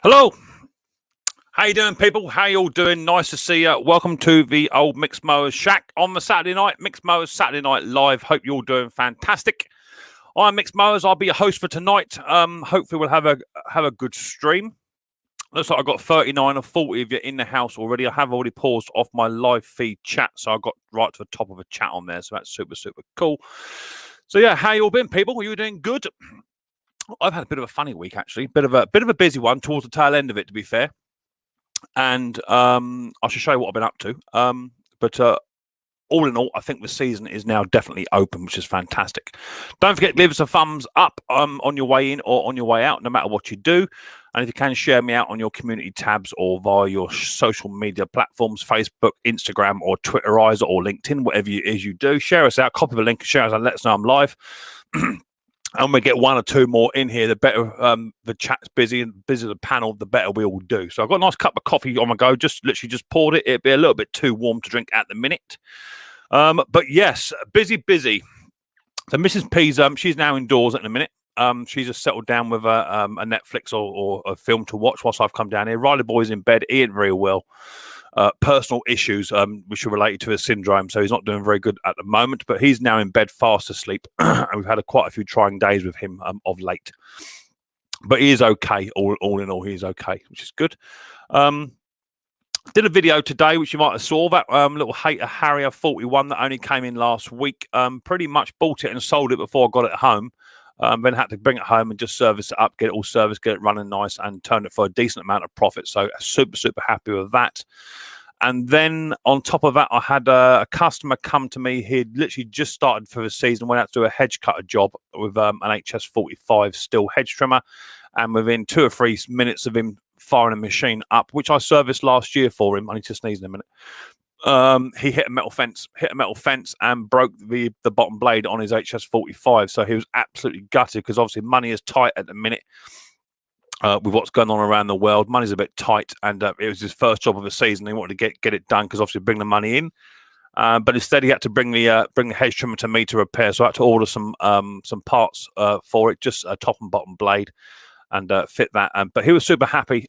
Hello, how you doing, people? How you all doing? Nice to see you. Welcome to the old Micks Mowers shack on the Saturday night. Micks Mowers Saturday Night Live. Hope you're all doing fantastic. I'm Micks Mowers. I'll be your host for tonight. Hopefully we'll have a good stream. Looks like I've got 39 or 40 of you in the house already. I have already paused off my live feed chat, so I got right to the top of a chat on there. So that's super cool. So yeah, how you all been, people? Are you doing good? I've had a bit of a funny week, actually. Bit of a busy one towards the tail end of it, to be fair. And I should show you what I've been up to. But all in all, I think the season is now definitely open, which is fantastic. Don't forget to leave us a thumbs up on your way in or on your way out, no matter what you do. And if you can, share me out on your community tabs or via your social media platforms, Facebook, Instagram, or Twitterizer, or LinkedIn, whatever it is you do. Share us out, copy the link, share us, and let us know I'm live. And we get one or two more in here, the better the chat's busy, and busy the panel, the better we all do. So I've got a nice cup of coffee on my go, literally just poured it. It'd be a little bit too warm to drink at the minute. But yes, busy. So Mrs. P's, she's now indoors at the minute. She's just settled down with a Netflix or a film to watch whilst I've come down here. Riley boy's in bed, he ain't very well. Personal issues which are related to his syndrome, so he's not doing very good at the moment, but he's now in bed fast asleep. And we've had quite a few trying days with him of late, but he is okay. All in all, he's okay, which is good. Did a video today which you might have saw, that little hater Harrier 41 that only came in last week. Pretty much bought it and sold it before I got it home. Then had to bring it home and just service it up, get it all serviced, get it running nice, and turn it for a decent amount of profit. So super happy with that. And then on top of that, I had a customer come to me. He'd literally just started for the season, went out to do a hedge cutter job with an HS45 steel hedge trimmer. And within 2 or 3 minutes of him firing a machine up, which I serviced last year for him, I need to sneeze in a minute. He hit a metal fence and broke the bottom blade on his HS45. So he was absolutely gutted, because obviously money is tight at the minute with what's going on around the world. Money's a bit tight, and it was his first job of the season. He wanted to get it done, because obviously bring the money in. But instead he had to bring the hedge trimmer to me to repair. So I had to order some parts for it, just a top and bottom blade, and fit that. But he was super happy.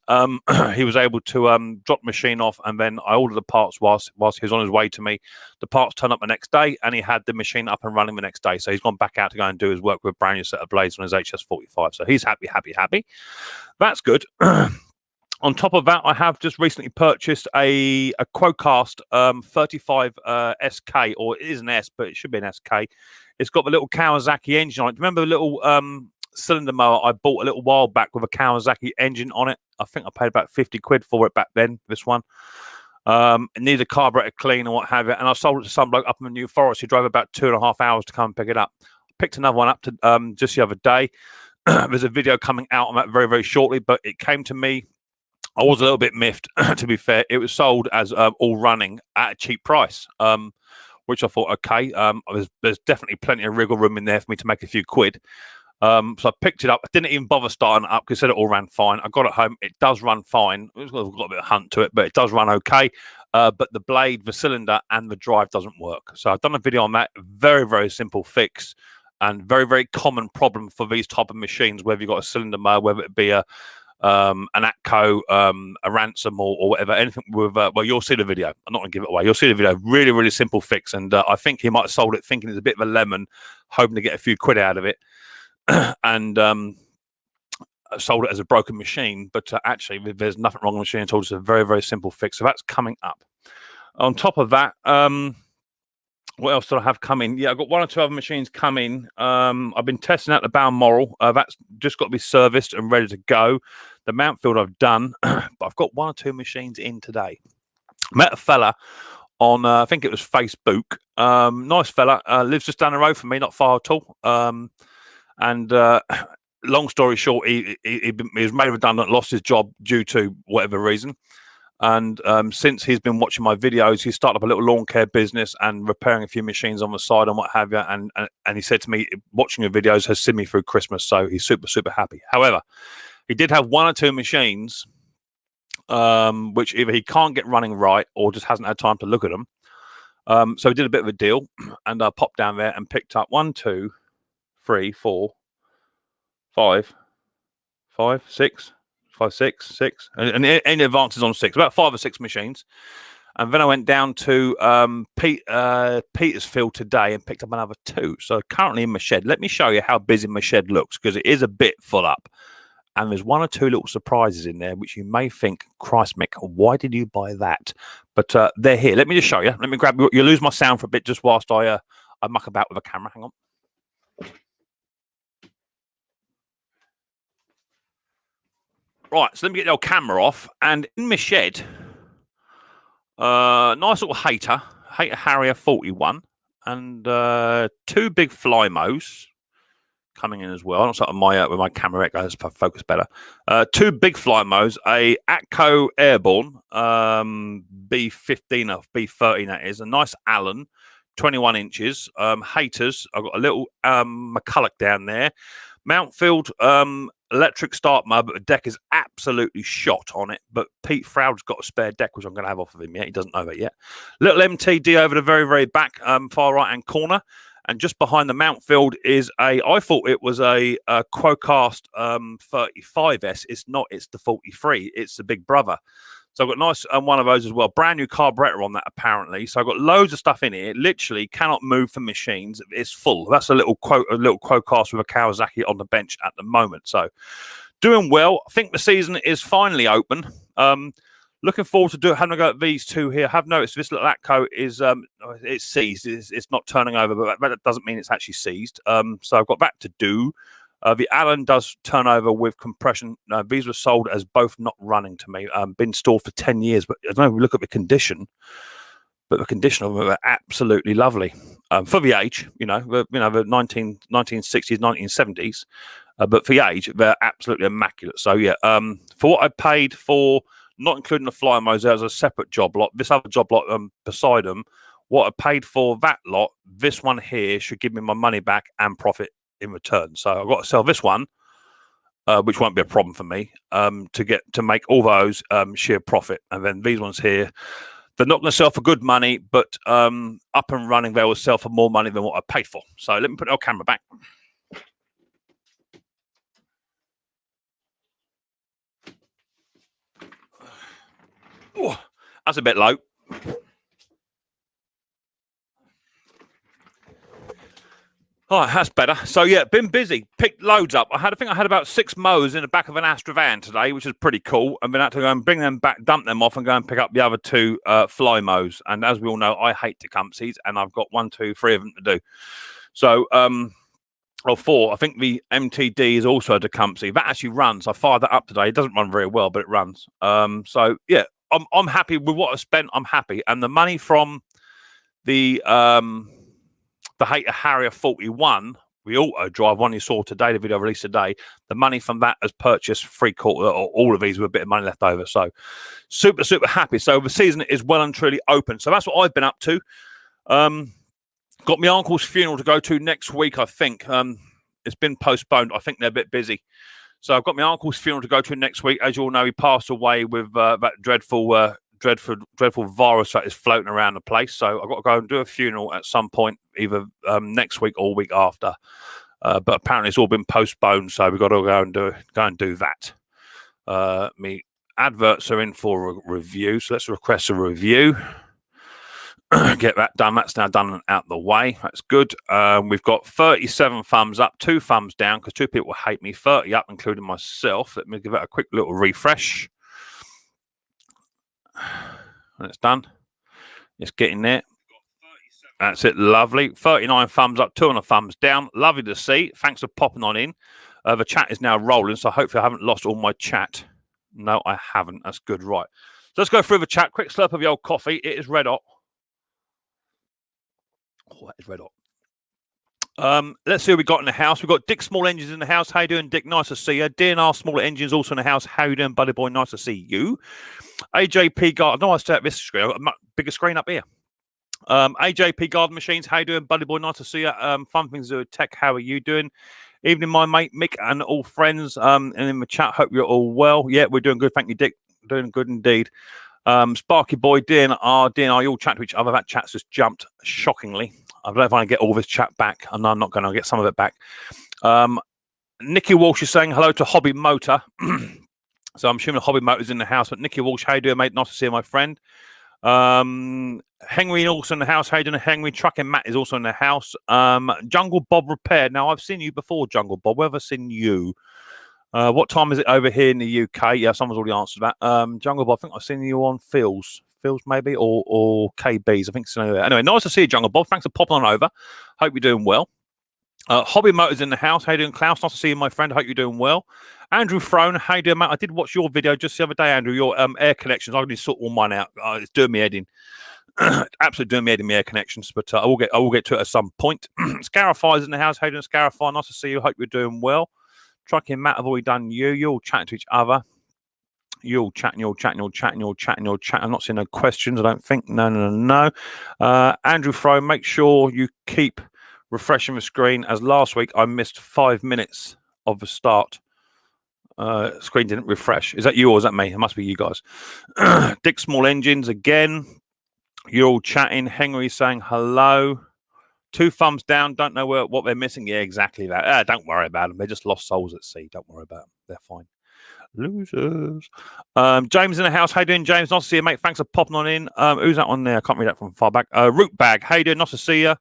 He was able to drop the machine off, and then I ordered the parts whilst he was on his way to me. The parts turned up the next day, and he had the machine up and running the next day. So he's gone back out to go and do his work with a brand new set of blades on his HS45. So he's happy. That's good. On top of that, I have just recently purchased a Quocast 35 SK, or it is an S, but it should be an SK. It's got the little Kawasaki engine on it. Remember the little cylinder mower I bought a little while back with a Kawasaki engine on it? I think I paid about 50 quid for it back then, this one. It needed a carburetor clean and what have you, and I sold it to some bloke up in the New Forest. He drove about 2.5 hours to come and pick it up. Picked another one up to just the other day. There's a video coming out on that very shortly, but it came to me. I was a little bit miffed, to be fair. It was sold as all running at a cheap price, which I thought, okay, there's definitely plenty of wriggle room in there for me to make a few quid. So I picked it up. I didn't even bother starting it up, because it all ran fine. I got it home. It does run fine. It's got a bit of hunt to it, but it does run okay. But the blade, the cylinder, and the drive doesn't work. So I've done a video on that. Very simple fix, and very common problem for these type of machines, whether you've got a cylinder mower, whether it be an Atco, a Ransom, or whatever, anything with, well, you'll see the video. I'm not going to give it away. You'll see the video. Really simple fix. And I think he might have sold it thinking it's a bit of a lemon, hoping to get a few quid out of it. And sold it as a broken machine, but actually there's nothing wrong with the machine at all. It's a very simple fix. So that's coming up. On top of that, what else did I have coming? Yeah, I've got 1 or 2 other machines coming. I've been testing out the Balmoral. That's just got to be serviced and ready to go. The Mountfield I've done, but I've got 1 or 2 machines in today. Met a fella on, I think it was Facebook. Nice fella, lives just down the road from me, not far at all. And long story short, he was made redundant, lost his job due to whatever reason. And since he's been watching my videos, he started up a little lawn care business and repairing a few machines on the side and what have you. And he said to me, watching your videos has seen me through Christmas. So he's super happy. However, he did have 1 or 2 machines which either he can't get running right or just hasn't had time to look at them. So we did a bit of a deal, and I popped down there and picked up 1, 2, 3, 4, 5, 6, six, and any advances on 6, about 5 or 6 machines. And then I went down to Petersfield today and picked up another 2. So currently in my shed. Let me show you how busy my shed looks, because it is a bit full up. And there's 1 or 2 little surprises in there, which you may think, Christ, Mick, why did you buy that? But they're here. Let me just show you. Let me grab you. You'll lose my sound for a bit just whilst I muck about with a camera. Hang on. Right, so let me get the old camera off. And in my shed, nice little hater Harrier 41, and 2 big Flymos coming in as well. I don't start with my camera goes focus better. 2 big Flymos, a Atco Airborne B15 or B13, that is, a nice Allen, 21 inches. Haters, I've got a little McCulloch down there. Mountfield electric start mode, but the deck is absolutely shot on it. But Pete Froud's got a spare deck, which I'm going to have off of him yet. He doesn't know that yet. Little MTD over the very, very back, far right-hand corner. And just behind the Mountfield is I thought it was a Quocast 35S. It's not. It's the 43. It's the big brother. So I've got nice one of those as well. Brand new carburetor on that, apparently. So I've got loads of stuff in here. It literally cannot move for machines. It's full. That's a little Quocast with a Kawasaki on the bench at the moment. So doing well. I think the season is finally open. Looking forward to having a go at these 2 here. I have noticed this little Atco is it's seized. It's not turning over, but that doesn't mean it's actually seized. So I've got that to do. The Allen does turn over with compression. These were sold as both not running to me. Been stored for 10 years, but I don't know. We look at the condition, but the condition of them are absolutely lovely for the age. The 1960s, 1970s, but for the age, they're absolutely immaculate. So yeah, for what I paid for, not including the Flymos, there's a separate job lot. This other job lot beside them, what I paid for that lot, this one here should give me my money back and profit in return. So I've got to sell this one, which won't be a problem for me, to make all those sheer profit. And then these ones here, they're not going to sell for good money, but up and running, they will sell for more money than what I paid for. So let me put our camera back. Oh, that's a bit low. Oh, that's better. So yeah, been busy. Picked loads up. I think I had about 6 mows in the back of an Astra van today, which is pretty cool. And then I had to go and bring them back, dump them off, and go and pick up the other 2 Flymos. And as we all know, I hate Tecumsehs, and I've got 1, 2, 3 of them to do. So or 4. I think the MTD is also a Tecumseh. That actually runs. I fired that up today. It doesn't run very well, but it runs. So yeah, I'm happy with what I spent. I'm happy, and the money from the Harrier 41, the auto drive one you saw today, the video released today, the money from that has purchased 3/4 or all of these with a bit of money left over. So super, super happy. So the season is well and truly open. So that's what I've been up to. Got my uncle's funeral to go to next week, I think. It's been postponed. I think they're a bit busy. So I've got my uncle's funeral to go to next week. As you all know, he passed away with that dreadful virus that is floating around the place. So I've got to go and do a funeral at some point, either next week or week after. But apparently it's all been postponed, so we've got to go and do that. Me adverts are in for a review, so let's request a review. Get that done. That's now done and out the way. That's good. We've got 37 thumbs up, 2 thumbs down, because 2 people hate me. 30 up, including myself. Let me give it a quick little refresh. And it's done. It's getting there. That's it. Lovely. 39 thumbs up, 2 on the thumbs down. Lovely to see. Thanks for popping on in. The chat is now rolling, so hopefully I haven't lost all my chat. No, I haven't. That's good. Right. So let's go through the chat. Quick slurp of the old coffee. It is red hot. Oh, that is red hot. Let's see what we got in the house. We've got Dick Small Engines in the house. How you doing, Dick? Nice to see you. DNR Smaller Engines also in the house. How you doing, buddy boy? Nice to see you. AJP Garden. No, I stay at this screen. I've got a much bigger screen up here. AJP Garden Machines. How you doing, buddy boy? Nice to see you. Fun Things to do with Tech. How are you doing? Evening, my mate Mick and all friends. And in the chat, hope you're all well. Yeah, we're doing good. Thank you, Dick. Doing good indeed. Sparky Boy, DNR, you all chat to each other. That chat's just jumped shockingly. I don't know if I can get all this chat back, and I'm not going to get some of it back. Nikki Walsh is saying hello to Hobby Motor. So I'm assuming Hobby Motors in the house. But Nicky Walsh, how you doing, mate? Nice to see you, my friend. Henry also in the house. How you doing, Henry? Trucking Matt is also in the house. Jungle Bob Repair. Now, I've seen you before, Jungle Bob. Where have I seen you? What time is it over here in the UK? Yeah, someone's already answered that. Jungle Bob, I think I've seen you on Phil's maybe, or KB's. I think so. Anyway, nice to see you, Jungle Bob. Thanks for popping on over. Hope you're doing well. Hobby Motors in the house. How you doing, Klaus? Nice to see you, my friend. Hope you're doing well. Andrew Throne, how you doing, mate? I did watch your video just the other day, Andrew. Your air connections. I need to sort all mine out. It's doing me head in. Absolutely doing me head in, my air connections. But I will get to it at some point. Scarify's in the house. How you doing, Scarify? Nice to see you. Hope you're doing well. Trucking Matt have already done you. You're all chatting to each other. You're all chatting. I'm not seeing no questions, I don't think. No. Andrew Throne, make sure you keep refreshing the screen, as last week I missed 5 minutes of the start. Screen didn't refresh. Is that you or is that me? It must be you guys. Dick Small Engines again. You're all chatting. Henry saying hello. 2 thumbs down. Don't know what they're missing. Yeah, exactly that. Don't worry about them. They're just lost souls at sea. Don't worry about them. They're fine. Losers. James in the house. How you doing, James? Nice to see you, mate. Thanks for popping on in. Who's that on there? I can't read that from far back. Root Bag. How you doing? Nice to see you.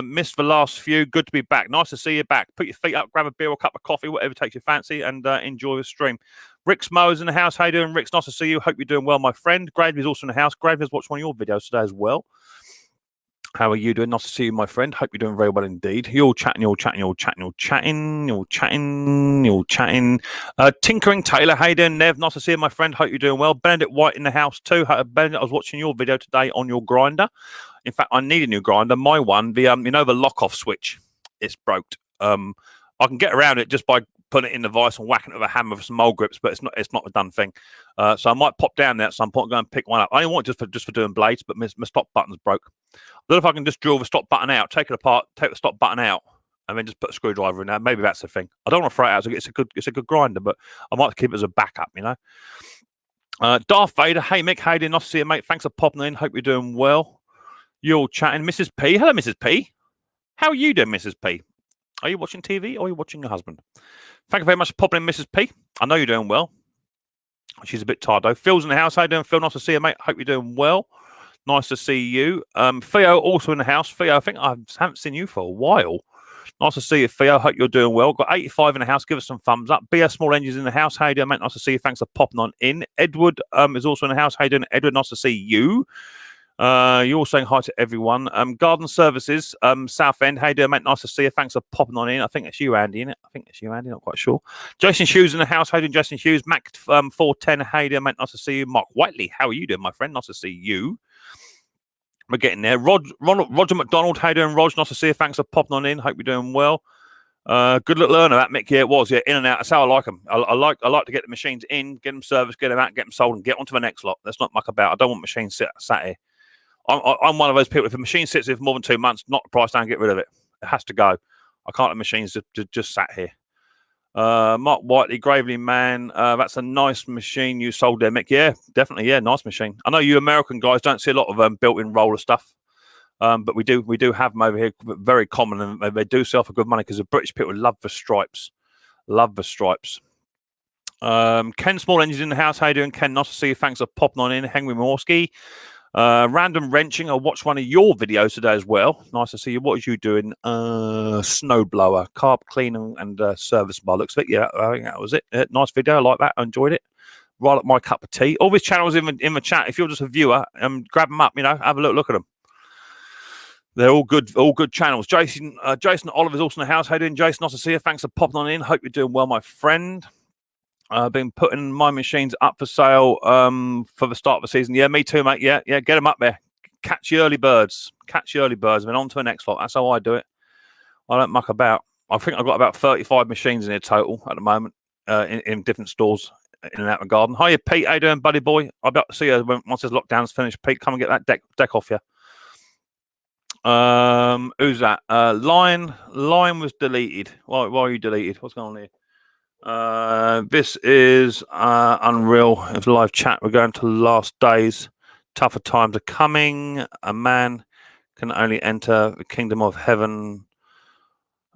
Missed the last few. Good to be back. Nice to see you back. Put your feet up, grab a beer or a cup of coffee, whatever takes your fancy, and enjoy the stream. Micks Mowers in the house. How you doing, Rick? Nice to see you. Hope you're doing well, my friend. Gravy's also in the house. Gravy's watched one of your videos today as well. How are you doing? Nice to see you, my friend. Hope you're doing very well indeed. You're all chatting. Tinkering Taylor, how you doing, Nev? Nice to see you, my friend. Hope you're doing well. Benedict White in the house too. Benedict, I was watching your video today on your grinder. In fact, I need a new grinder. My one, the the lock-off switch, it's broke. I can get around it just by putting it in the vise and whacking it with a hammer with some mole grips, but it's not a done thing. So I might pop down there at some point and go and pick one up. I only want it just for doing blades, but my stop button's broke. I don't know if I can just drill the stop button out, take it apart, take the stop button out, and then just put a screwdriver in there. Maybe that's the thing. I don't want to throw it out. So it's a good grinder, but I might keep it as a backup, Darth Vader, hey Mick, how you doing? Nice to see you, mate. Thanks for popping in. Hope you're doing well. You're all chatting. Mrs. P. Hello, Mrs. P. How are you doing, Mrs. P? Are you watching TV or are you watching your husband? Thank you very much for popping in, Mrs. P. I know you're doing well. She's a bit tired, though. Phil's in the house. How you doing, Phil? Nice to see you, mate. Hope you're doing well. Nice to see you. Theo also in the house. Theo, I think I haven't seen you for a while. Nice to see you, Theo. Hope you're doing well. Got 85 in the house. Give us some thumbs up. BS Small Engines in the house. How you doing, mate? Nice to see you. Thanks for popping on in. Edward is also in the house. How you doing, Edward? Nice to see you. You're all saying hi to everyone. Garden Services, South End. How you doing, mate? Nice to see you. Thanks for popping on in. I think it's you, Andy, isn't it? I think it's you, Andy. Not quite sure. Jason Hughes in the house. How you doing, Jason Hughes? Mac 410. How you doing, mate? Nice to see you. Mark Whiteley. How are you doing, my friend? Nice to see you. We're getting there. Roger McDonald. How you doing, Rog? Nice to see you. Thanks for popping on in. Hope you're doing well. Good little learner, that Mick. Yeah, it was. Yeah, in and out. That's how I like them. I like to get the machines in, get them serviced, get them out, get them sold, and get onto the next lot. That's not muck about. I don't want machines sat here. I'm one of those people. If a machine sits here for more than 2 months, knock the price down, get rid of it. It has to go. I can't have machines just sat here. Mark Whiteley, Gravely Man. That's a nice machine you sold there, Mick. Yeah, definitely. Yeah, nice machine. I know you American guys don't see a lot of built-in roller stuff, but we do have them over here. Very common, and they do sell for good money because the British people love the stripes. Love the stripes. Ken Small Engines in the house. How you doing, Ken? Nice to see you. Thanks for popping on in. Henry Morski. Random Wrenching. I watched one of your videos today as well. Nice to see you. What was you doing? Snowblower, carb clean and service by looks of it. Yeah, I think that was it. Nice video. I like that. I enjoyed it. Right up my cup of tea. All these channels in the chat. If you're just a viewer, grab them up. Have a look at them. They're all good channels. Jason Oliver's also in the house. How you doing, Jason? Nice to see you. Thanks for popping on in. Hope you're doing well, my friend. I've been putting my machines up for sale for the start of the season. Yeah, me too, mate. Yeah, get them up there. Catch the early birds. And then on to the next lot. That's how I do it. I don't muck about. I think I've got about 35 machines in here total at the moment in different stores in and out of the garden. Hiya, Pete. How you doing, buddy boy? I'll be able to see you once this lockdown's finished. Pete, come and get that deck off you. Who's that? Lion was deleted. Why are you deleted? What's going on here? This is unreal. It's live chat. We're going to last days. Tougher times are coming. A man can only enter the kingdom of heaven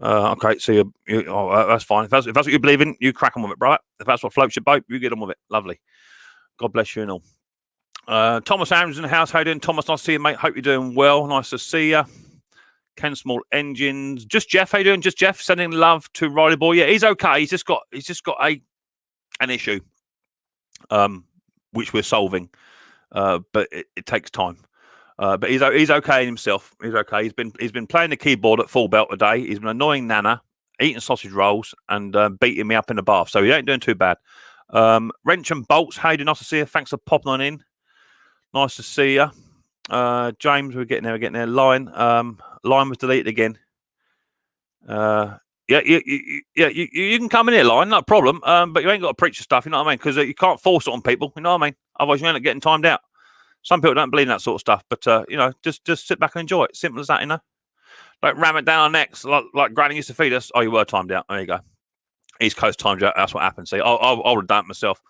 Okay, so that's fine. If that's what you believe in, you crack on with it, brother. If that's what floats your boat, you get on with it. Lovely. God bless you and all. Thomas Adams in the house. How you doing, Thomas? Nice to see you, mate. Hope you're doing well. Nice to see you. Ken Small Engines. Just Jeff. How you doing? Just Jeff. Sending love to Riley Boy. Yeah, he's okay. He's just got an issue, which we're solving, but it takes time. But he's okay himself. He's okay. He's been playing the keyboard at full belt today. He's been annoying Nana, eating sausage rolls, and beating me up in the bath. So he ain't doing too bad. Wrench and Bolts, how you doing? Nice to see you. Thanks for popping on in. Nice to see you. James, we're getting there. Line was deleted again. Yeah, you can come in here, Line, not a problem. But you ain't got to preach your stuff, you know what I mean? Because you can't force it on people, you know what I mean? Otherwise, you end up getting timed out. Some people don't believe in that sort of stuff, but just sit back and enjoy it. Simple as that, you know. Like ram it down our necks, like Granny used to feed us. Oh, you were timed out. There you go. East Coast timed out. That's what happened. See, I would have done it myself.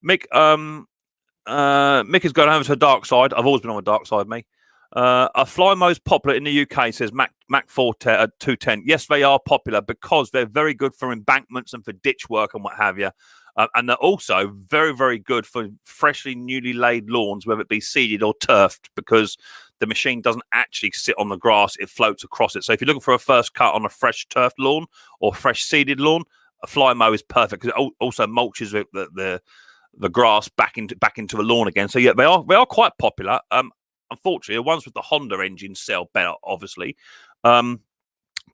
Mick has gone over to the dark side. I've always been on the dark side, me. Are fly modes popular in the UK? Says Mac 210. Yes, they are popular because they're very good for embankments and for ditch work and what have you. And they're also very, very good for freshly newly laid lawns, whether it be seeded or turfed, because the machine doesn't actually sit on the grass, it floats across it. So if you're looking for a first cut on a fresh turfed lawn or fresh seeded lawn, a fly mow is perfect because it also mulches the grass back into the lawn again. So yeah, they are quite popular. Unfortunately, the ones with the Honda engines sell better, obviously. But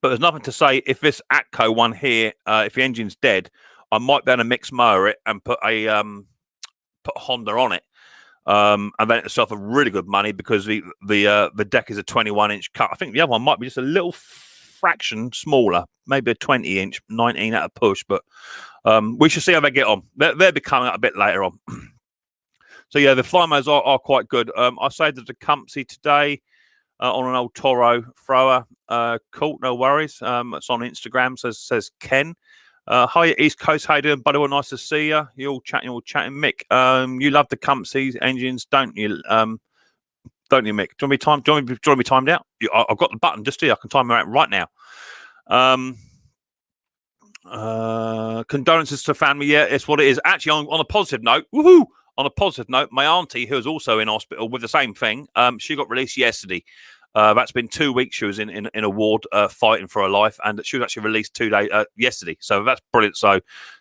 there's nothing to say if this Atco one here, if the engine's dead, I might be able to mix mower it and put a Honda on it, and then itself a really good money because the deck is a 21-inch cut. I think the other one might be just a little fraction smaller, maybe a 20-inch, 19 at a push. But we should see how they get on. They'll be coming out a bit later on. So yeah, the fly mows are quite good. I saved the Tecumseh today on an old Toro thrower. Cool, no worries. It's on Instagram. Says Ken. Hi, East Coast. How you doing, buddy? Well, nice to see you. You're all chatting. Mick, you love the Tecumseh engines, don't you? Don't you, Mick? Do you want to be timed out? I've got the button just here. I can time you out right now. Condolences to family. Yeah, it's what it is. Actually, on a positive note, woohoo! On a positive note, my auntie, who was also in hospital with the same thing, she got released yesterday. That's been 2 weeks. She was in a ward fighting for her life, and she was actually released 2 days yesterday. So that's brilliant. So,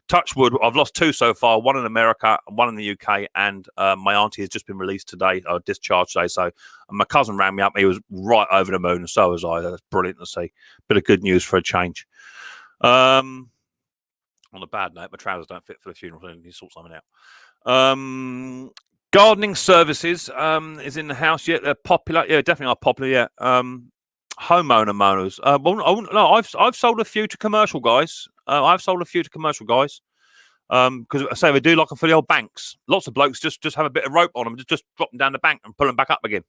touch wood, I've lost 2 so far. One in America, one in the UK, and my auntie has just been released today, discharged today. So, my cousin rang me up. He was right over the moon, and so was I. That's brilliant to see. Bit of good news for a change. On a bad note, my trousers don't fit for the funeral. I need to sort something out. Gardening services is in the house. Yeah, they're popular. Yeah, definitely are popular. Yeah. Homeowner mowers. No, I've sold a few to commercial guys. Because I say they do like for the old banks. Lots of blokes just have a bit of rope on them, just drop them down the bank and pull them back up again.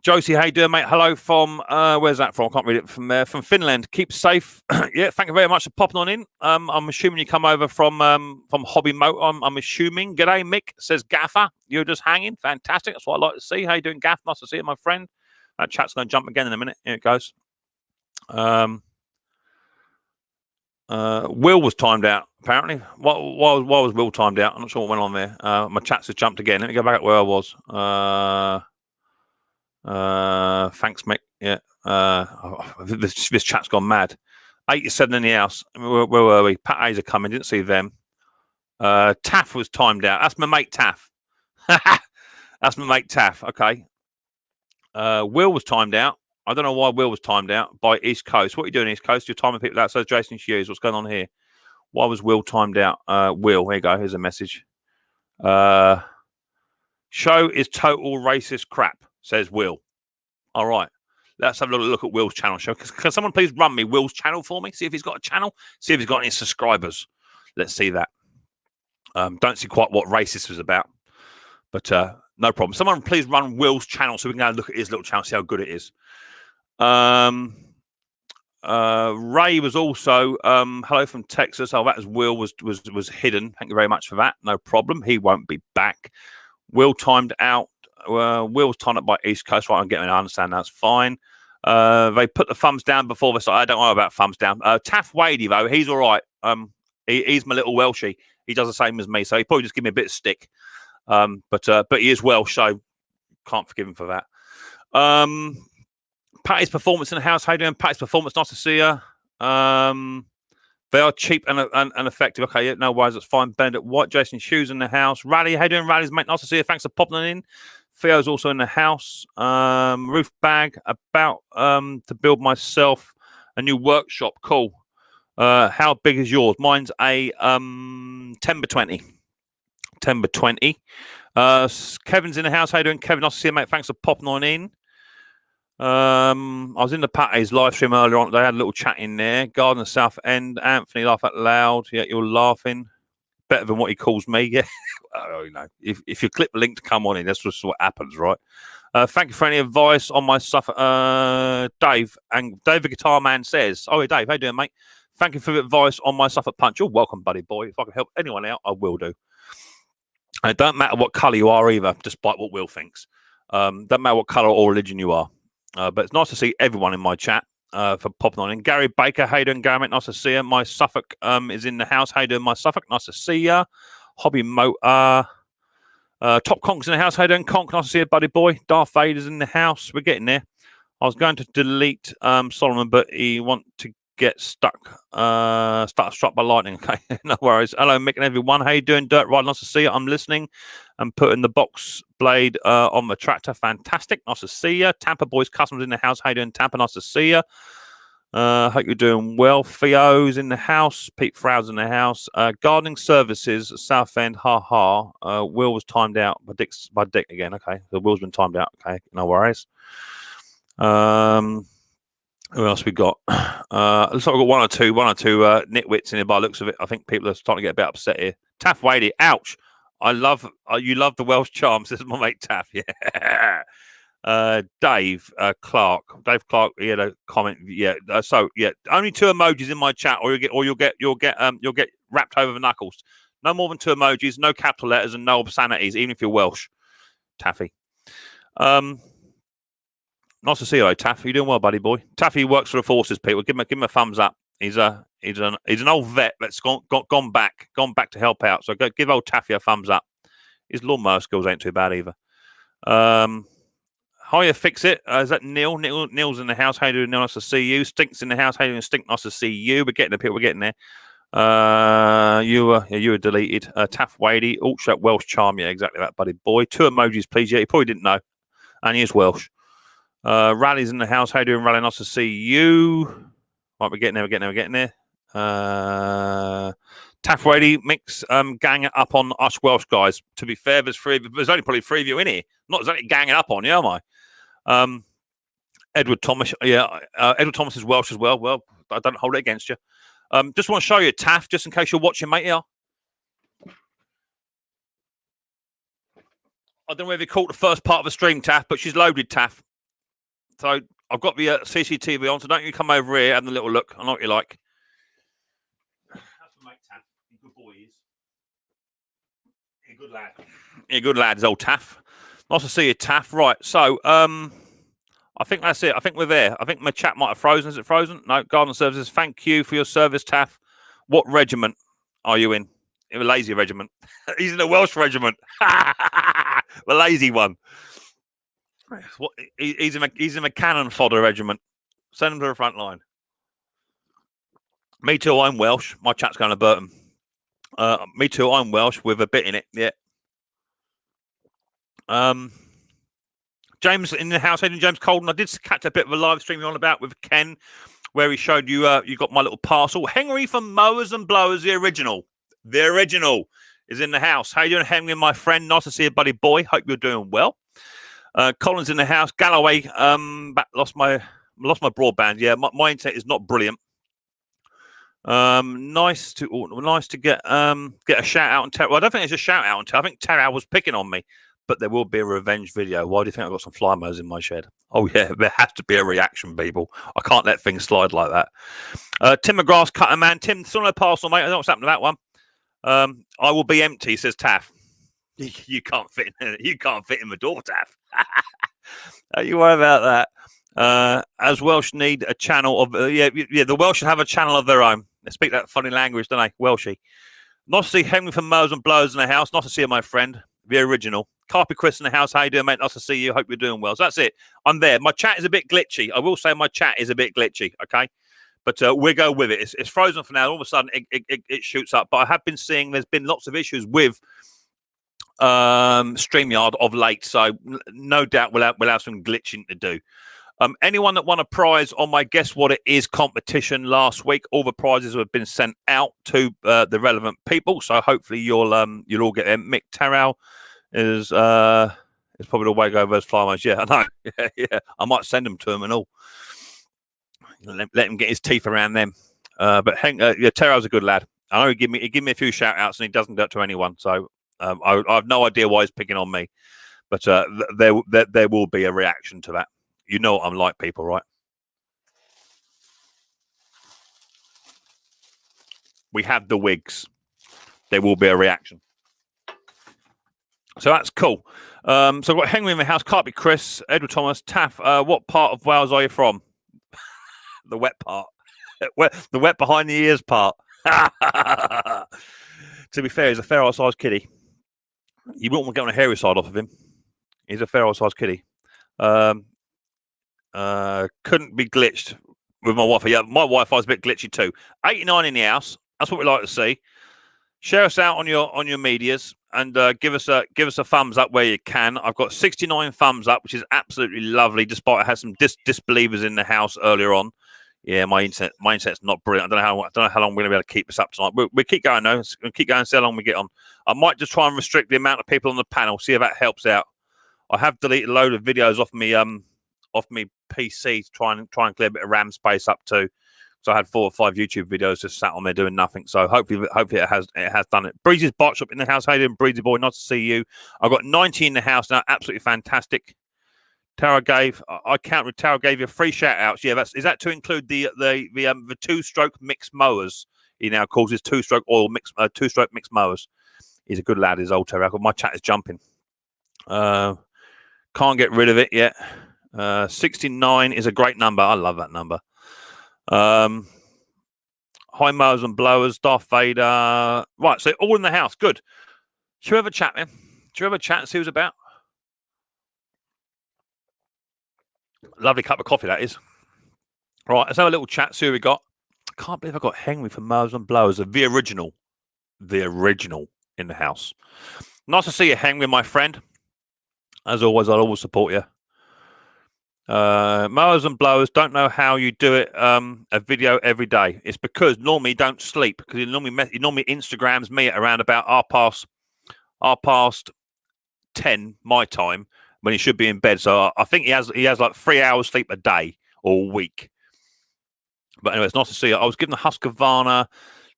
Josie, how you doing, mate? Hello from where's that from? I can't read it from Finland. Keep safe. Yeah, thank you very much for popping on in. I'm assuming you come over from Hobby Motor. I'm assuming. G'day, Mick, says Gaffer. You're just hanging. Fantastic. That's what I like to see. How you doing, Gaff? Nice to see you, my friend. That chat's going to jump again in a minute. Here it goes. Will was timed out, apparently. Why was Will timed out? I'm not sure what went on there. My chat's just jumped again. Let me go back at where I was. Thanks, Mick. Yeah. This chat's gone mad. 87 in the house. Where were we? Pat A's are coming. Didn't see them. Taff was timed out. That's my mate Taff. That's my mate Taff. Okay. Will was timed out. I don't know why Will was timed out by East Coast. What are you doing, East Coast? You're timing people out. So Jason Hughes. What's going on here? Why was Will timed out? Will, here you go. Here's a message. Show is total racist crap, says Will. All right. Let's have a look at Will's channel show. Can someone please run me Will's channel for me? See if he's got a channel. See if he's got any subscribers. Let's see that. Don't see quite what racist was about. But no problem. Someone please run Will's channel so we can go and look at his little channel, see how good it is. Ray was also hello from Texas. Oh, that was Will was hidden. Thank you very much for that. No problem. He won't be back. Will timed out. Will's timed up by East Coast. Right, I'm getting. I understand that's fine. They put the thumbs down before the site. I don't know about thumbs down. Taff Wadey, though, he's all right. He's my little Welshie. He does the same as me, so he probably just give me a bit of stick. But he is Welsh, so can't forgive him for that. Patty's Performance in the house. How you doing, Patty's Performance? Nice to see you. They are cheap and effective. Okay, yeah, no worries, that's fine. Benedict White, Jason Shoes in the house. Rally, how you doing, Rally's mate? Nice to see you. Thanks for popping in. Theo's also in the house. Roof Bag, about to build myself a new workshop. Cool. How big is yours? Mine's a 10 by 20. 10 by 20. Kevin's in the house. How you doing, Kevin? Nice to see you, mate. Thanks for popping on in. I was in the Patty's live stream earlier on. They had a little chat in there. Garden South End. Anthony, laugh out loud. Yeah, you're laughing. Better than what he calls me. Yeah. You know, if you click the link to come on in, that's just what happens, right? Thank you for any advice on my stuff. Dave, and Dave the Guitar Man says, oh, hey, Dave, how you doing, mate? Thank you for the advice on my stuff at Punch. You're welcome, buddy boy. If I can help anyone out, I will do. And it don't matter what colour you are either, despite what Will thinks. Don't matter what colour or religion you are. But it's nice to see everyone in my chat for popping on in. Gary Baker, how you doing, Gary? Nice to see you. My Suffolk is in the house. How you doing, my Suffolk? Nice to see you. Hobby Motor. Top Conk's in the house. How you doing, Conk? Nice to see you, buddy boy. Darth Vader's in the house. We're getting there. I was going to delete Solomon, but he want to get struck by lightning. Okay, no worries. Hello, Mick and everyone. How you doing, Dirt Ride? Nice to see you. I'm listening and putting the box blade on the tractor. Fantastic. Nice to see you. Tampa Boys Customs in the house. How you doing, Tampa? Nice to see you. Hope you're doing well. Theo's in the house. Pete Frow's in the house. Gardening Services, Southend. Will was timed out by Dick again. Okay, the Will's been timed out. Okay, no worries. Who else we got? Looks like we've got one or two nitwits in here by the looks of it. I think people are starting to get a bit upset here. Taff Wadey, ouch. You love the Welsh charms. This is my mate Taff. Yeah. Dave Clark. Dave Clark, he had a comment. Yeah. So yeah, only 2 emojis in my chat, or you'll get wrapped over the knuckles. No more than 2 emojis, no capital letters, and no obscenities, even if you're Welsh. Taffy. Nice to see you, Taff. You doing well, buddy boy? Taffy works for the forces, people. Give him a thumbs up. He's an old vet that's gone back to help out. So give old Taffy a thumbs up. His lawnmower skills ain't too bad either. Hiya, Fix It. Is that Neil? Neil's in the house. How you doing, Neil? Nice to see you. Stink's in the house. How you doing, Stink? Nice to see you. We're getting the people. We're getting there. You were deleted. Taff Wadey, ultra Welsh charm. Yeah, exactly that, buddy boy. 2 emojis, please. Yeah, he probably didn't know, and he is Welsh. Rally's in the house. How you doing, Rally? Nice to see you. Right, we're getting there. Taff Wadey, Mix, gang it up on us Welsh guys. To be fair, there's only probably 3 of you in here. Not exactly ganging up on you, am I? Edward Thomas, yeah. Edward Thomas is Welsh as well. Well, I don't hold it against you. Just want to show you Taff, just in case you're watching, mate. Yeah. I don't know whether you caught the first part of the stream, Taff, but she's loaded, Taff. So I've got the CCTV on, so don't you come over here and have a little look. I know what you like. That's what mate Taff. Good boy he is. Good lad. Yeah, good lads, old Taff. Nice to see you, Taff. Right, so I think that's it. I think we're there. I think my chat might have frozen. Is it frozen? No, Garden Services. Thank you for your service, Taff. What regiment are you in? In the lazy regiment. He's in the Welsh regiment. The lazy one. He's in a cannon fodder regiment. Send him to the front line. Me too, I'm Welsh. My chat's going to Burton. Me too, I'm Welsh with a bit in it. Yeah. James in the house, James Colden. I did catch a bit of a live stream on about with Ken, where he showed you you got my little parcel. Henry from Mowers and Blowers, the original. The original is in the house. How you doing, Henry, my friend? Nice to see you, buddy boy. Hope you're doing well. Colin's in the house. Galloway, lost my broadband. Yeah, my internet is not brilliant. Nice to get a shout out on Terry. Well, I don't think it's a shout out on Terry. I think Terry was picking on me, but there will be a revenge video. Why do you think I've got some fly mowers in my shed? Oh yeah, there has to be a reaction, people. I can't let things slide like that. Tim McGrath, Cutter Man. Tim, still no parcel, mate. I don't know what's happened to that one. I will be empty, says Taff. You can't fit in the door, Taff. Don't you worry about that. As Welsh need a channel of the Welsh should have a channel of their own. They speak that funny language, don't they? Welshy. Nice to see Henry from Mowers and Blowers in the house. Nice to see you, my friend. The original. Carpy Chris in the house. How you doing, mate? Nice to see you. Hope you're doing well. So that's it. I'm there. My chat is a bit glitchy. I will say my chat is a bit glitchy. Okay. But we'll go with it. It's frozen for now. All of a sudden, it shoots up. But I have been seeing there's been lots of issues with StreamYard of late. So no doubt we'll have some glitching to do. Anyone that won a prize on my Guess What It Is competition last week, all the prizes have been sent out to the relevant people. So hopefully you'll all get them. Mick Terrell is probably the way to go those flyways. Yeah, I know. Yeah. I might send them to him and all. Let him get his teeth around them. But Terrell's a good lad. I know he give me a few shout outs and he doesn't do it to anyone. So I have no idea why he's picking on me. But there will be a reaction to that. You know what I'm like, people, right? We have the wigs. There will be a reaction. So that's cool. So I've got Henry in the house, Carpy Chris, Edward Thomas, Taff. What part of Wales are you from? The wet part. The wet behind the ears part. To be fair, he's a fair old sized kiddie. You wouldn't want to get on a hairy side off of him. He's a fair old sized kiddie. Couldn't be glitched with my Wi-Fi. Yeah, my Wi-Fi is a bit glitchy too. 89 in the house. That's what we like to see. Share us out on your medias and give us a thumbs up where you can. I've got 69 thumbs up, which is absolutely lovely. Despite I had some disbelievers in the house earlier on. Yeah, my internet's not brilliant. I don't know how long we're gonna be able to keep this up tonight. We keep going though. We'll keep going. See how long we get on. I might just try and restrict the amount of people on the panel. See if that helps out. I have deleted a load of videos off me PC to try and clear a bit of RAM space up too. So I had 4 or 5 YouTube videos just sat on there doing nothing. So hopefully it has done it. Breezy's Bot Shop in the house. How you doing, Breezy boy? Nice to see you. I've got 90 in the house now. Absolutely fantastic. Tara gave you 3 shout outs. Yeah, is that to include the 2-stroke Micks Mowers? He now calls his 2-stroke Micks Mowers. He's a good lad, his old Tara. My chat is jumping. Can't get rid of it yet. 69 is a great number. I love that number. Hi, Mowers and Blowers, Darth Vader. Right, so all in the house. Good. Should we have a chat, man? Should we have a chat and see who's about? Lovely cup of coffee, that is. Right, let's have a little chat, see who we got. I can't believe I got Henry from Mowers and Blowers, the original in the house. Nice to see you, Henry, my friend. As always, I'll always support you. Mowers and Blowers, don't know how you do it. A video every day. It's because normally you don't sleep because he normally Instagrams me at around about half past 10 my time when he should be in bed. So I think he has like 3 hours sleep a day or a week. But anyway, it's nice to see you. I was given the Husqvarna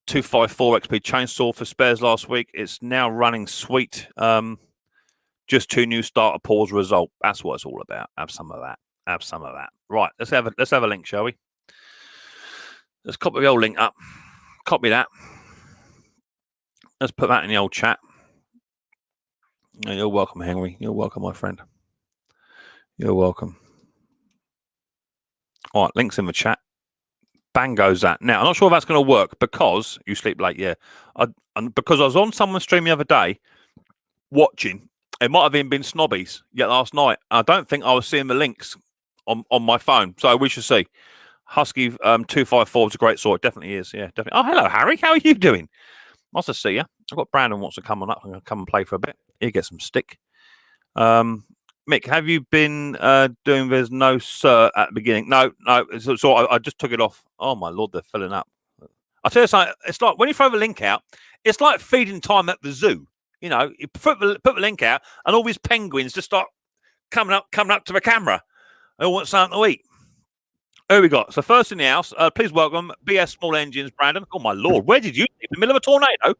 254 XP chainsaw for spares last week. It's now running sweet. Just 2 new starter pause result. That's what it's all about. Have some of that. Right, let's have a link, shall we? Let's copy the old link up. Copy that. Let's put that in the old chat. You're welcome, Henry. You're welcome, my friend. You're welcome. All right, links in the chat. Bang goes that. Now, I'm not sure if that's going to work because you sleep late, yeah. Because I was on someone's stream the other day watching. It might have even been Snobbies yet last night. I don't think I was seeing the links on my phone. So we should see. Husky 254 is a great sort. It definitely is. Yeah, definitely. Oh, hello, Harry. How are you doing? Nice to see you. I've got Brandon wants to come on up. I'm going to come and play for a bit. He'll get some stick. Mick, have you been doing there's no sir at the beginning? No. So I just took it off. Oh, my Lord, they're filling up. I'll tell you something. It's like when you throw the link out, it's like feeding time at the zoo. You know, you put the link out and all these penguins just start coming up to the camera. They all want something to eat. Who we got? So first in the house, please welcome BS Small Engines, Brandon. Oh, my Lord. Where did you live? In the middle of a tornado?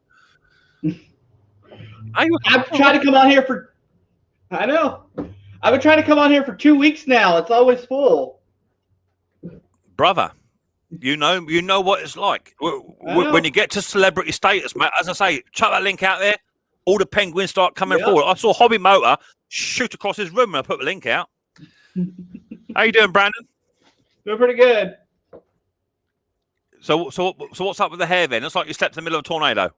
I've tried to come on here for... I know. I've been trying to come on here for 2 weeks now. It's always full. Brother, you know what it's like. When you get to celebrity status, mate, as I say, chuck that link out there, all the penguins start coming forward. I saw Hobby Motor shoot across his room when I put the link out. How you doing, Brandon? Doing pretty good. So what's up with the hair then? Looks like you stepped in the middle of a tornado.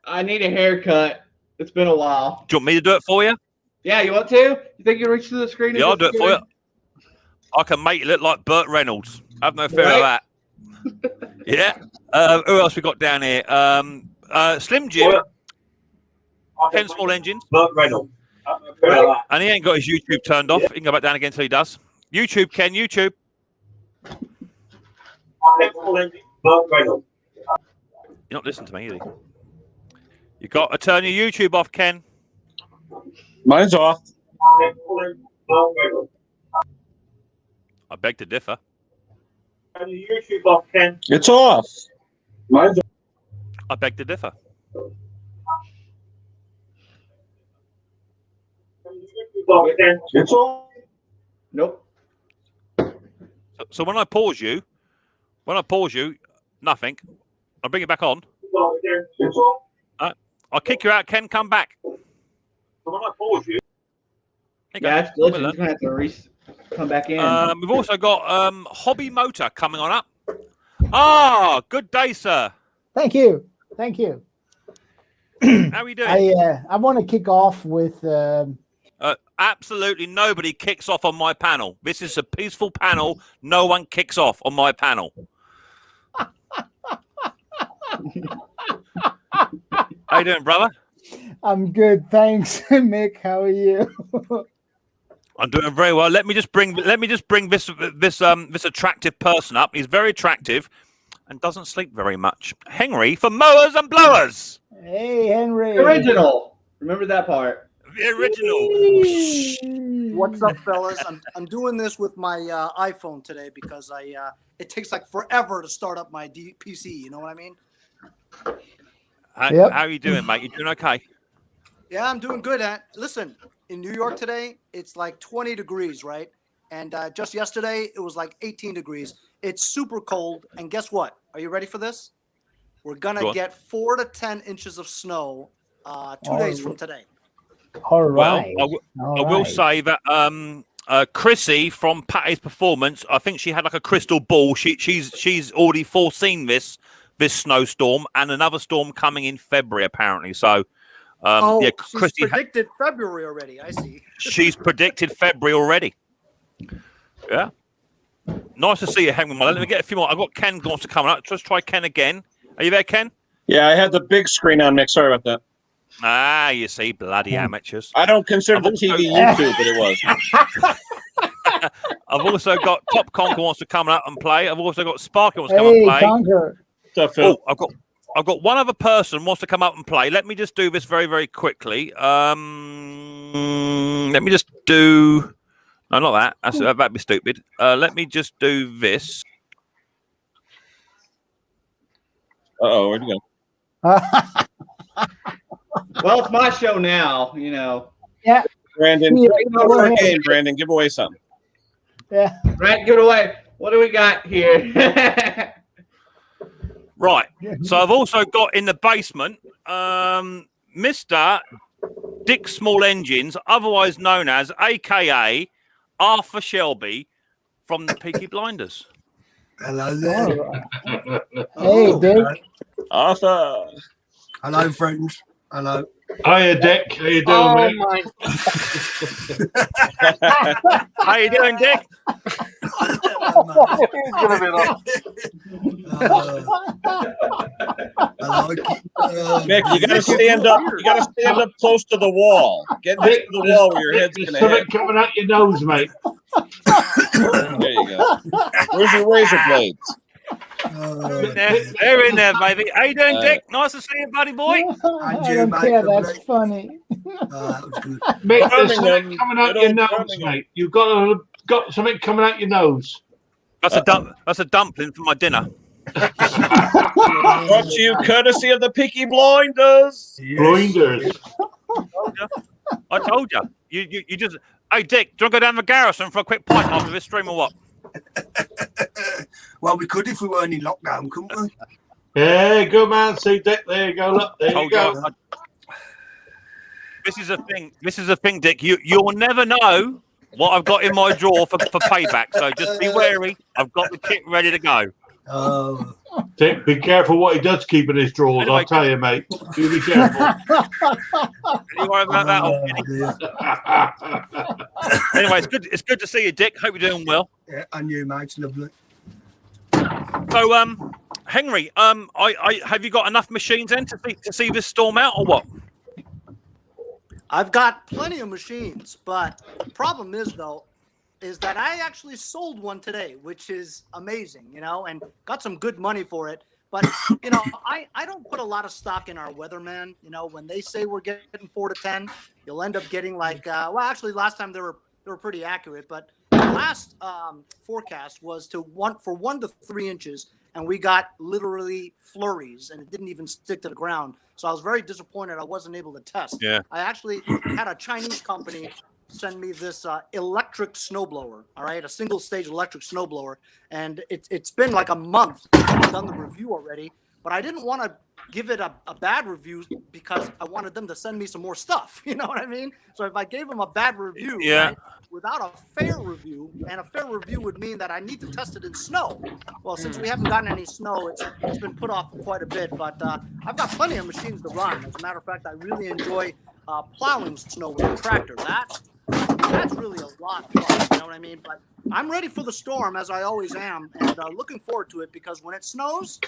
I need a haircut. It's been a while. Do you want me to do it for you? Yeah, you want to? You think you reach to the screen? Yeah, I'll do it for you. I can make you look like Burt Reynolds. Have no fear of that. Yeah. Who else we got down here? Slim Jim. Ken Small Engines. Burt Reynolds. And he ain't got his YouTube turned off. He can go back down again until he does. YouTube, Ken, YouTube. Burt Reynolds. You're not listening to me, either. You got to turn your YouTube off, Ken. Mine's off. I beg to differ. Turn your YouTube off, Ken. It's off. Mine's off. I beg to differ. It's off. Nope. So when I pause you, nothing. I'll bring it back on. It's off. I'll kick you out, Ken. Come back. So when I pause you. Yeah, it's glitching. You're gonna have to come back in. We've also got Hobby Motor coming on up. Ah, good day, sir. Thank you. Thank you. How are you doing? I want to kick off with absolutely nobody kicks off on my panel. This is a peaceful panel. No one kicks off on my panel. How you doing, brother? I'm good, thanks. Mick, how are you? I'm doing very well. Let me just bring this attractive person up. He's very attractive and doesn't sleep very much. Henry from Mowers and Blowers. Hey, Henry. The original. Remember that part. The original. What's up, fellas? I'm doing this with my iPhone today because it takes like forever to start up my PC. You know what I mean? How are you doing, mate? You doing okay? Yeah, I'm doing good. Listen, in New York today, it's like 20 degrees, right? And just yesterday, it was like 18 degrees. It's super cold. And guess what? Are you ready for this? We're going to get 4 to 10 inches of snow 2 days from today. All right. Well, I will say that Chrissy from Patty's Performance, I think she had like a crystal ball. She's already foreseen this snowstorm and another storm coming in February, apparently. So, yeah, Chrissy she's predicted February already. I see. She's predicted February already. Yeah. Nice to see you, Henry. Let me get a few more. I've got Ken wants to come up. Just try Ken again. Are you there, Ken? Yeah, I had the big screen on, Nick. Sorry about that. Ah, you see, bloody amateurs. I don't consider the TV YouTube, but it was. I've also got Top Conker wants to come up and play. I've also got Sparky wants to come and play. Conker. Oh, I've got one other person wants to come up and play. Let me just do this very, very quickly. Let me just do. No, not that. That'd be stupid. Let me just do this. Where'd you go? Well, it's my show now, you know. Yeah. Brandon, game, Brandon, give away something. Yeah. Right, give it away. What do we got here? Right. So I've also got in the basement Mr. Dick Small Engines, otherwise known as AKA Arthur Shelby from the Peaky Blinders. Hello there. Hey, Dick. Arthur. Hello, friends. Hello. Hiya, Dick. How you doing, mate? How you doing, Dick? Nick, you gotta stand up. You gotta stand up close to the wall. Get next to the wall where your head's gonna hit. Coming out your nose, mate. There you go. Where's your razor blades? They're in there, baby. How you doing, Dick? Nice to see you, buddy boy. I don't care. That's funny. That was good. Mate, there's something coming out your nose, mate. You've got something coming out your nose. That's a dumpling for my dinner. Brought to you courtesy of the Peaky Blinders. Blinders. I told you. You just. Hey, Dick, do you want to go down the garrison for a quick pint after this stream or what? Well, we could if we weren't in lockdown, couldn't we? Yeah, good man. See, Dick, there you go. Look, there you go. This is a thing. This is a thing, Dick. You'll never know what I've got in my drawer for payback. So just be wary. I've got the kit ready to go. Oh, Be careful what he does keep in his drawers. Anyway, I'll tell you, mate. You be careful. Any worry about that? dear. Anyway, it's good to see you, Dick. Hope you're doing well. Yeah, and you, mate. Lovely. So, Henry, I have you got enough machines then to see this storm out, or what? I've got plenty of machines, but the problem is that I actually sold one today, which is amazing, and got some good money for it. But, I don't put a lot of stock in our weatherman. When they say we're getting 4 to 10, you'll end up getting like, actually last time they were pretty accurate, but the last forecast was for 1 to 3 inches, and we got literally flurries, and it didn't even stick to the ground. So I was very disappointed I wasn't able to test. Yeah. I actually had a Chinese company send me this electric snowblower, all right, a single-stage electric snowblower, and it's been like a month since I've done the review already, but I didn't want to give it a bad review because I wanted them to send me some more stuff. You know what I mean? So if I gave them a bad review, right, without a fair review, and a fair review would mean that I need to test it in snow. Well, since we haven't gotten any snow, it's been put off quite a bit, but I've got plenty of machines to run. As a matter of fact, I really enjoy plowing snow with a tractor. That's really a lot of fun, you know what I mean? But I'm ready for the storm, as I always am, and looking forward to it, because when it snows,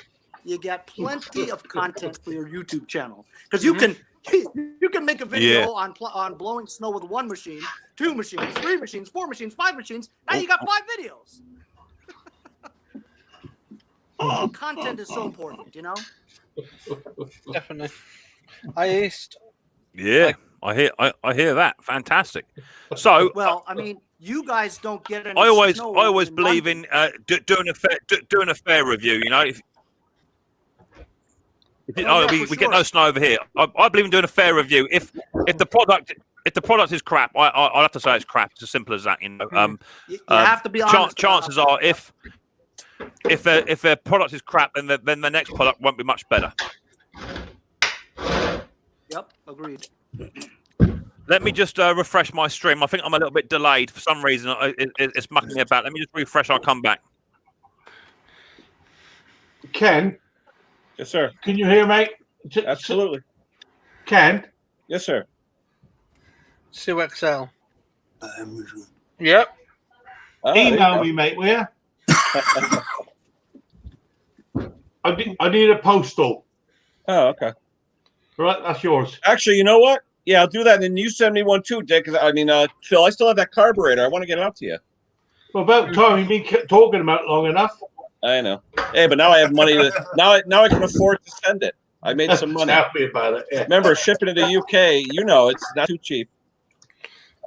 you get plenty of content for your YouTube channel, because you can make a video on blowing snow with 1 machine, 2 machines, 3 machines, 4 machines, 5 machines. Now you got 5 videos. Content is so important, Definitely. I used. Yeah, I hear that. Fantastic. So, well, I mean, you guys don't get any. I always snow believe in doing a fair review. We get no snow over here. I believe in doing a fair review. If the product is crap, I'll have to say it's crap. It's as simple as that. You have to be honest. Chances are, if their product is crap, then the next product won't be much better. Yep, agreed. Let me just refresh my stream. I think I'm a little bit delayed for some reason. It's mucking me about. Let me just refresh. I'll come back. Ken? Yes, sir. Can you hear me? Absolutely. Ken? Yes, sir. Sue XL. Yep. Oh, Email me, mate, will you? I need a postal. Oh, okay. Right, that's yours. Actually, you know what? Yeah, I'll do that, and you send me one too, Dick. Phil, I still have that carburetor. I want to get it out to you. Well, about time. You've been talking about it long enough. I know. Hey, but now I have money now I can afford to send it. I made some money. Happy about it. Yeah. Remember, shipping to the UK, it's not too cheap.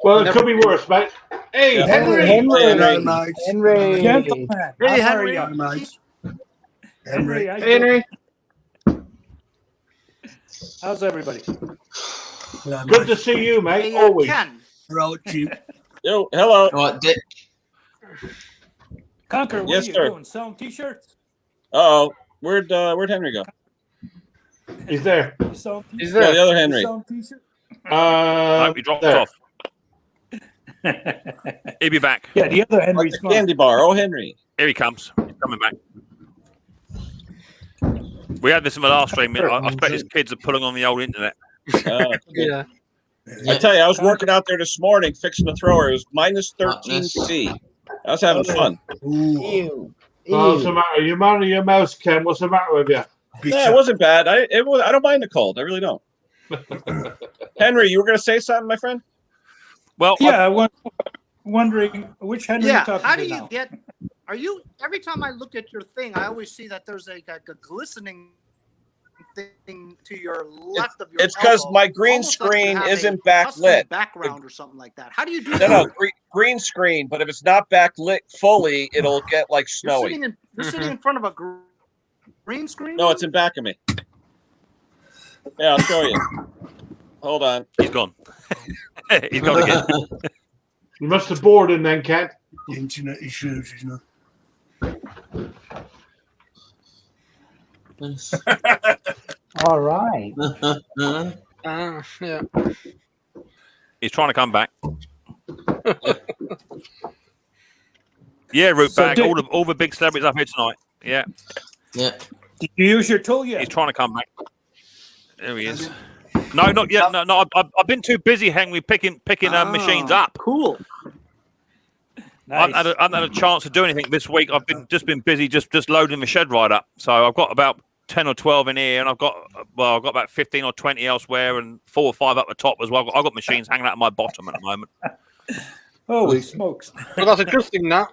Well, it could be worse, mate. Hey, Yeah. Henry. Henry. Hey, Henry. Henry. How's everybody? Good to see you, mate. Hey, Always. Ken. Right, you. Yo, hello. What, Dick? Conquer, what Yes, are you sir. doing? Selling t-shirts? Uh-oh. Where'd Henry go? He's there. You selling He's Yeah, there. the other You Henry. selling t-shirts? Hope he dropped there. off. He'll be back. Yeah, the other Henry's The gone. candy bar. Oh, Henry. Here he comes. He's coming back. We had this in the last stream. I expect his kids are pulling on the old internet. Yeah. I tell you, I was working out there this morning fixing the thrower. It was minus 13C. I was having fun. Ooh. What's the matter? You man or your mouse, Ken? What's the matter with you? Yeah, it wasn't bad. I don't mind the cold. I really don't. Henry, you were going to say something, my friend? Well, Yeah, I was wondering which Henry Yeah, you're talking how to do you now. get? Are you every time I look at your thing, I always see that there's a glistening thing to your left of your. It's because elbow, my green almost like you screen have isn't a custom backlit. background or something like that. How do you do No, that? green screen. But if it's not backlit fully, it'll get like You're snowy. sitting in front of a green screen. No, it's in back of me. Yeah, I'll show you. Hold on. he's gone. He's gone again. You must have bored him then, Ken. Internet issues, isn't it? All right. Yeah. He's trying to come back. Yeah, root So bag. All the big celebrities up here tonight. Yeah. Yeah. Did you use your tool yet? He's trying to come back. There he is. No, not yet. No. I've been too busy, Henry, picking machines up. Cool. I haven't had a chance to do anything this week. I've been busy just loading the shed right up. So I've got about 10 or 12 in here, and I've got about 15 or 20 elsewhere, and 4 or 5 up the top as well. I've got machines hanging out of my bottom at the moment. Holy smokes! Well, that's a good thing, that.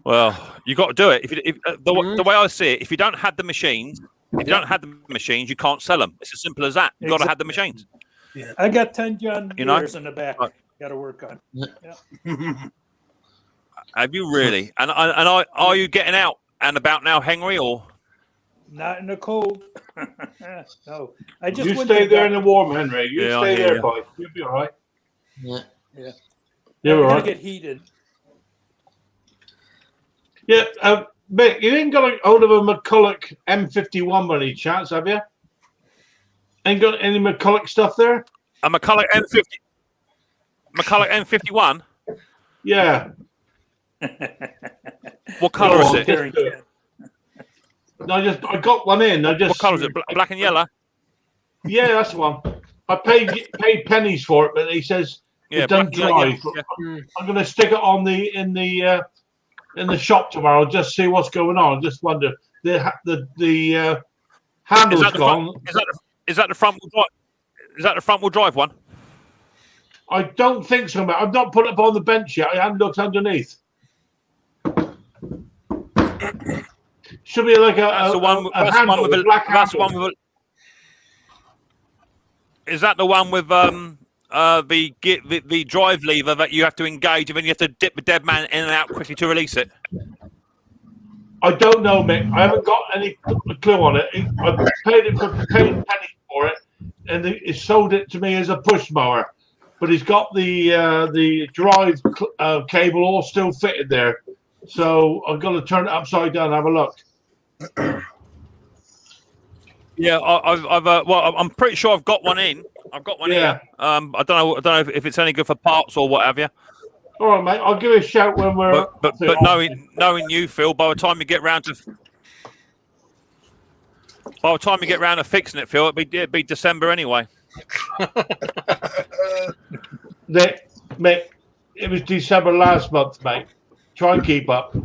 Well, you got to do it. If the way I see it, if you don't have the machines, you can't sell them. It's as simple as that. You've got to have the machines. Yeah. I got 10 John Deere's in the back. Right. Got to work on. Yeah. Have you really? And are you getting out and about now, Henry, or Not in the cold. No, I just You went stay to there in the warm, Henry. You Yeah, I stay hear there, you. boy. You'll be all right. Yeah. You're I'm all gonna right. get heated. Yeah, Mick, you ain't got hold of a McCulloch M51 by any chance, have you? Ain't got any McCulloch stuff there? a McCulloch M51? Yeah. What colour is on, it? just do it. No, I got one in. What colour is it? Black and yellow? Yeah, that's the one. I paid pennies for it, but he says Yeah, it doesn't black- drive. yeah. I'm going to stick it on in the shop tomorrow. Just see what's going on. Just wonder the handle's Is that the gone. front, is that the front wheel drive? Is that the front wheel drive one? I don't think so, mate. I've not put it up on the bench yet. I haven't looked underneath. Should be like That's the one. a That's the handle one with with black That's the handle. one with. Is that the one with the drive lever that you have to engage, and then you have to dip the dead man in and out quickly to release it? I don't know, Mick. I haven't got any clue on it. I paid pennies for it, and he sold it to me as a push mower. But he's got the drive cable all still fitted there, so I've got to turn it upside down and have a look. Yeah, I'm pretty sure I've got one in. I've got one Yeah. here. I don't know if it's any good for parts or what have you. All right, mate. I'll give you a shout when we're. But knowing you, Phil, by the time you get round to fixing it, Phil, it'd be December anyway. Mick, it was December last month, mate. Try and keep up.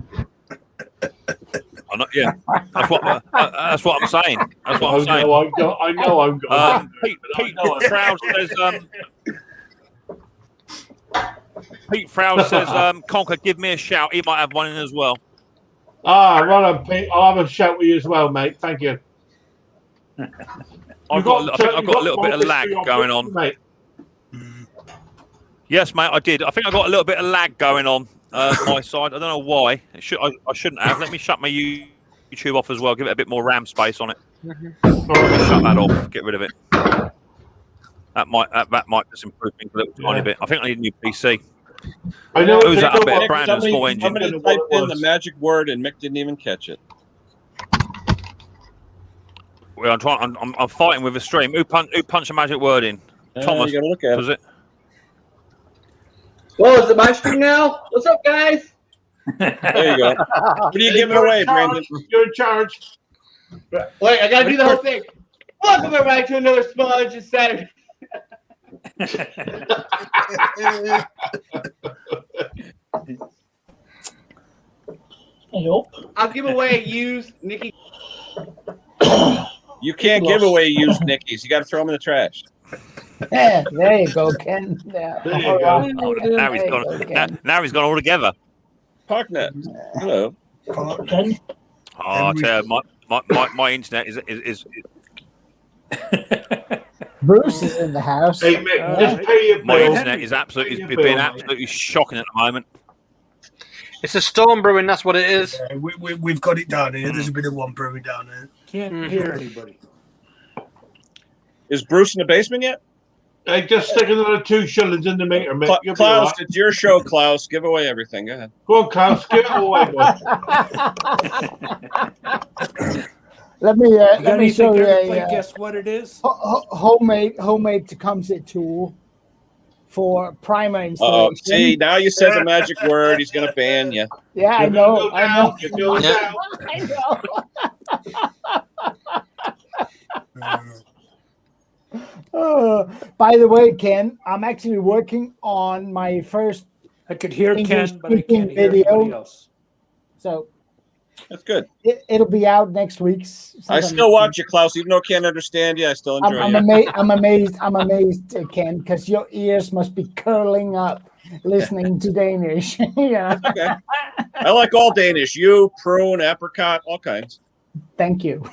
Yeah, that's what I'm saying. That's what I'm saying. I know I'm going. Pete Frowd says, Conker, give me a shout. He might have one in as well. Right on, Pete. I'll have a shout with you as well, mate. Thank you. I think I've got a little bit of lag going on. Mate. Yes, mate, I did. I think I got a little bit of lag going on my side. I don't know why. I shouldn't have. Let me shut my YouTube off as well. Give it a bit more RAM space on it. Shut that off. Get rid of it. That might just improve things a little tiny bit. I think I need a new PC. I know. Who's that? A bit of Brandon's small engine. Somebody typed in the magic word and Mick didn't even catch it. Well, I'm fighting with a stream. Who punched a magic word in? Thomas. You gotta look at Was it? Well, is it my stream now? What's up, guys? There you go. What are you giving away, Brandon? You're in charge. Wait, I gotta do the whole thing. Welcome everybody to another Smudge. It's Saturday. I'll give away a used Nikki. You can't give away used Nickies. You got to throw them in the trash. Yeah, there you go, Ken. Yeah. There you go. Now he's gone. Now he's gone all together. Parknet. Hello. Ken? Oh, I tell you, my internet is Bruce is in the house. Hey, Mick, just pay your my bill. internet is absolutely shocking at the moment. It's a storm brewing, that's what it is. Yeah, we've got it down here. There's a bit of one brewing down here. Can't hear anybody. Is Bruce in the basement yet? Hey, just stick another 2 shillings in the meter, Mick. You'll be all Klaus, right. it's your show, Klaus. Give away everything. Go ahead. Go on, Klaus. Get it away, boy. Let me Let me show you everybody a guess what it is. homemade Tecumseh tool. for primer Uh-oh. installation. See, now you said the magic word. He's going to ban you. Yeah, I know. I know. You're going down. I know. By the way, Ken, I'm actually working on my first I could hear English Ken, but I can't hear video. anybody else. So That's good. it'll be out next week. I still watch you, Klaus. Even though I can't understand you, I still enjoy I'm you. amazed, Ken, because your ears must be curling up listening to Danish. Yeah. Okay. I like all Danish. You, prune, apricot, all kinds. Thank you.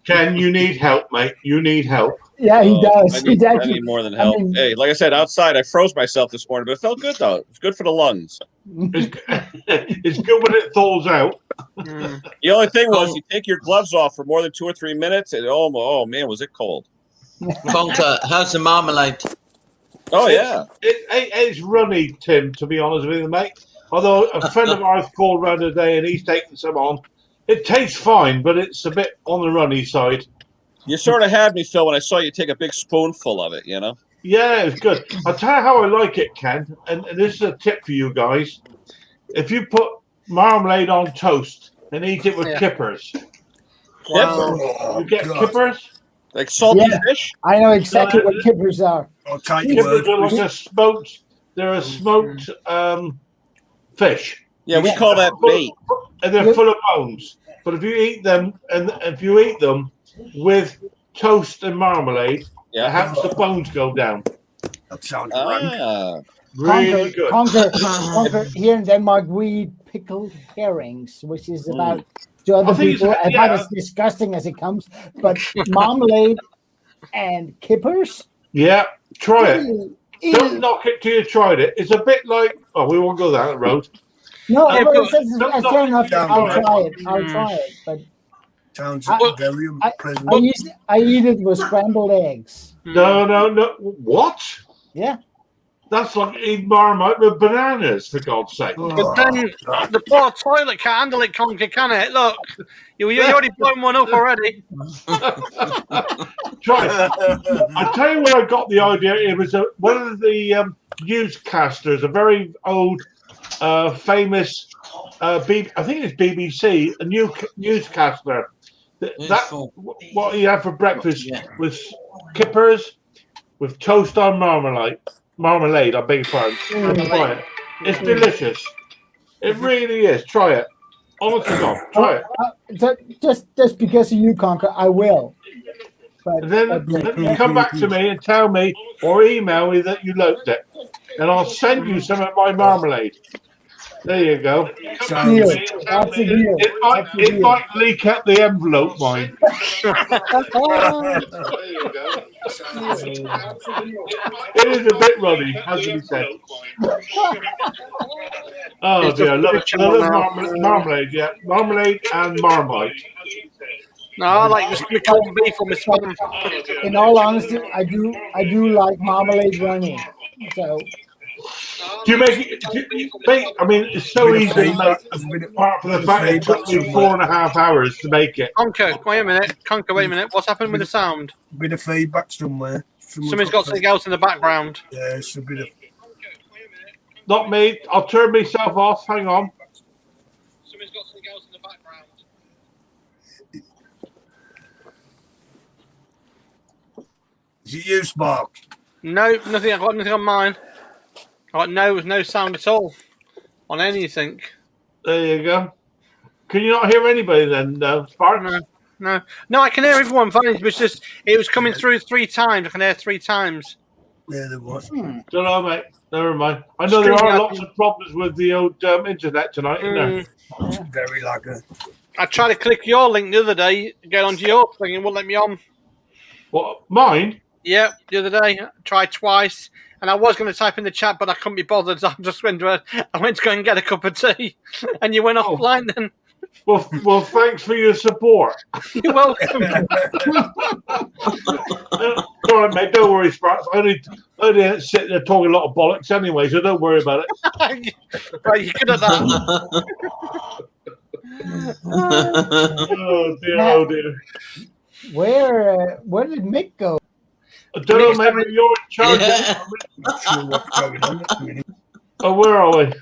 Ken, you need help, mate. You need help. Yeah, he does. I need more than help. Hey, like I said, outside, I froze myself this morning, but it felt good, though. It's good for the lungs. It's good when it thaws out. The only thing was you take your gloves off for more than 2 or 3 minutes, and oh man, was it cold. Conker, how's the marmalade? Oh, yeah. It's runny, Tim, to be honest with you, mate. Although a friend of ours called round today and he's taking some on. It tastes fine, but it's a bit on the runny side. You sort of had me, Phil, when I saw you take a big spoonful of it, you know? Yeah, it's good. I'll tell you how I like it, Ken, and this is a tip for you guys. If you put marmalade on toast and eat it with kippers. Wow. You get kippers? Like salty fish? I know exactly what kippers are. Kippers are like a smoked, they're a smoked fish. Yeah, we call that bait. And they're full of bones. But if you eat them, and if you eat them with toast and marmalade, it helps the bones go down. That sounds really good. Conquer, here in Denmark, we eat pickled herrings, which is about to other people about as disgusting as it comes. But marmalade and kippers? Yeah, try it. Don't knock it till you tried it. It's a bit like, we won't go down that road. No, that's fair enough. I'll try it. I'll try it. But sounds very unpleasant. I eat it with scrambled eggs. No. What? Yeah. That's like eating Marmite with bananas, for God's sake. But then the poor toilet can't handle it, Conker, can it? Look, you already blown one up already. Try it. I tell you where I got the idea. It was one of the newscasters, a very old, famous, I think it's BBC, a newscaster. What he had for breakfast was kippers with toast on marmalade. I beg your pardon. Try it. It's delicious. It really is. Try it. Honest to God, try it. Just because of you, Conquer, I will. But then come back to me and tell me or email me that you liked it, and I'll send you some of my marmalade. There you go. It might leak out the envelope, mine. It is a bit runny, as we said. Oh dear, I love marmalade. Yeah, marmalade and Marmite. No, I like just corned beef on my spam. In all honesty, I do like marmalade running. So. Do you make it? I mean, it's so easy to make. Apart from the fact it took me 4.5 hours to make it. Conker, wait a minute. What's happened with the sound? Bit of feedback somewhere. Somebody's got something else in the background. Yeah, it's a bit of. Not me. I'll turn myself off. Hang on. Somebody's got something else in the background. Is it you, Spark? No, nothing. I've got nothing on mine. I got no sound at all on anything. There you go. Can you not hear anybody then, Spark? No, I can hear everyone fine. It was coming through 3 times. I can hear 3 times. Yeah, there was. Don't know, mate. Never mind. I know there are lots of problems with the old internet tonight, isn't there? It's very laggy. I tried to click your link the other day, get onto your thing, and it wouldn't let me on. What, mine? Yeah, the other day. I tried twice. And I was going to type in the chat, but I couldn't be bothered. So I just went to go and get a cup of tea, and you went offline then. Well, thanks for your support. You're welcome. All right, mate. Don't worry, Sparks. I only sit there talking a lot of bollocks anyway, so don't worry about it. Right, you're good at that. Oh dear. Where did Mick go? I don't know, mate, but you're in charge. Yeah. I'm not sure what's going on at the minute. Oh, where are we?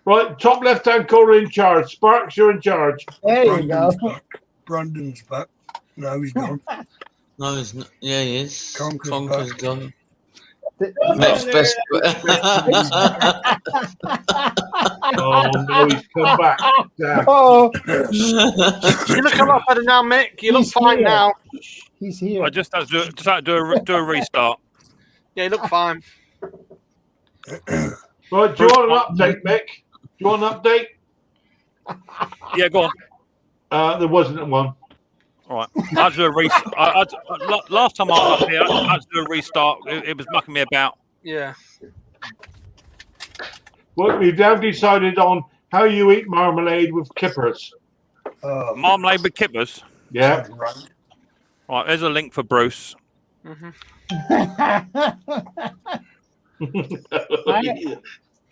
Right, top left-hand corner in charge. Sparks, you're in charge. There you go. Brandon's back. No, he's gone. No, he's not. Yeah, he is. Conker's Conker's gone. The- Next best. Oh, no, he's come back. Damn. Oh, You look a lot better now, Mick. You look He's fine here. now. he's here. I just had to do a restart. Yeah, you look fine. Right, do you want an update, Mick? Do you want an update? Yeah, go on. There wasn't one. All right. I had to do a restart. Last time I was up here, I had to do a restart. It was mucking me about. Yeah. Well, we've now decided on how you eat marmalade with kippers. Marmalade with kippers. Yeah. Right, there's a link for Bruce.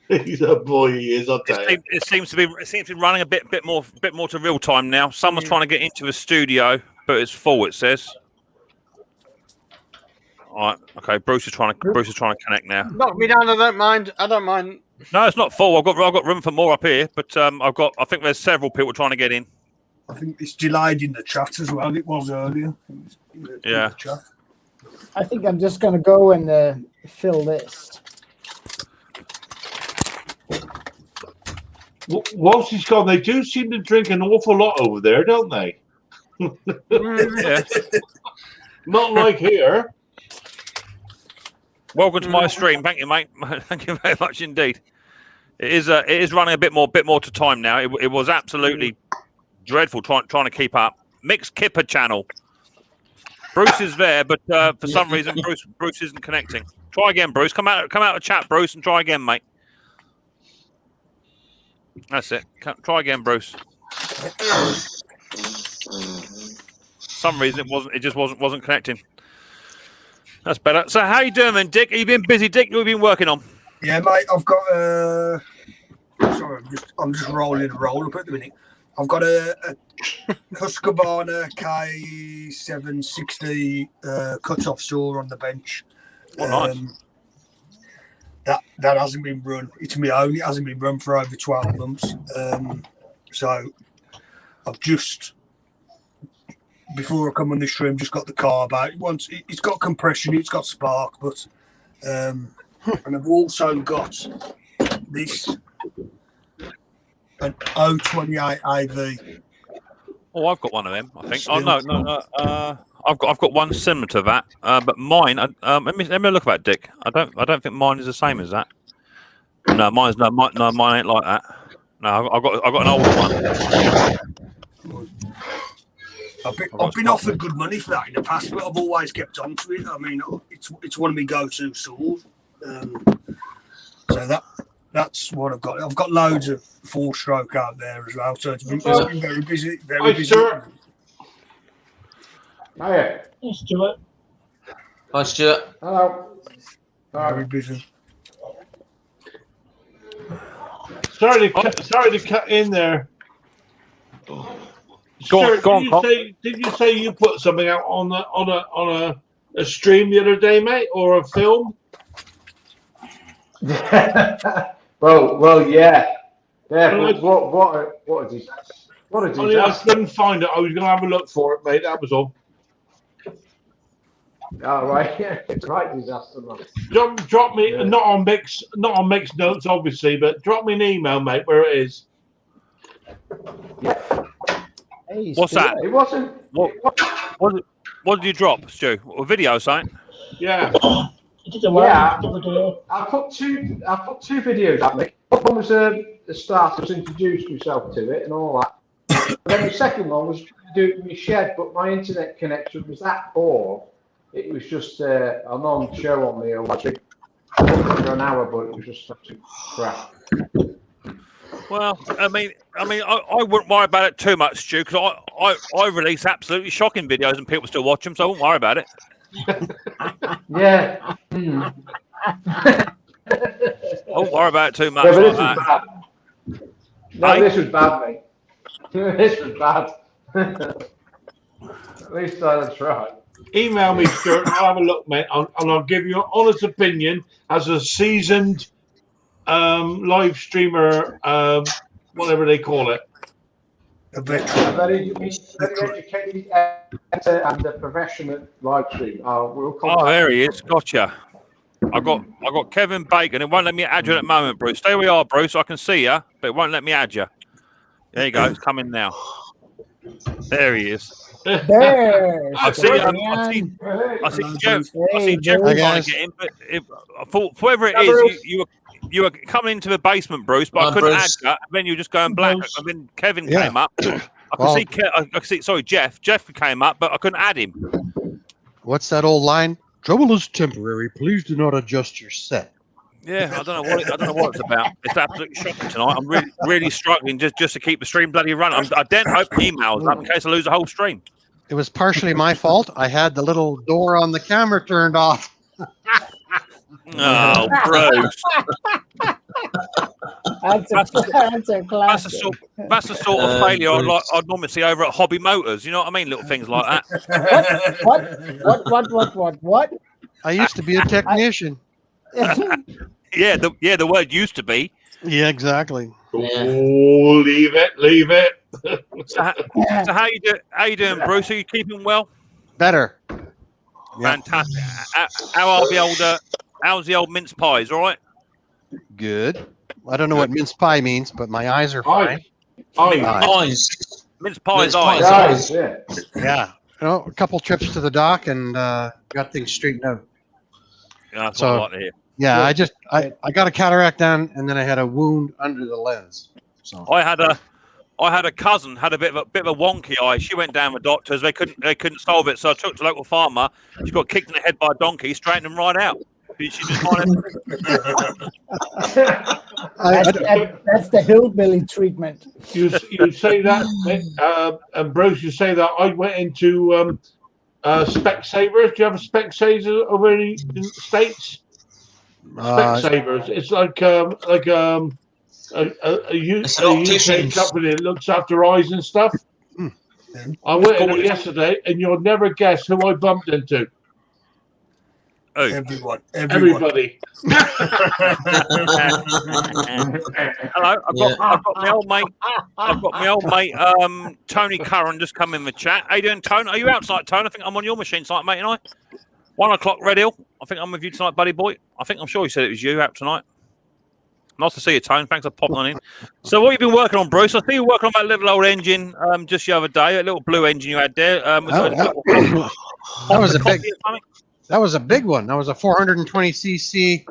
He's a boy, he is, I'll tell you. It seems to be running a bit more to real time now. Someone's trying to get into the studio, but it's full. It says. All right, okay. Bruce is trying to connect now. Knock me down. I don't mind. I don't mind. No, it's not full. I've got room for more up here, but I think there's several people trying to get in. I think it's delayed in the chat as well. It was earlier. Yeah. I think I'm just going to go and fill this. Whilst he's gone, they do seem to drink an awful lot over there, don't they? Yeah. Not like here. Welcome to my stream. Thank you, mate. Thank you very much indeed. It is running a bit more to time now. It was absolutely dreadful trying to keep up. Mixed Kipper channel. Bruce is there, but for some reason Bruce isn't connecting. Try again, Bruce. Come out of chat, Bruce, and try again, mate. That's it. Try again, Bruce. Some reason it just wasn't connecting. That's better. So how you doing, then, Dick? Have you been busy, Dick? What have you been working on? Yeah, mate. I've got sorry, I'm just rolling a roll up at the minute. I've got a Husqvarna K760 cut-off saw on the bench. Oh, nice. That hasn't been run. It's my own. It hasn't been run for over 12 months. So I've just, before I come on this stream, just got the carb out. It's got compression, it's got spark, but and I've also got this an 028 AV. Oh, I've got one of them. I think. Oh no. I've got one similar to that, but mine. Let me look at that, Dick. I don't think mine is the same as that. No, mine ain't like that. No, I've got an older one. I've been offered good money for that in the past, but I've always kept on to it. I mean, it's one of my go-to saws. So that's what I've got. I've got loads of 4-stroke out there as well. So it's been very busy. Very busy. Sir. Hiya. Hey, Stuart. Hi, Stuart. Hello. Very busy. Sorry to cut in there. Go Stuart, on, did you say you put something out on a stream the other day, mate, or a film? well, yeah. Yeah, Well, what a disaster. What a I disaster. couldn't find it. I was going to have a look for it, mate. That was all. Oh, right. Yeah, it's right disaster, man. Drop me not on Mix notes, obviously, but drop me an email, mate, where it is. Yeah. Hey, What's that? It wasn't. What did you drop, Stu? A video, something? Yeah. Yeah, I put two videos up. One was a start, I was introduced myself to it and all that. And then the second one was doing my shed, but my internet connection was that poor. It was just a non-show on me, like for an hour, but it was just such a crap. Well, I mean, I wouldn't worry about it too much, Stu, because I release absolutely shocking videos and people still watch them, so I won't worry about it. Yeah. I won't worry about it too much. Yeah, but this like was that. bad. No, this was bad, mate. This was bad. At least I tried. email me, Stuart. I'll have a look, mate, and I'll give you an honest opinion as a seasoned live streamer, whatever they call it. A veteran. A very educated editor and a professional live stream. Oh, there he is. Gotcha. I got Kevin Bacon. It won't let me add you at the moment, Bruce. Stay where you are, Bruce. I can see you, but it won't let me add you. There you go. It's coming now. There he is. There. I see Jeff. I see Jeff trying to get in, but for whoever it is, you were coming into the basement, Bruce, but I couldn't add that. And then you were just going black. And then Kevin came up. I can see. Sorry, Jeff. Jeff came up, but I couldn't add him. What's that old line? Trouble is temporary. Please do not adjust your set. Yeah, I don't know what it's about. It's absolutely shocking tonight. I'm really struggling just to keep the stream bloody running. I don't open emails up in case I lose the whole stream. It was partially my fault. I had the little door on the camera turned off. Oh, Bruce. That's a classic. That's the sort of failure I'd normally see over at Hobby Motors. You know what I mean? Little things like that. What? I used to be a technician. Yeah, the word used to be. Yeah, exactly. Oh, leave it. So how you doing, Bruce? Are you keeping well? Better. Fantastic. How's the old mince pies? All right. Good. I don't know what mince pie means, but my eyes are fine. Eyes. Mince pies. Eyes. Yeah. You know, a couple trips to the doc and got things straightened out. Yeah, that's what I like to hear. Yeah, I got a cataract done, and then I had a wound under the lens. So I had a cousin had a bit of a wonky eye. She went down with doctors. They couldn't solve it, so I took to the local farmer. She got kicked in the head by a donkey, straightened him right out. She just that's the hillbilly treatment. You say that, and Bruce, you say that. I went into Specsavers. Do you have a Specsavers over in the States? Specsavers. It's like a UK company that looks after eyes and stuff. I went in there yesterday, and you'll never guess who I bumped into. Oh. Everybody. Hello, I've got my old mate. Tony Curran just come in the chat. How you doing, Tony? Are you out tonight, Tony? I think I'm on your machine tonight, mate. And I 1 o'clock, Red Hill. I think I'm with you tonight, buddy boy. I'm sure he said it was you out tonight. Nice to see you, Tony. Thanks for popping on in. So, what have you been working on, Bruce? I see you were working on that little old engine just the other day, a little blue engine you had there. That was a big one. That was a 420cc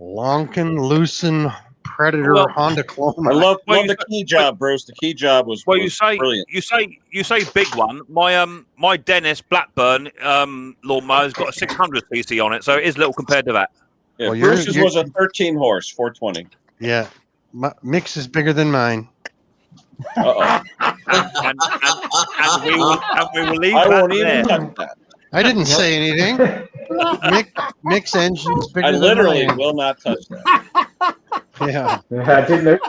Lonkin Lucen Predator Honda Clone. I love the key job, Bruce. The key job was brilliant. You say big one. My Dennis Blackburn lawnmower's got a 600cc on it, so it is little compared to that. Yeah, well, Bruce's was a 13 horse 420. Yeah, Micks is bigger than mine. and we will leave I that won't there. even touch that. I didn't say anything. Mix engine's bigger I than literally mine. will not touch that. Yeah. I didn't know.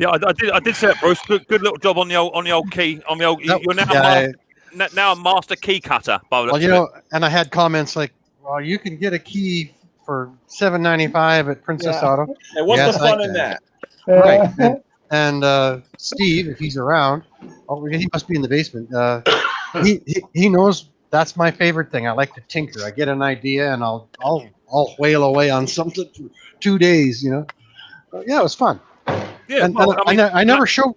Yeah, I did say it, Bruce. Good little job on the old key. You're now a master key cutter. Well, you know, and I had comments like, "Well, you can get a key for $7.95 at Princess Auto." And what's the fun in that? Right. And Steve, if he's around, he must be in the basement. He knows that's my favorite thing. I like to tinker. I get an idea and I'll whale away on something for 2 days. You know, yeah, it was fun. Yeah, and I never showed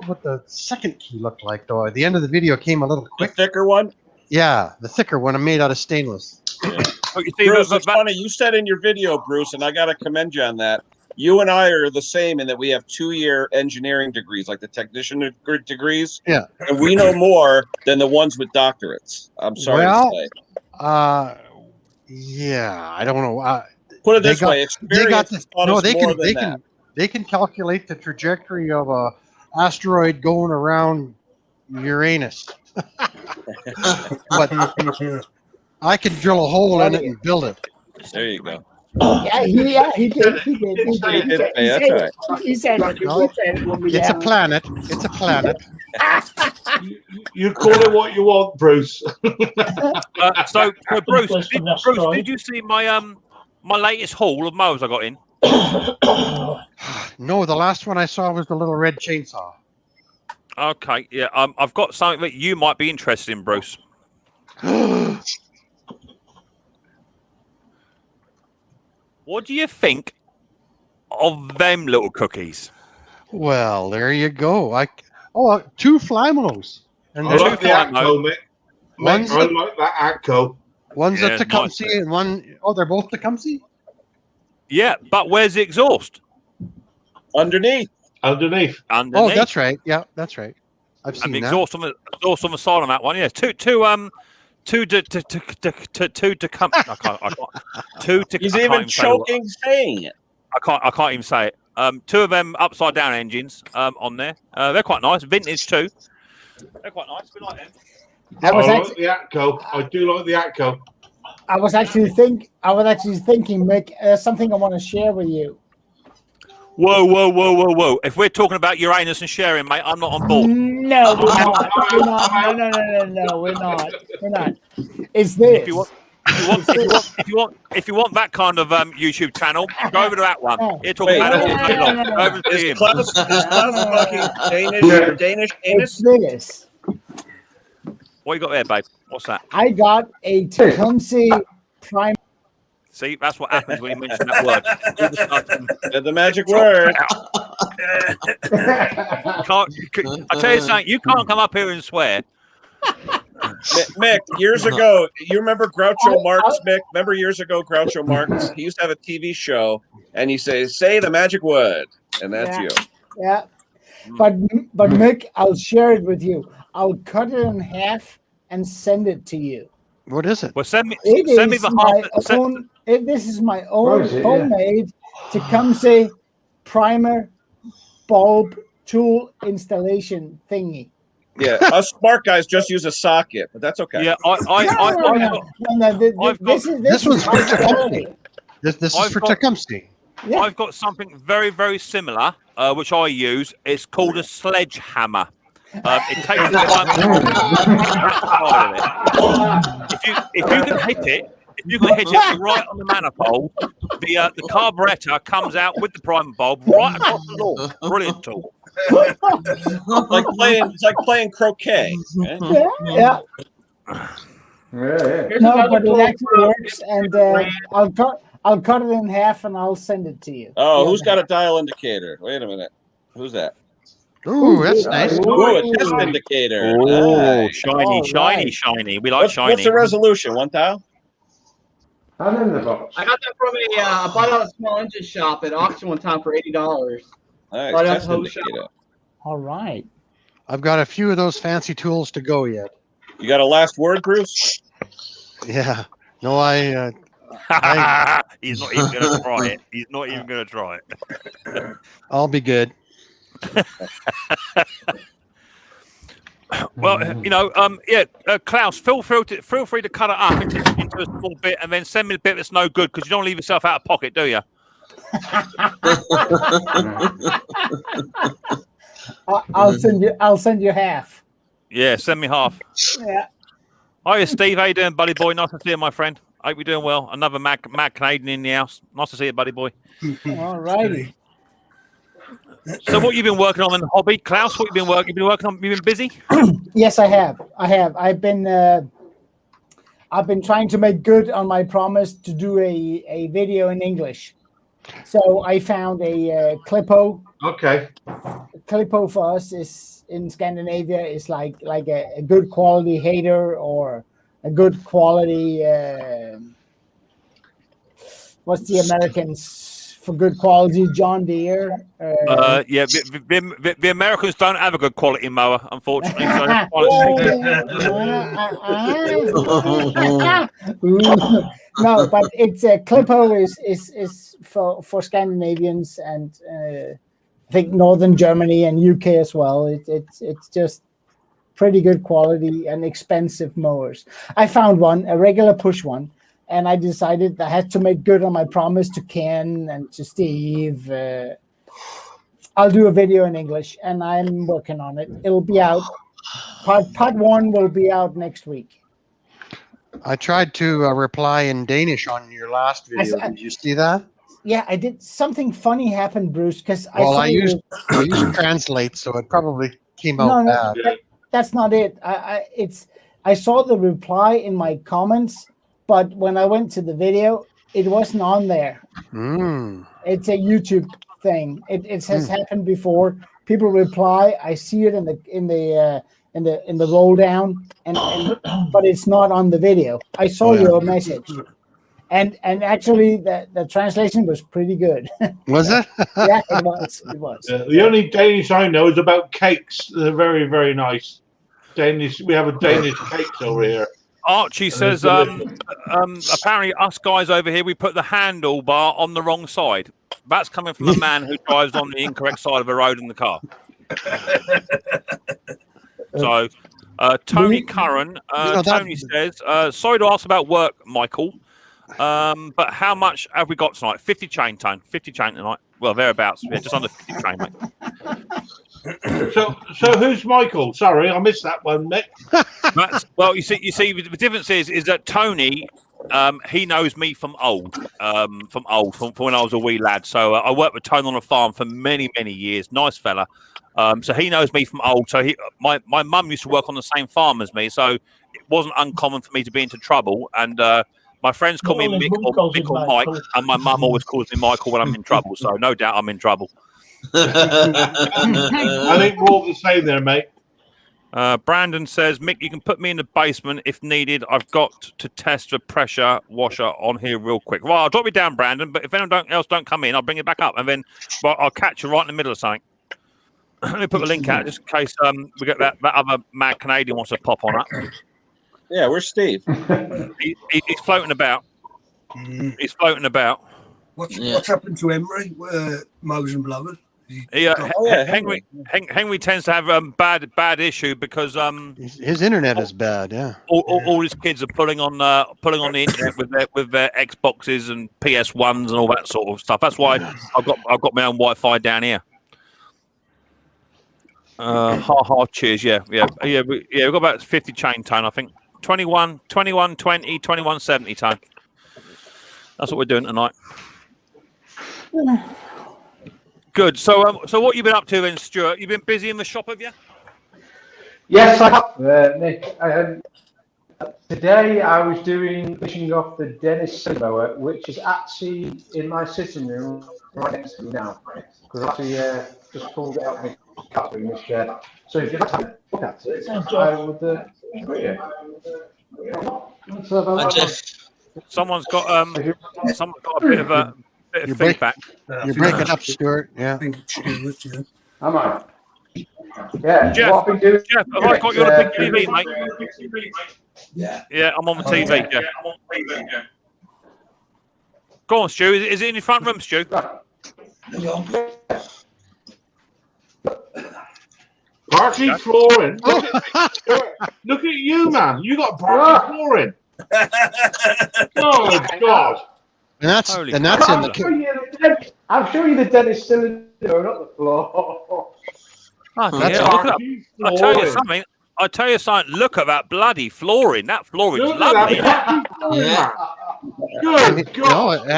what the second key looked like though. At the end of the video came a little quick. The thicker one. Yeah, the thicker one. Made out of stainless. Yeah. Bruce, it's funny. You said in your video, Bruce, and I got to commend you on that. You and I are the same in that we have 2-year engineering degrees, like the technician degrees. Yeah. And we know more than the ones with doctorates. I'm sorry to say. Yeah, I don't know. Put it this way, experience taught us more than that. They can calculate the trajectory of a asteroid going around Uranus. But I can drill a hole in it and build it. There you go. Yeah, he did. He said it's a planet. It's a planet. You call it what you want, Bruce. So Bruce, did you see my my latest haul of mowers I got in? No, the last one I saw was the little red chainsaw. Okay, yeah. I've got something that you might be interested in, Bruce. What do you think of them little cookies? Well, there you go. Two Flymows. And I like the Atco, Mick. One's I like that Atco. One's a Yeah, Tecumseh nice. and one, they're both Tecumseh? Yeah, but where's the exhaust? Underneath. Oh, that's right. Yeah, that's right. I've seen the that. exhaust on the side on that one. Yeah, two to come. I can't. He's even choking saying it. I can't even say it. Two of them upside down engines on there. They're quite nice, vintage too. They're quite nice. We like them. I like the Atco. I do like the Atco. I was actually thinking, Mick, something I want to share with you. Whoa! If we're talking about Uranus and sharing, mate, I'm not on board. No, we're not. No, we're not. It's this. If you want that kind of YouTube channel, go over to that one. You're talking about it all day long. Go over to him. Is Klaus talking Danish anus? It's this. What you got there, babe? What's that? I got a Tecumseh Prime. See, that's what happens when you mention that word. All of a sudden, the magic word. I tell you something, you can't come up here and swear. Mick, years ago, you remember Groucho Marx, Mick? Remember years ago, Groucho Marx? He used to have a TV show, and he says, say the magic word, and that's you. Yeah. But Mick, I'll share it with you. I'll cut it in half and send it to you. What is it? Well, send me This is my own What is it? homemade Tecumseh primer bulb tool installation thingy. Yeah, us smart guys just use a socket, but that's okay. Yeah, This one's for my Tecumseh. This is for Tecumseh. Yeah. I've got something very, very similar, which I use. It's called a sledgehammer. It takes the time. If you can hit it right on the manifold, the carburetor comes out with the primer bulb right across the lawn. Brilliant tool. It's like playing croquet. Okay? Yeah. No, but it actually works, and I'll cut it in half and I'll send it to you. Oh, who's got a dial indicator? Wait a minute. Who's that? Ooh, that's nice. Ooh, a test indicator. Oh, Nice. shiny. We like shiny. What's the resolution? 1 thou? I'm in the box. I got that from I bought it at a small engine shop at auction one time for $80. Nice. Right Test off the indicator. All right. I've got a few of those fancy tools to go yet. You got a last word, Bruce? Yeah. No, I He's not even going to try it. He's not even going to try it. I'll be good. Well, Klaus, feel free to cut it up into a small bit and then send me the bit that's no good because you don't leave yourself out of pocket, do you? I'll send you half. Yeah, send me half. Yeah. Hiya, Steve. How you doing, buddy boy? Nice to see you, my friend. Hope you're doing well. Another mad Canadian in the house. Nice to see you, buddy boy. All righty. So, what you been working on in the hobby, Klaus? What you been working? You been working on? You been busy? Yes, I have. I've been trying to make good on my promise to do a video in English. So I found a Clippo. Okay. Clippo for us is in Scandinavia is like a good quality hater or a good quality. What's the Americans for good quality? John Deere. Yeah, the Americans don't have a good quality mower, unfortunately. So no, but it's a Clippo is for Scandinavians and I think Northern Germany and UK as well. It's just pretty good quality and expensive mowers. I found one, a regular push one, and I decided I had to make good on my promise to Ken and to Steve. I'll do a video in English, and I'm working on it. It'll be out part 1 will be out next week. I tried to reply in Danish on your last video. Did you see that? Yeah, I did. Something funny happened, Bruce, because I used Translate, so it probably came out bad. That's not it. I saw the reply in my comments, but when I went to the video, it wasn't on there. It's a YouTube thing. It has happened before. People reply. I see it in the roll down, but it's not on the video. I saw your message, and actually the translation was pretty good. Was it? Yeah, it was. It was. The only Danish I know is about cakes. They're very, very nice. Danish. We have a Danish cakes over here. Archie says, apparently us guys over here, we put the handlebar on the wrong side. That's coming from a man who drives on the incorrect side of a road in the car. So, Tony Curran, Tony says, sorry to ask about work, Michael, but how much have we got tonight? 50 chain tone. 50 chain tonight. Well, thereabouts. Yeah, just under 50 chain, mate. So who's Michael? Sorry, I missed that one, Mick. Well, you see, the difference is that Tony, he knows me from when I was a wee lad. So I worked with Tony on a farm for many, many years. Nice fella. So he knows me from old. So my mum used to work on the same farm as me, so it wasn't uncommon for me to be into trouble. And my friends call me Mick or Mike, and my mum always calls me Michael when I'm in trouble. So no doubt I'm in trouble. I think we're all the same there, mate. Brandon says, Mick, you can put me in the basement if needed. I've got to test the pressure washer on here real quick. Well, I'll drop you down, Brandon, but if anyone else don't come in, I'll bring it back up, and then I'll catch you right in the middle of something. Let me put the link out just in case we get that other mad Canadian wants to pop on up. Yeah, where's Steve? He's floating about. He's floating about. What's happened to Emery? Mowers and Blowers? Henry tends to have bad issue because his internet is bad. Yeah, all his kids are pulling on the internet with their Xboxes and PS1s and all that sort of stuff. That's why I've got my own Wi-Fi down here. Cheers. Yeah. We've got about 50 chain tone, I think. 21, 20, 2170 tone. That's what we're doing tonight. Good. So what you been up to then, Stuart? You been busy in the shop, have you? Yes, I have, Nick. Today I was finishing off the Dennis mower, which is actually in my sitting room right next to me now. Because I actually just pulled it out of my cat room this shed. So if you have to look at it, I would Someone's got a bit of feedback. You're breaking up, Stuart. Yeah. Am I? Yeah. Jeff, what I've been doing, Jeff, have I got you on a big TV, mate? Yeah, I'm on the TV, Jeff. Go on, Stu. Is it in your front room, Stu? Party flooring. Look at you, man. You got party flooring. Oh God. And that's in the. I'll show you the Dennis cylinder, not the floor. I tell you something. Look at that bloody flooring. That flooring is lovely. Good God.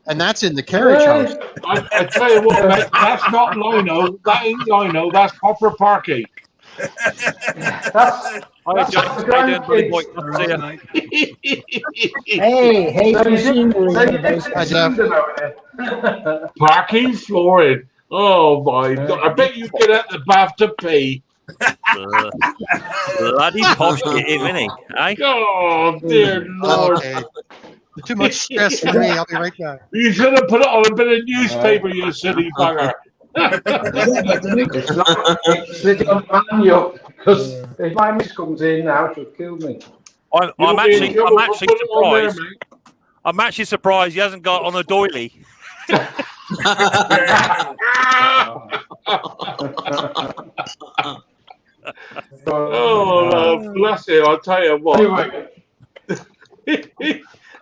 And that's in the carriage house. I tell you what, mate, that's not lino. That ain't lino. That's proper parky. That's Hey, parking flooring. Oh my God! I bet you get out the bath to pee. Bloody posh get him, isn't he? Eh? Oh dear Lord! Okay. Too much stress for me. I'll be right back. You should have put it on a bit of newspaper, you silly bugger. It's on manual because if my miss comes in now, she'll kill me. I'm actually surprised. I'm actually surprised he hasn't got on a doily. Oh, bless you! I'll tell you what. Anyway.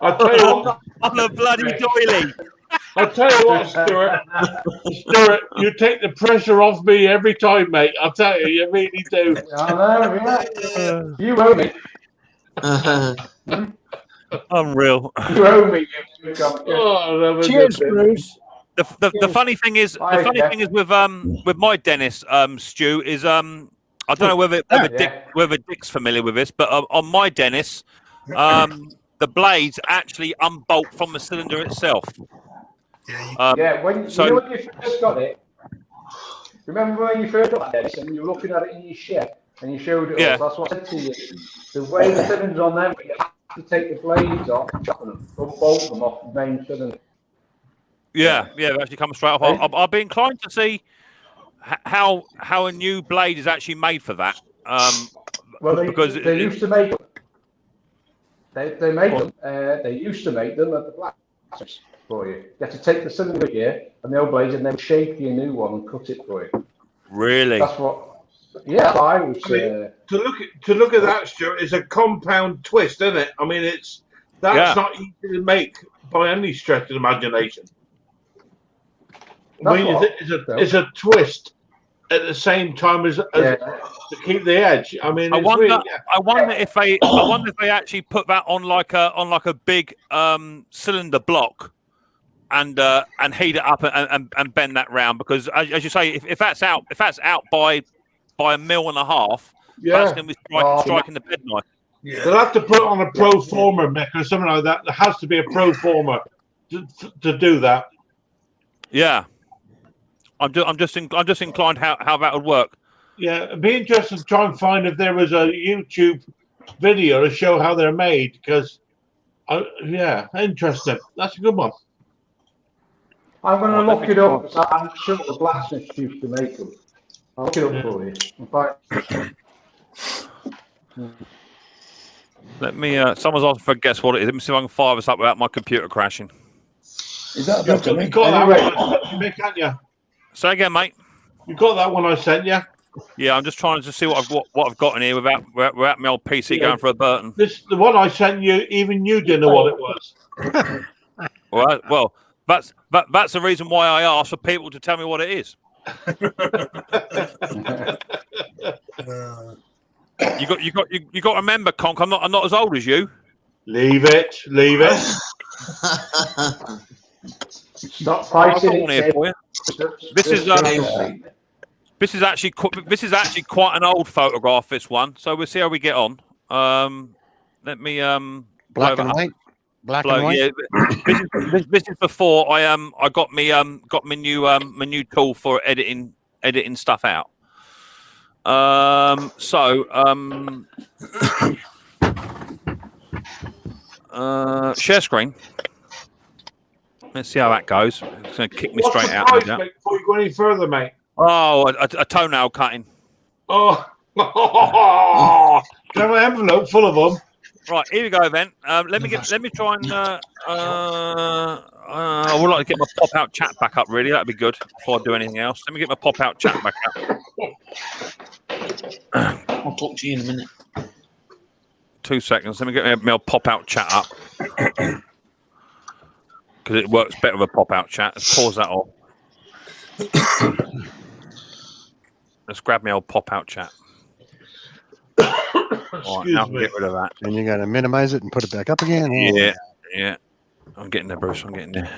I'll tell you what. On a bloody doily. I'll tell you what, Stuart. Stuart, you take the pressure off me every time, mate. I'll tell you, you really do. I know, yeah. You owe me. Unreal. You owe me. Cheers, Bruce. The funny thing is, with my dentist, Stu, is I don't know whether Dick's familiar with this, but on my dentist, the blades actually unbolt from the cylinder itself. When you first got it, remember when you first got that and you were looking at it in your shed and you showed it us, that's what I said to you. The way the cylinder's on them, you have to take the blades off and chop them, unbolt them off the main cylinder. Yeah, it actually comes straight off. I'll be inclined to see how a new blade is actually made for that. Because they used to make them. They make them. They used to make them at the blacksmiths for you. You have to take the cylinder here and the old blades and then shape you a new one and cut it for you. Really? That's what. Yeah, I was. To look at that, Stuart, is a compound twist, isn't it? I mean, that's not easy to make by any stretch of the imagination. I mean, it's a twist at the same time as to keep the edge. I mean, I wonder if they actually put that on like a big cylinder block and heat it up and bend that round, because as you say, if that's out by 1.5 mil, that's going to be striking the bed knife. Yeah. They'll have to put it on a pro former, Mick, or something like that. There has to be a pro former to do that. Yeah. I'm just inclined how that would work. Yeah, it'd be interesting to try and find if there was a YouTube video to show how they're made, because, interesting. That's a good one. I'm going to look it up. I'm sure the blacksmiths used to make them. I'll look it up for you. Let me. Someone's asking for a guess what it is. Let me see if I can fire this up without my computer crashing. Is that you got that one, Mick, haven't you? Say again, mate. You got that one I sent you? Yeah, I'm just trying to see what I've got in here without my old PC going for a Burton. The one I sent you, even you didn't know what it was. Well, that's the reason why I asked for people to tell me what it is. You got to remember, Conk. I'm not as old as you. Leave it. Stop fighting it. This is actually quite an old photograph. This one, so we'll see how we get on. Let me black and white. Black and white. Yeah, this is before I got my new tool for editing stuff out. Share screen. Let's see how that goes. It's going to kick me straight out. Before you go any further, mate. Oh, a toenail cutting. Oh, got an envelope full of them. Right, here we go then. Let me try and. I would like to get my pop-out chat back up. Really, that'd be good before I do anything else. Let me get my pop-out chat back up. I'll talk to you in a minute. 2 seconds. Let me get my pop-out chat up because it works better with a pop-out chat. Let's pause that off. Let's grab my old pop-out chat. All right, now I can get rid of that. And you got to minimize it and put it back up again. Yeah. I'm getting there, Bruce. I'm getting there.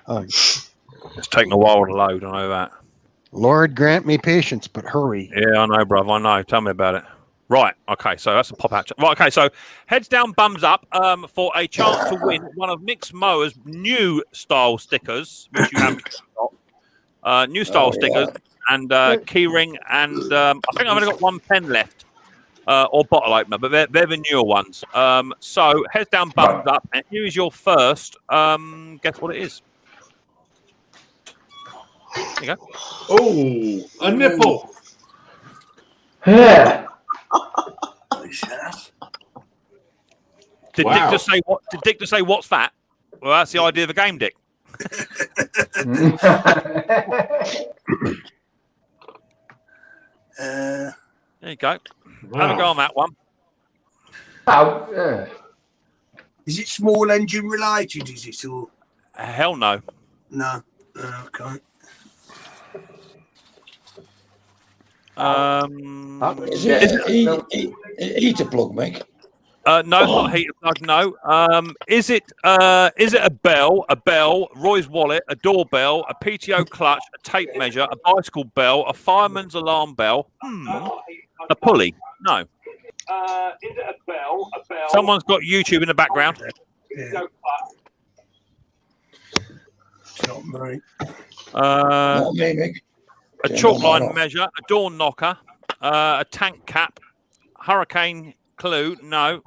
It's taking a while to load. I know that. Lord grant me patience, but hurry. Yeah, I know, bruv. I know. Tell me about it. Right. Okay. So that's a pop-out chat. Right. Okay. So heads down, bums up for a chance to win one of Micks Mowers' new style stickers, which you haven't got. New style stickers. And key ring, and I think I've only got one pen left, or bottle opener, but they're the newer ones. So heads down, bums up, and here is your first. Guess what it is? There you go. Oh, a nipple. Yeah. Did Dick just say what? Did Dick just say what's that? Well, that's the idea of the game, Dick. There you go. Have a go on that one. Is it small engine related? Is it or Hell no. no? Okay. Is it a heater plug, Mick? No, not heater plug. No. Is it a bell, Roy's wallet, a doorbell, a PTO clutch, a tape measure, a bicycle bell, a fireman's alarm bell, a pulley? No. Is it a bell? Someone's got YouTube in the background. Yeah. It's not me. Not me, Mick. A chalk line measure, a door knocker, a tank cap, hurricane clue. No.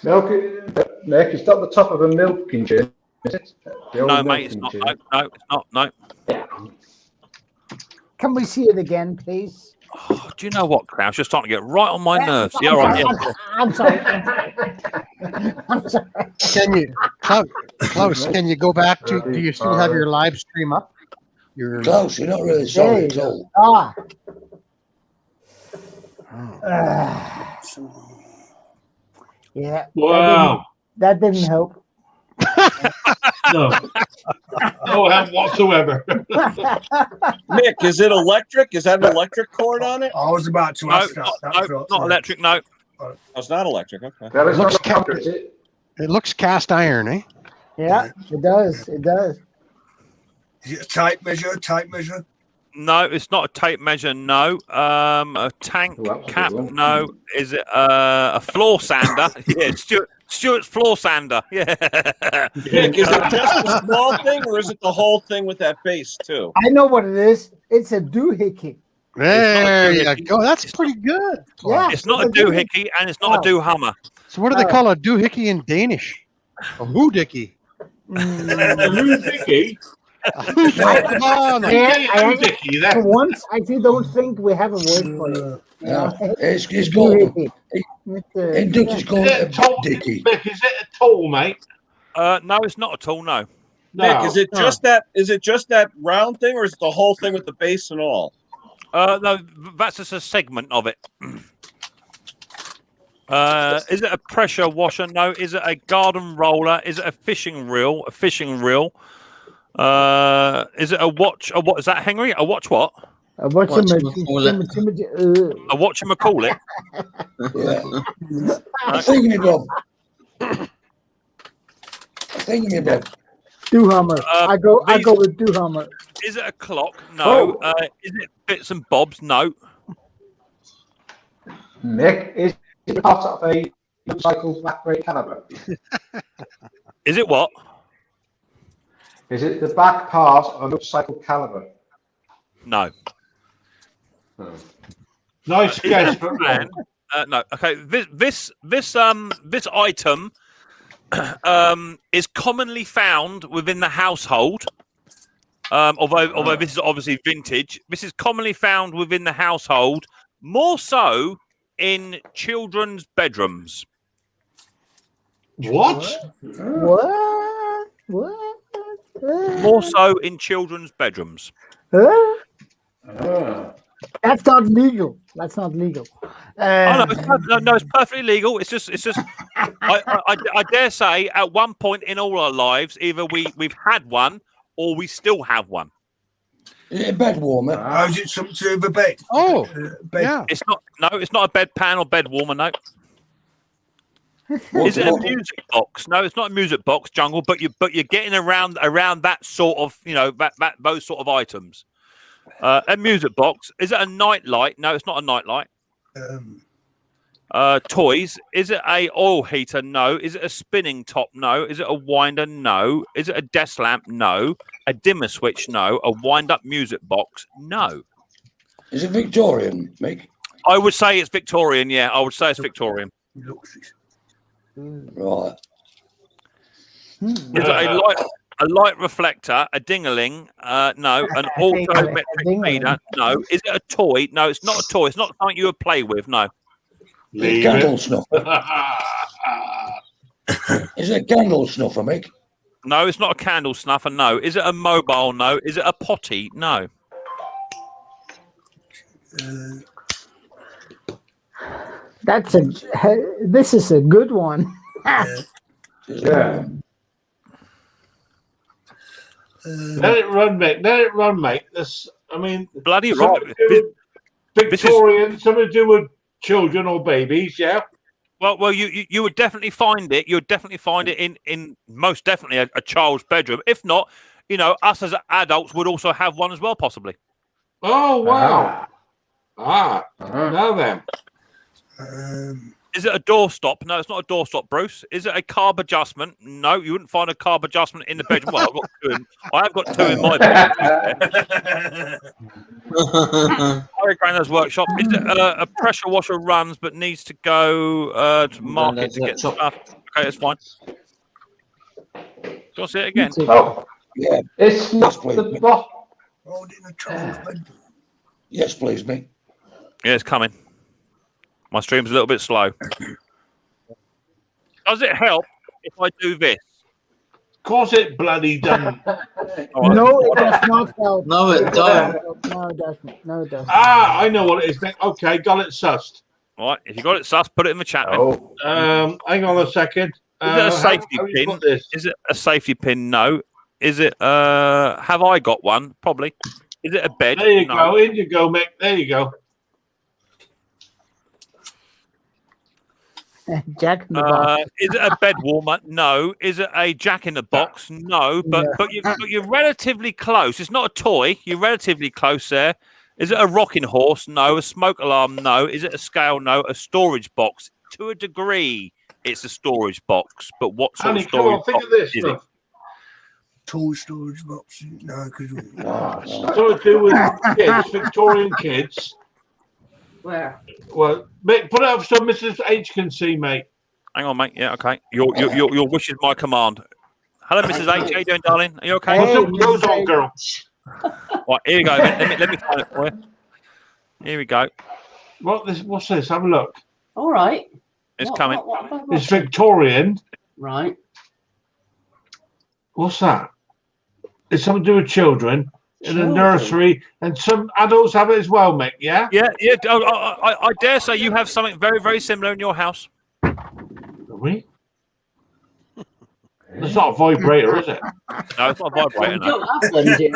Mick, it's not the top of a milking tin, is it? No, mate, it's not. No, it's not. No. Can we see it again, please? Oh, do you know what, Klaus? You're starting to get right on my nerves. Yeah, all right. Yeah. I'm sorry. I'm sorry. Can you, Klaus? Can you go back to? Do you still have your live stream up? Klaus, you're not really sorry at all. Yeah. Wow. That didn't help. No help whatsoever. Mick, is it electric? Is that an electric cord on it? I was about to ask that. Not electric. No. Oh, it's not electric. Okay. It looks cast iron, eh? Yeah, it does. It does. Is it a tape measure? Tape measure? No, it's not a tape measure. No. A tank cap. No. Is it a floor sander? Yeah, Stuart's floor sander. Yeah. Mick, is it just a small thing, or is it the whole thing with that base too? I know what it is. It's a doohickey. There you go. That's pretty good. Yeah. It's not a doohickey and it's not a doohammer. So what do they call a doohickey in Danish? A hoodicky. A doohickey? For once, I don't think we have a word for it. Yeah. It's called in Dutch it's called a dicky. Mick, is it a tool, mate? No, it's not a tool. No. Mick, is it just that? Is it just that round thing, or is it the whole thing with the base and all? No, that's just a segment of it. Is it a pressure washer? No. Is it a garden roller? Is it a fishing reel? A fishing reel. Is it a watch? What is that, Henry? A watch what? A whatchamacallit. Yeah. Thingy Bob. Doohammer. I go with Doohammer. Is it a clock? No. Is it bits and bobs? No. Mick, is it part of a motorcycle back brake caliber? Is it what? Is it the back part of a motorcycle caliber? No. Nice guess, but no. Okay. This item is commonly found within the household. Although this is obviously vintage, this is commonly found within the household, more so in children's bedrooms. What? More so in children's bedrooms. That's not legal. That's not legal. No, it's perfectly legal. It's just. I dare say, at one point in all our lives, either we've had one or we still have one. Is it a bed warmer? Oh, is it something to do with a bed? Oh, bed. yeah. It's not. No, it's not a bedpan or bed warmer. No. Is it a music box? No, it's not a music box, Jungle. But you're getting around that sort of those sort of items. A music box. Is it a night light? No, it's not a night light. Toys. Is it a oil heater? No. Is it a spinning top? No. Is it a winder? No. Is it a desk lamp? No. A dimmer switch? No. A wind-up music box? No. Is it Victorian, Mick? I would say it's Victorian. Yeah, I would say it's Victorian. Right. Is it a light reflector? A ding-a-ling? No. An autometric meter? No. Is it a toy? No, it's not a toy. It's not something you would play with. No. Candle snuffer. Is it a candle snuffer, Mick? No, it's not a candle snuffer. No. Is it a mobile? No. Is it a potty? No. This is a good one. Yeah. Let it run, mate. Let it run, mate. This, I mean, Bloody something right. to do with Victorian, something to do with children or babies, yeah. Well, you would definitely find it. You would definitely find it in most definitely a child's bedroom. If not, us as adults would also have one as well, possibly. Oh wow! Now then. Is it a doorstop? No, it's not a doorstop, Bruce. Is it a carb adjustment? No, you wouldn't find a carb adjustment in the bedroom. Well, I have got two in my bedroom. Harry Grander's workshop. Is it a pressure washer runs but needs to go to market to get stuff? Okay, that's fine. Do you want to see it again? Oh, yeah. It's not the box. Yes, please, mate. Yeah, it's coming. My stream's a little bit slow. Does it help if I do this? Of course it bloody doesn't. No, it does not help. No, it don't. No, it doesn't. No, it doesn't. I know what it is, mate. Okay, got it sussed. All right, if you got it sussed, put it in the chat. Hang on a second. Is it a safety pin? Is it a safety pin? No. Is it? Have I got one? Probably. Is it a bed? There you No. go. In you go, Mick. There you go. Jack in the box. Is it a bed warmer? No. Is it a jack in the box? No. But you're relatively close. It's not a toy. You're relatively close there. Is it a rocking horse? No. A smoke alarm? No. Is it a scale? No. A storage box? To a degree, it's a storage box. But what sort of storage box is it? Toy storage box? No, because Something to do with kids, Victorian kids. Where? Well, Mick, put it up so Mrs. H can see, mate. Hang on, mate. Yeah, okay. Your wish is my command. Hello, Mrs. H. How you doing, darling? Are you okay? What's up, clothes on, girl? Right, here we go. Let me find it for you. Here we go. What's this? Have a look. All right. It's coming. It's Victorian. Right. What's that? It's something to do with children in a nursery, and some adults have it as well, Mick. Yeah. Yeah. I dare say you have something very, very similar in your house. We? It's not a vibrator, is it? No, it's not a vibrator. We don't have them, dear.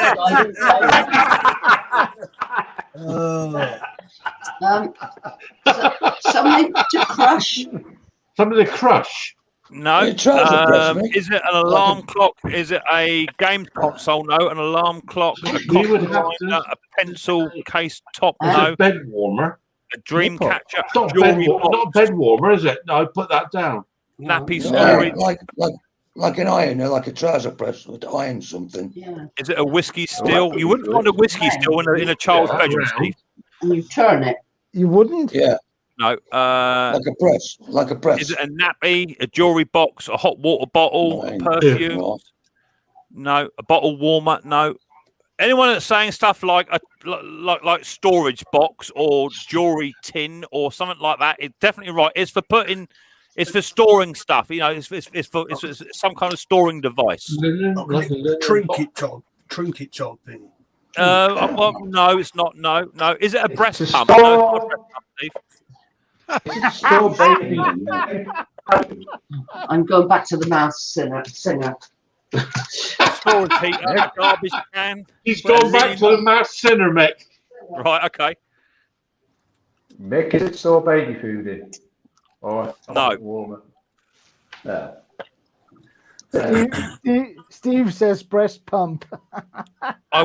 Something to crush. Something to crush. No. Is it an alarm clock? Is it a game console? No. An alarm clock? A coffee grinder? A pencil case top? No. A bed warmer. A dream catcher? Not a bed warmer, is it? No, put that down. Nappy storage? Like an iron, like a trouser press to iron something. Yeah. Is it a whiskey still? You wouldn't find a whiskey still in a child's bedroom, Steve. And you turn it. You wouldn't? Yeah. No. Like a press. Like a press. Is it a nappy, a jewelry box, a hot water bottle, perfume? No. A bottle warmer? No. Anyone that's saying stuff like like storage box or jewelry tin or something like that, it's definitely right. It's for putting. It's for storing stuff. It's some kind of storing device. Trinket top thing. Well, no, it's not. No. Is it a breast pump? Store, No, it's not a breast pump, Steve. I'm going back to the mouse singer. Storage heater, a garbage can. He's gone back to the mass center, Mick. Right. Okay. Mick, is it store baby food in? Or no. Warmer? No. Steve says breast pump. I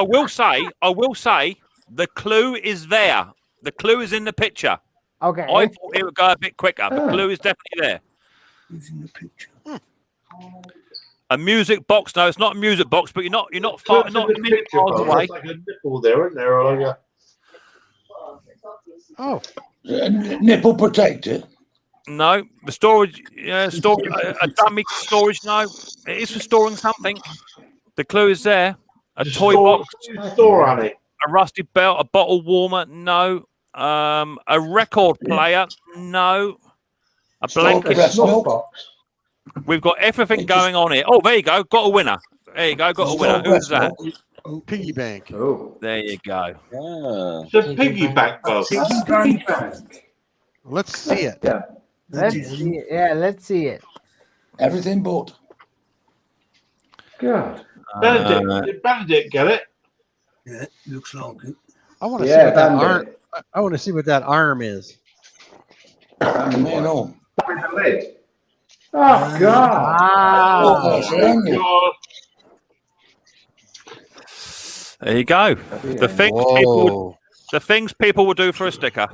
will say the clue is there. The clue is in the picture. Okay. I thought it would go a bit quicker. The clue is definitely there. Who's in the picture? A music box? No, it's not a music box. But you're not far, not a million miles away. There's like a nipple there, isn't there? Oh. Nipple protector. No, the storage. Yeah, storage. A dummy storage. No, it is for storing something. The clue is there. A toy box. Store on it. A rusty belt. A bottle warmer. No. A record player. No. A blanket. We've got everything going on here. Oh, there you go. Got a winner. There you go. Got a winner. Who's that? Piggy bank. Oh, there you go. It's a piggy bank, boss. Let's see it. Yeah. Let's see it. Yeah, let's see it. Everything but. God. Benedict, did Benedict get it? Yeah, looks like it. I want to see what that arm. I want to see what that arm is. No. With the lid. Oh, God. God. There you go. The things people will do for a sticker.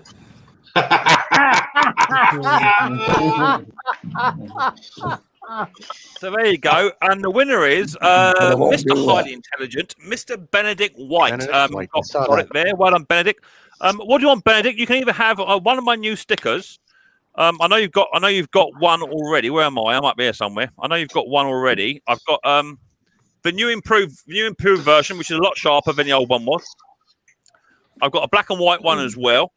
So there you go, and the winner is Mr. Highly Intelligent, Mr. Benedict White. Got it there. Well done, Benedict. What do you want, Benedict? You can either have one of my new stickers. I know you've got one already. Where am I? I might be here somewhere. I know you've got one already. I've got the new improved version, which is a lot sharper than the old one was. I've got a black and white one as well.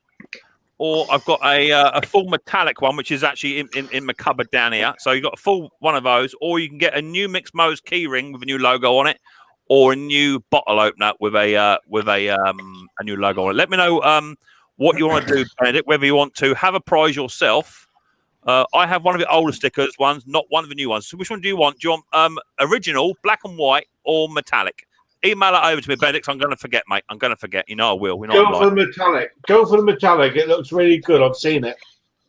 Or I've got a full metallic one, which is actually in my cupboard down here. So you've got a full one of those, or you can get a new Micks Mowers key ring with a new logo on it, or a new bottle opener with a new logo on it. Let me know what you want to do, Benedict. Whether you want to have a prize yourself. I have one of the older stickers ones, not one of the new ones. So which one do you want? Do you want original, black and white, or metallic? Email it over to me, Benedict. I'm going to forget, mate. I'm going to forget. You know I will. Go for the metallic. Go for the metallic. It looks really good. I've seen it.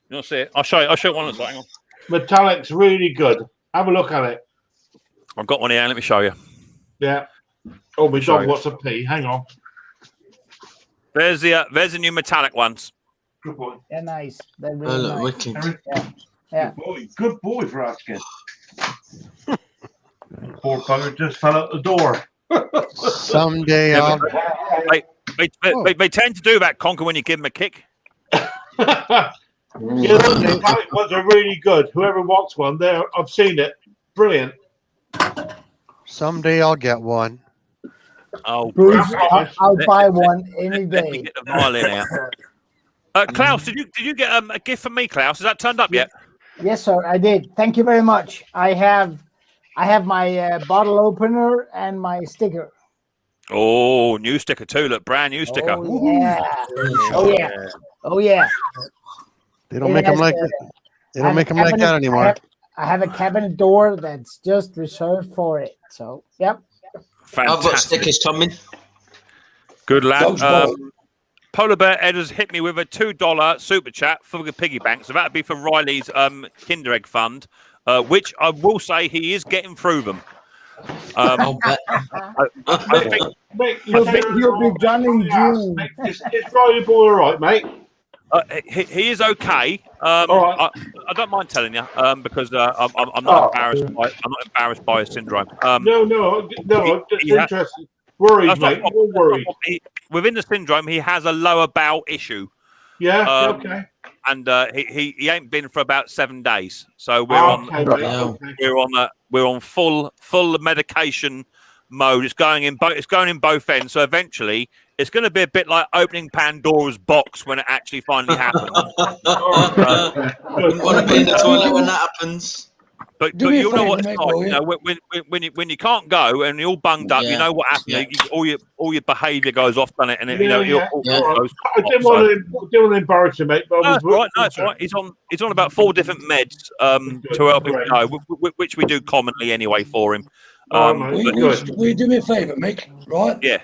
You want to see it? I'll show you one that's like. Hang on. Metallic's really good. Have a look at it. I've got one here. Let me show you. Yeah. Oh, my dog wants a pee. Hang on. There's the new metallic ones. Good boy. Yeah, nice. They're really nice. Yeah. Good boy for asking. Poor bugger just fell out the door. Someday they tend to do that, Conker, when you give them a kick. Yeah, those metallic ones are really good. Whoever wants one, there, I've seen it. Brilliant. Someday I'll get one. Oh, Bruce, I'll buy one any day. Let me get the violin out. Klaus, did you get a gift from me, Klaus? Has that turned up yet? Yes, sir, I did. Thank you very much. I have my bottle opener and my sticker. Oh, new sticker too. Look, brand new sticker. Oh yeah. Oh yeah. Oh yeah. They don't make them like that. They don't make them like that anymore. I have a cabinet door that's just reserved for it. So, yep. Fantastic. I've got stickers coming. Good lad. Polar Bear Ed has hit me with a $2 super chat for the piggy bank. So that'd be for Riley's Kinder Egg fund, which I will say he is getting through them. I think you'll be done in June. Is Riley boy all right, mate? He is okay. All right. I don't mind telling you because I'm not embarrassed. I'm not embarrassed by his syndrome. No. It's interesting. Worried, mate. You're worried. Within the syndrome, he has a lower bowel issue. Yeah. Okay. And he ain't been for about 7 days. So we're on full medication mode. It's going in both ends. So eventually, it's going to be a bit like opening Pandora's box when it actually finally happens. Wouldn't want to be in the toilet when that happens. But you know what it's like. You know, when you can't go and you're all bunged up, you know what happens. Yeah. All your behaviour goes off, doesn't it? And I didn't want to embarrass him, mate. But no, it's all right. He's on about 4 different meds to help him go, which we do commonly anyway for him. Will you do me a favour, Mick? Right? Yeah.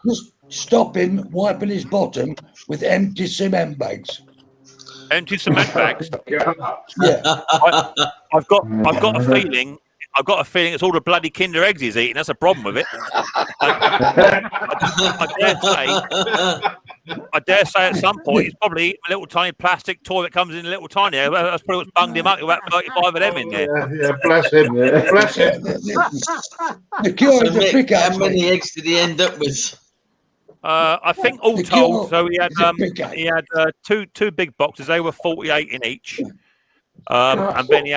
Just stop him wiping his bottom with empty cement bags. Empty cement bags. Yeah. I've got a feeling. I've got a feeling it's all the bloody Kinder Eggs he's eating. That's a problem with it. I dare say at some point he's probably eating a little tiny plastic toy that comes in a little tiny. That's probably what's bunged him up. About 35 of them in there. Yeah, bless him. Bless him. The cure is the trick. How many eggs did he end up with? I think all told, so he had two big boxes. They were 48 in each, and then he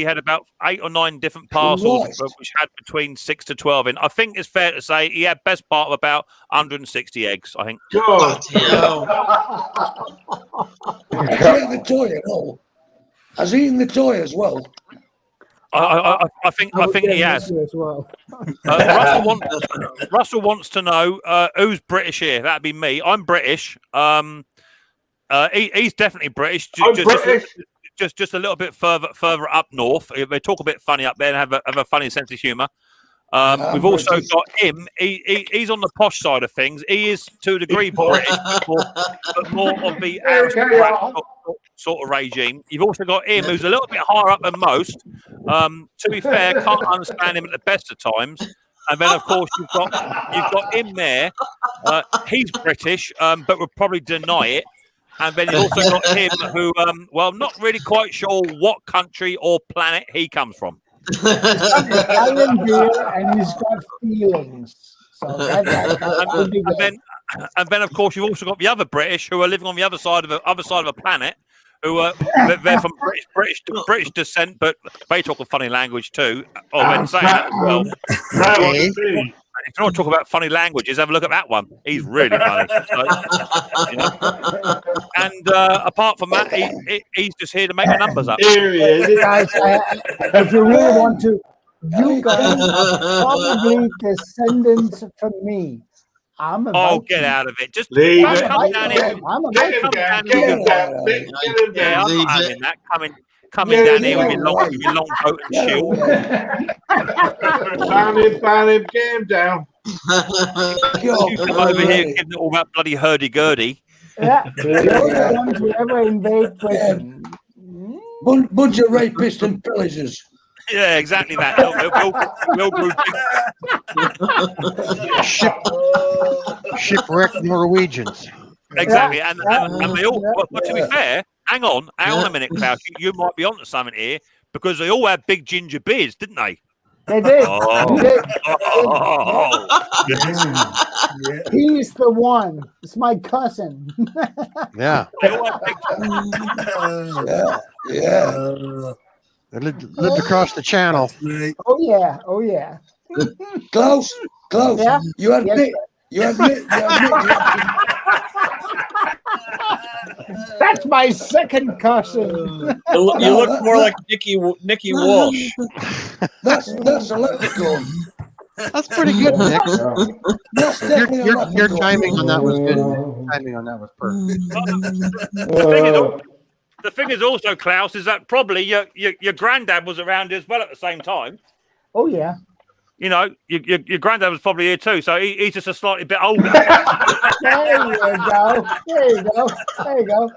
had about 8 or 9 different parcels, which had between 6 to 12 in. I think it's fair to say he had best part of about 160 eggs. I think. God. Has he eaten the toy at all? Has he eaten the toy as well? I think he has. As well. Russell wants to know who's British here. That'd be me. I'm British. He's definitely British. I'm British. just a little bit further up north. They talk a bit funny up there and have a funny sense of humour. We've also got him. He's on the posh side of things. He is to a degree British, but more of the aristocrat sort of regime. You've also got him, who's a little bit higher up than most. To be fair, can't understand him at the best of times. And then, of course, you've got him there. He's British, but would probably deny it. And then you've also got him, who, not really quite sure what country or planet he comes from. Italian beer, and he's got feelings. So and then, of course, you've also got the other British who are living on the other side of a planet. Who they're from British descent, but they talk a funny language too. Oh, when saying that as well. If you want to talk about funny languages, have a look at that one. He's really funny. So, you know. And apart from that, he's just here to make the numbers up. Here he is. Guys, if you really want to, you guys are probably descendants from me. I'm Oh, get out of it. Just leave it. Come down here. Get him down. Get him down. Yeah, I'm not having that. Coming down here with your long coat and shield. Ban him, get him down. You come over here giving it all that bloody hurdy-gurdy. Yeah, the ones who ever invade Britain. Bunch of rapists and pillagers. Yeah, exactly that. Shipwrecked Norwegians. Exactly, and they all. But to be fair, hang on a minute, Klaus. You might be onto something here because they all had big ginger beards, didn't they? They did. He's the one. It's my cousin. Yeah. They lived across the channel. Oh yeah. Klaus, yeah? you admit. That's my second cousin. You look more like Nicky Walsh. That's a leprechaun. That's pretty good, Nick. Your timing on that was good. Timing on that was perfect. The thing is also, Klaus, is that probably your granddad was around as well at the same time. Oh yeah. You know, your granddad was probably here too, so he's just a slightly bit older. There you go.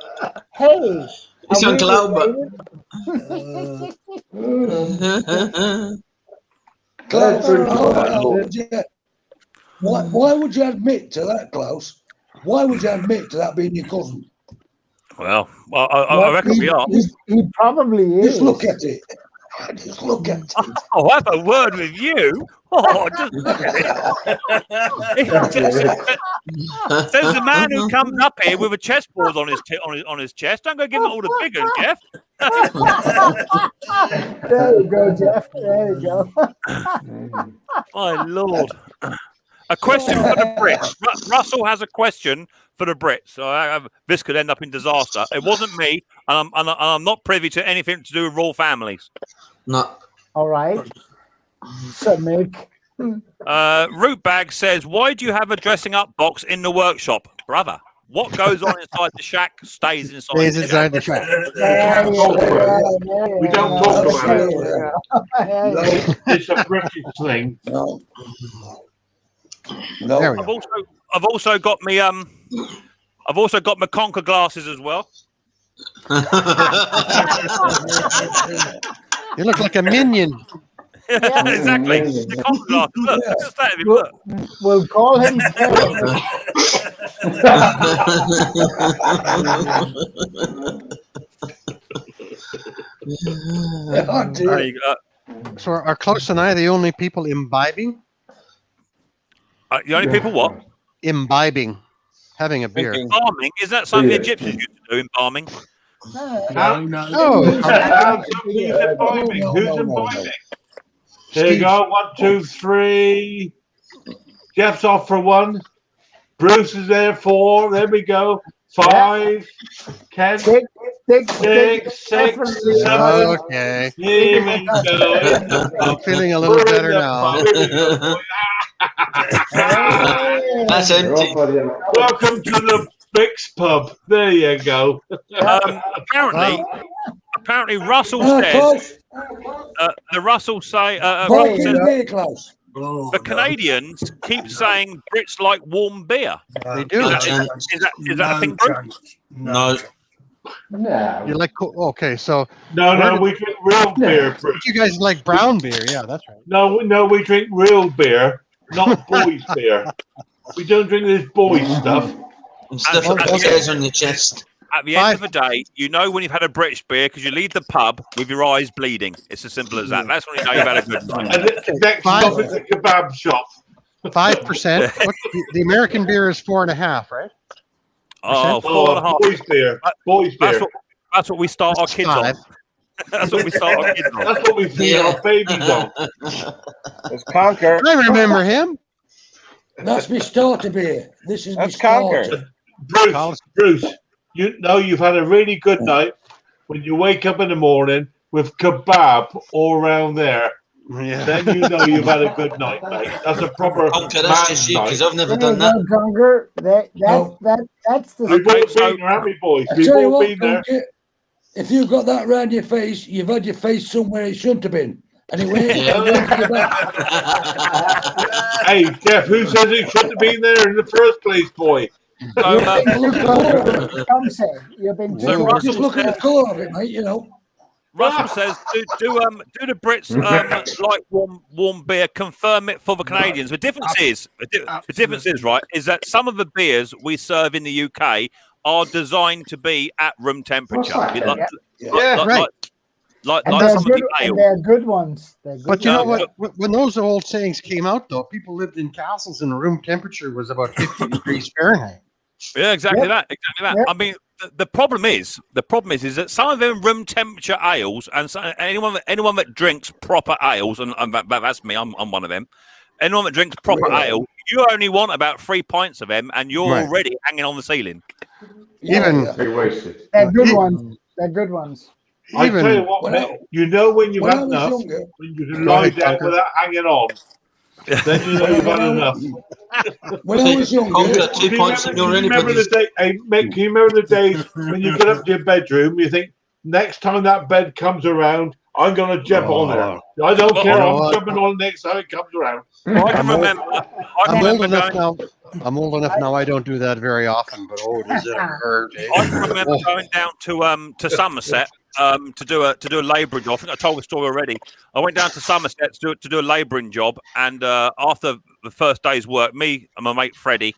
Hey. It's on cloud, but why would you admit to that, Klaus? Why would you admit to that being your cousin? Well, I reckon we are. He probably is. Just look at it. Just look at it. Oh, have a word with you. Oh, just look at it. Says the man who comes up here with a chessboard on his chest. Don't go give him all the big one, Jeff. There you go, Jeff. There you go. My Lord. A question for the Brits. Russell has a question for the Brits. So this could end up in disaster. It wasn't me, and I'm not privy to anything to do with royal families. No. All right. So, Mick. Rootbag says, "Why do you have a dressing up box in the workshop, brother? What goes on inside the shack stays inside. The shack. We don't talk about it. It's a British thing. No. I've also got me I've also got my Conquer glasses as well. You look like a minion. Yeah, exactly. The Conquer glasses. Look, just that, look. We'll call him. There you go. So are Klaus and I the only people imbibing? The only people what? Imbibing. Having a beer. Embalming? Is that something the Egyptians used to do, embalming? No. Who's imbibing? There you go. 1, 2, 3. Jeff's off for 1. Bruce is there 4. There we go. 5. Ken. 6, 7. Okay. Here we go. I'm feeling a little better now. That's empty. Welcome to the Micks pub. There you go. Apparently, Russell Ah, says Klaus. the Russell say Vodka says beer, Klaus. the Canadians keep saying Brits like warm beer. They do. Is that a thing, Bruce? No. No. You like okay, so No, we drink real beer. Bruce. you guys like brown beer, yeah, that's right. No, we drink real beer, not boys' beer. We don't drink this boys' stuff. And stuff that stays on your chest. At the end of the day, you know when you've had a British beer because you leave the pub with your eyes bleeding. It's as simple as that. That's when you know you've had a good night. And next stop is the kebab shop. 5%. The American beer is 4.5, right? Oh, 4.5. Boys' beer. Boys' beer. That's what we start our kids on. That's what we start our kids on. That's what we feed our babies on. It's Conquer. I remember him. That's my starter beer. This is my starter. Bruce, you know you've had a really good night when you wake up in the morning with kebab all around there. Yeah. Then you know you've had a good night, mate. That's a proper Conquer, that's just you, because I've never done that. Conquer, that's the. We've all been there, haven't we, boys? I We've tell you all what, been there. Conquer, if you've got that round your face, you've had your face somewhere it shouldn't have been. And it went, Hey, Jeff, who says it shouldn't have been there in the first place, boy? So, just look at the colour of it, mate, you know. Russell says, do the Brits like warm beer? Confirm it for the Canadians. The difference is right, is that some of the beers we serve in the UK are designed to be at room temperature. Like some of the ale. They're good ones. But you know what? When those old sayings came out, though, people lived in castles and the room temperature was about 50 degrees Fahrenheit. Yeah, exactly that. I mean, the problem is that some of them room temperature ales, and anyone that drinks proper ales, and that's me, I'm one of them. Anyone that drinks proper ale, you only want about 3 pints of them, and you're already hanging on the ceiling. They're good ones. They're good ones. I tell you what, mate, you know when you've had enough, when you can lie down without hanging on. Then you know you've had enough. When I was younger, Can you remember the day, hey, mate, can you remember the days when you get up to your bedroom, you think, next time that bed comes around, I'm going to jump on there. I don't care, I'm jumping on next time it comes around. I can remember. I'm old enough now. I don't do that very often, but does it hurt? I can remember going down to Somerset to do a labouring job. I think I told the story already. I went down to Somerset to do a labouring job, and after the first day's work, me and my mate Freddie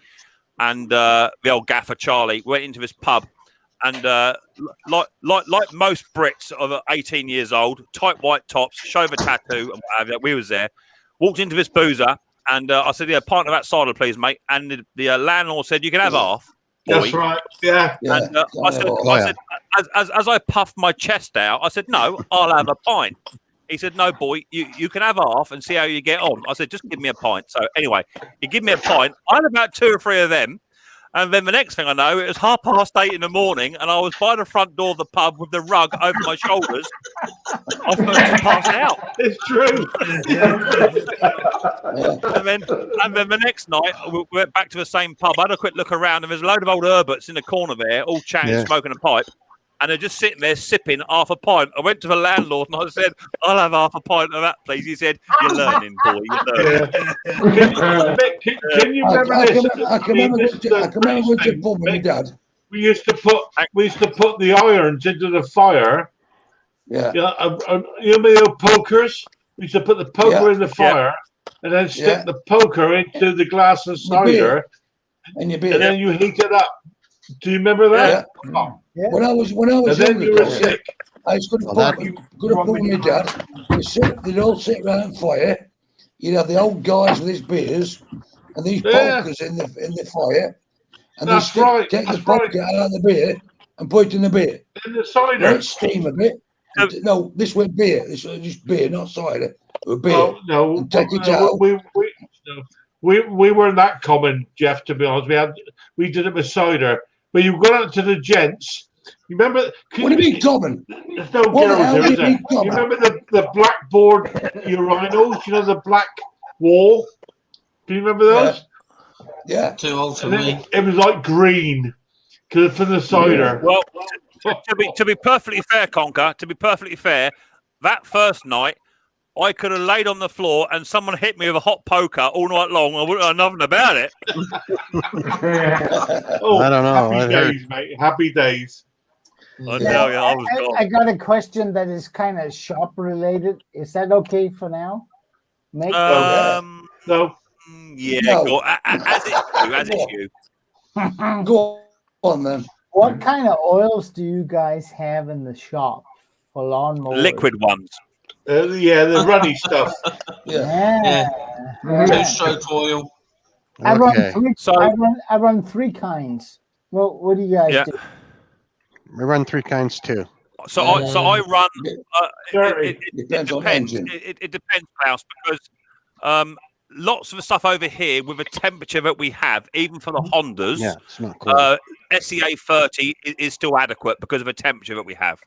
and the old gaffer Charlie went into this pub, and like most Brits of 18 years old, tight white tops, show the tattoo, and what have you, we was there. Walked into this boozer, and I said, "Yeah, pint of that cider, please, mate." And the landlord said, "You can have half." That's right. Yeah. And I said, as I puffed my chest out, I said, "No, I'll have a pint." He said, "No, boy, you can have half and see how you get on." I said, "Just give me a pint." So anyway, he gave me a pint. I had about 2 or 3 of them. And then the next thing I know, it was 8:30 in the morning, and I was by the front door of the pub with the rug over my shoulders. I was passed out. It's true. and then the next night, we went back to the same pub. I had a quick look around, and there's a load of old Herberts in the corner there, all chatting, smoking a pipe. And they're just sitting there sipping half a pint. I went to the landlord and I said, "I'll have half a pint of that, please." He said, "You're learning, boy. You're learning." Can you remember this? I can remember with your mum and dad. We used to put the irons into the fire. Yeah. You know the pokers? We used to put the poker in the fire and then stick the poker into the glass of cider. And then you heat it up. Do you remember that? Yeah. When I was younger, you were sick. I was going to put with my dad. They'd all sit around the fire. You'd have the old guys with his beers and these pokers in the fire. And That's take the poker out of the beer and put it in the beer. In the cider. Let it steam a bit. No, this went beer. This was just beer, not cider. Beer. Oh, no. Take it out. We weren't that common, Jeff, to be honest. We did it with cider. But you got out to the gents. You remember? What do you mean common? There's no girls there, is there? You remember the blackboard urinals? You know, the black wall? Do you remember those? Yeah. Too old for me. It was like green for the cider. Well, to be perfectly fair, Conker, to be perfectly fair, that first night, I could have laid on the floor and someone hit me with a hot poker all night long. I wouldn't have nothing about it. Oh, I don't know. Happy I heard. days, mate. Happy days. I tell you, I was gone. I got a question that is kind of shop related. Is that okay for now? Make No. Yeah, No. go, as it's you. Go on then. What kind of oils do you guys have in the shop for lawnmowers? Liquid ones. Yeah, the runny stuff. Yeah. Two-stroke oil. I run Okay. three. So- I run three kinds. Well, what do you guys do? We run three kinds too. So I run. It Depends on depends. engine. It depends, Klaus, because lots of the stuff over here with the temperature that we have, even for the Hondas, Yeah, it's not cool. SEA 30 is still adequate because of the temperature that we have.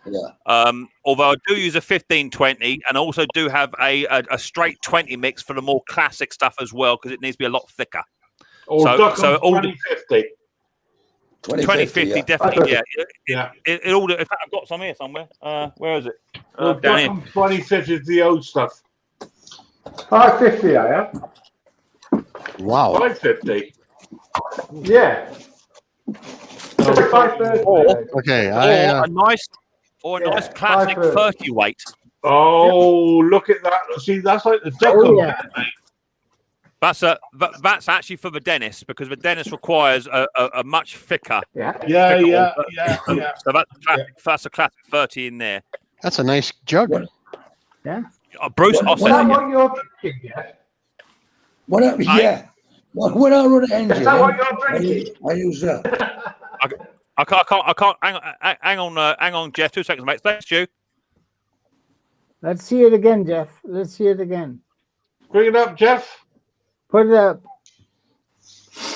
Yeah. Although I do use a 1520 and also do have a straight 20 mix for the more classic stuff as well because it needs to be a lot thicker. Or So Duckham all 2050. 2050 yeah. definitely, Yeah. It all. In fact, I've got some here somewhere. Where is it? Well, Down here. Duckham 2050 is the old stuff. 550, I am. Wow. 550. Yeah. 530. Okay. Or a nice classic 530. 30 weight. Oh, look at that. See, that's like the Duckham. yeah. That's actually for the dentist because the dentist requires a much thicker. Yeah. Yeah, thicker yeah, one. yeah. So that's a classic 30 in there. That's a nice jug. Yeah. Bruce, I'll Is that send it. what you're drinking, yeah? When I run an engine, Is that what you're drinking? I use that. I can't. Hang on, Jeff. 2 seconds, mate. Thanks, Stu. Let's see it again, Jeff. Let's see it again. Bring it up, Jeff. Put it up.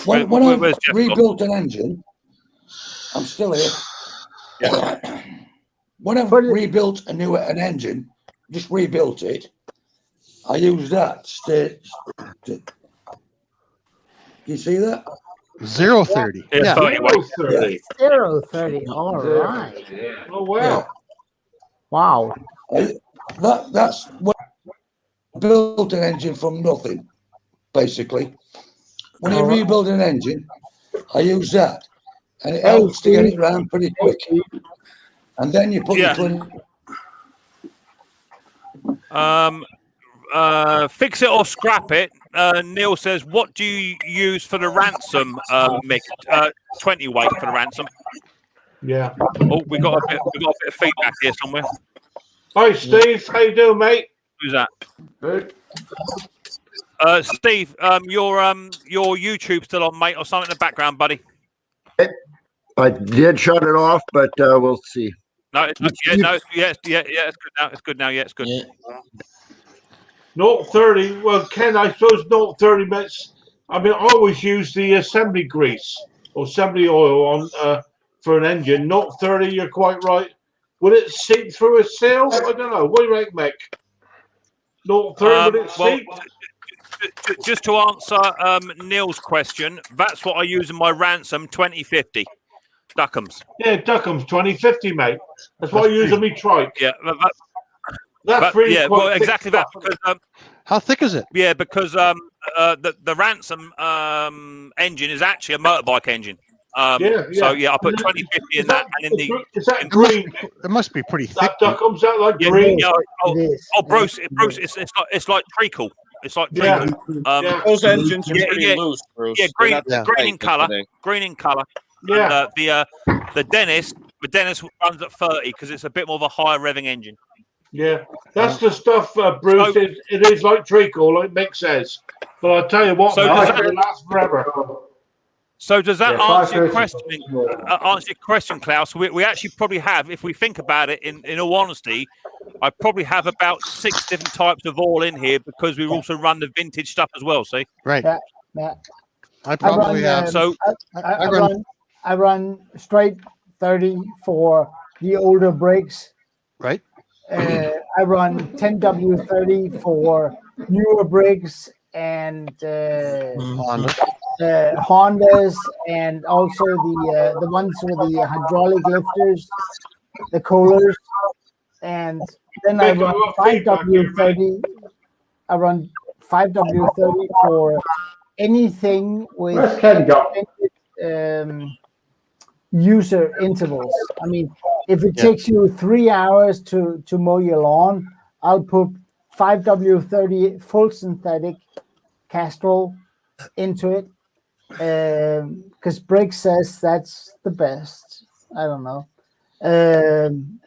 When where's I've Jeff rebuilt an engine, I'm still here. When I've Put it- rebuilt an engine, just rebuilt it, I use that. You see that? 030. It's Yeah. 30 weight. 30. 030. All right. Oh, wow. Wow. That's what I built an engine from nothing, basically. When you rebuild an engine, I use that, and it helps to get it around pretty quick. And then you put Yeah. the Fix it or scrap it. Neil says, "What do you use for the ransom, Mick? 20 weight for the ransom." Yeah. Oh, we got a bit of feedback here somewhere. Hi, Steve. How you doing, mate? Who's that? Good. Steve, your YouTube's still on, mate, or something in the background, buddy. I did shut it off, but we'll see. No, it's good now. It's good now. Yeah, it's good. Yeah. 030. Well, Ken, I suppose 030 minutes. I mean, I always use the assembly grease or assembly oil on for an engine. 030. You're quite right. Would it seep through a seal? I don't know. What do you reckon, Mick? 030. Would it seep? Just to answer Neil's question, that's what I use in my ransom 2050 Duckham's. Yeah, Duckham's 2050, mate. That's what I use on my trike. Yeah, That's really yeah, quite well, thick exactly that. stuff. Because, How thick is it? yeah, because the ransom engine is actually a motorbike engine. So yeah, I put 2050 in that, and in the Is that green? It must be pretty thick. That Duckham's that like yeah, green? yeah, It is. Bruce, it's like treacle. It's like Yeah. treacle. Yeah. Those engines are Yeah, pretty yeah. loose, Bruce. Yeah, They're green, not that green in tight, color. are they? Green in color. Yeah. And, the dentist runs at 30 because it's a bit more of a higher revving engine. Yeah, that's the stuff, Bruce. So- It is like treacle, like Mick says. But I'll tell you what, So man, does it'll last forever. So does that Yeah, answer your 530. question? Answer your question, Klaus? We actually probably have, if we think about it, in all honesty, I probably have about 6 different types of oil in here because we also run the vintage stuff as well. See? Right. Yeah. I probably have. So I run straight 30 for the older brakes. Right. I run 10W30 for newer brakes and Honda. Hondas, and also the ones with the hydraulic lifters, the coolers, and then I run 5W30. I run 5W30 for anything with Where's Ken got? User intervals. I mean, if it takes you 3 hours to mow your lawn, I'll put 5W30 full synthetic Castrol into it, because Briggs says that's the best. I don't know,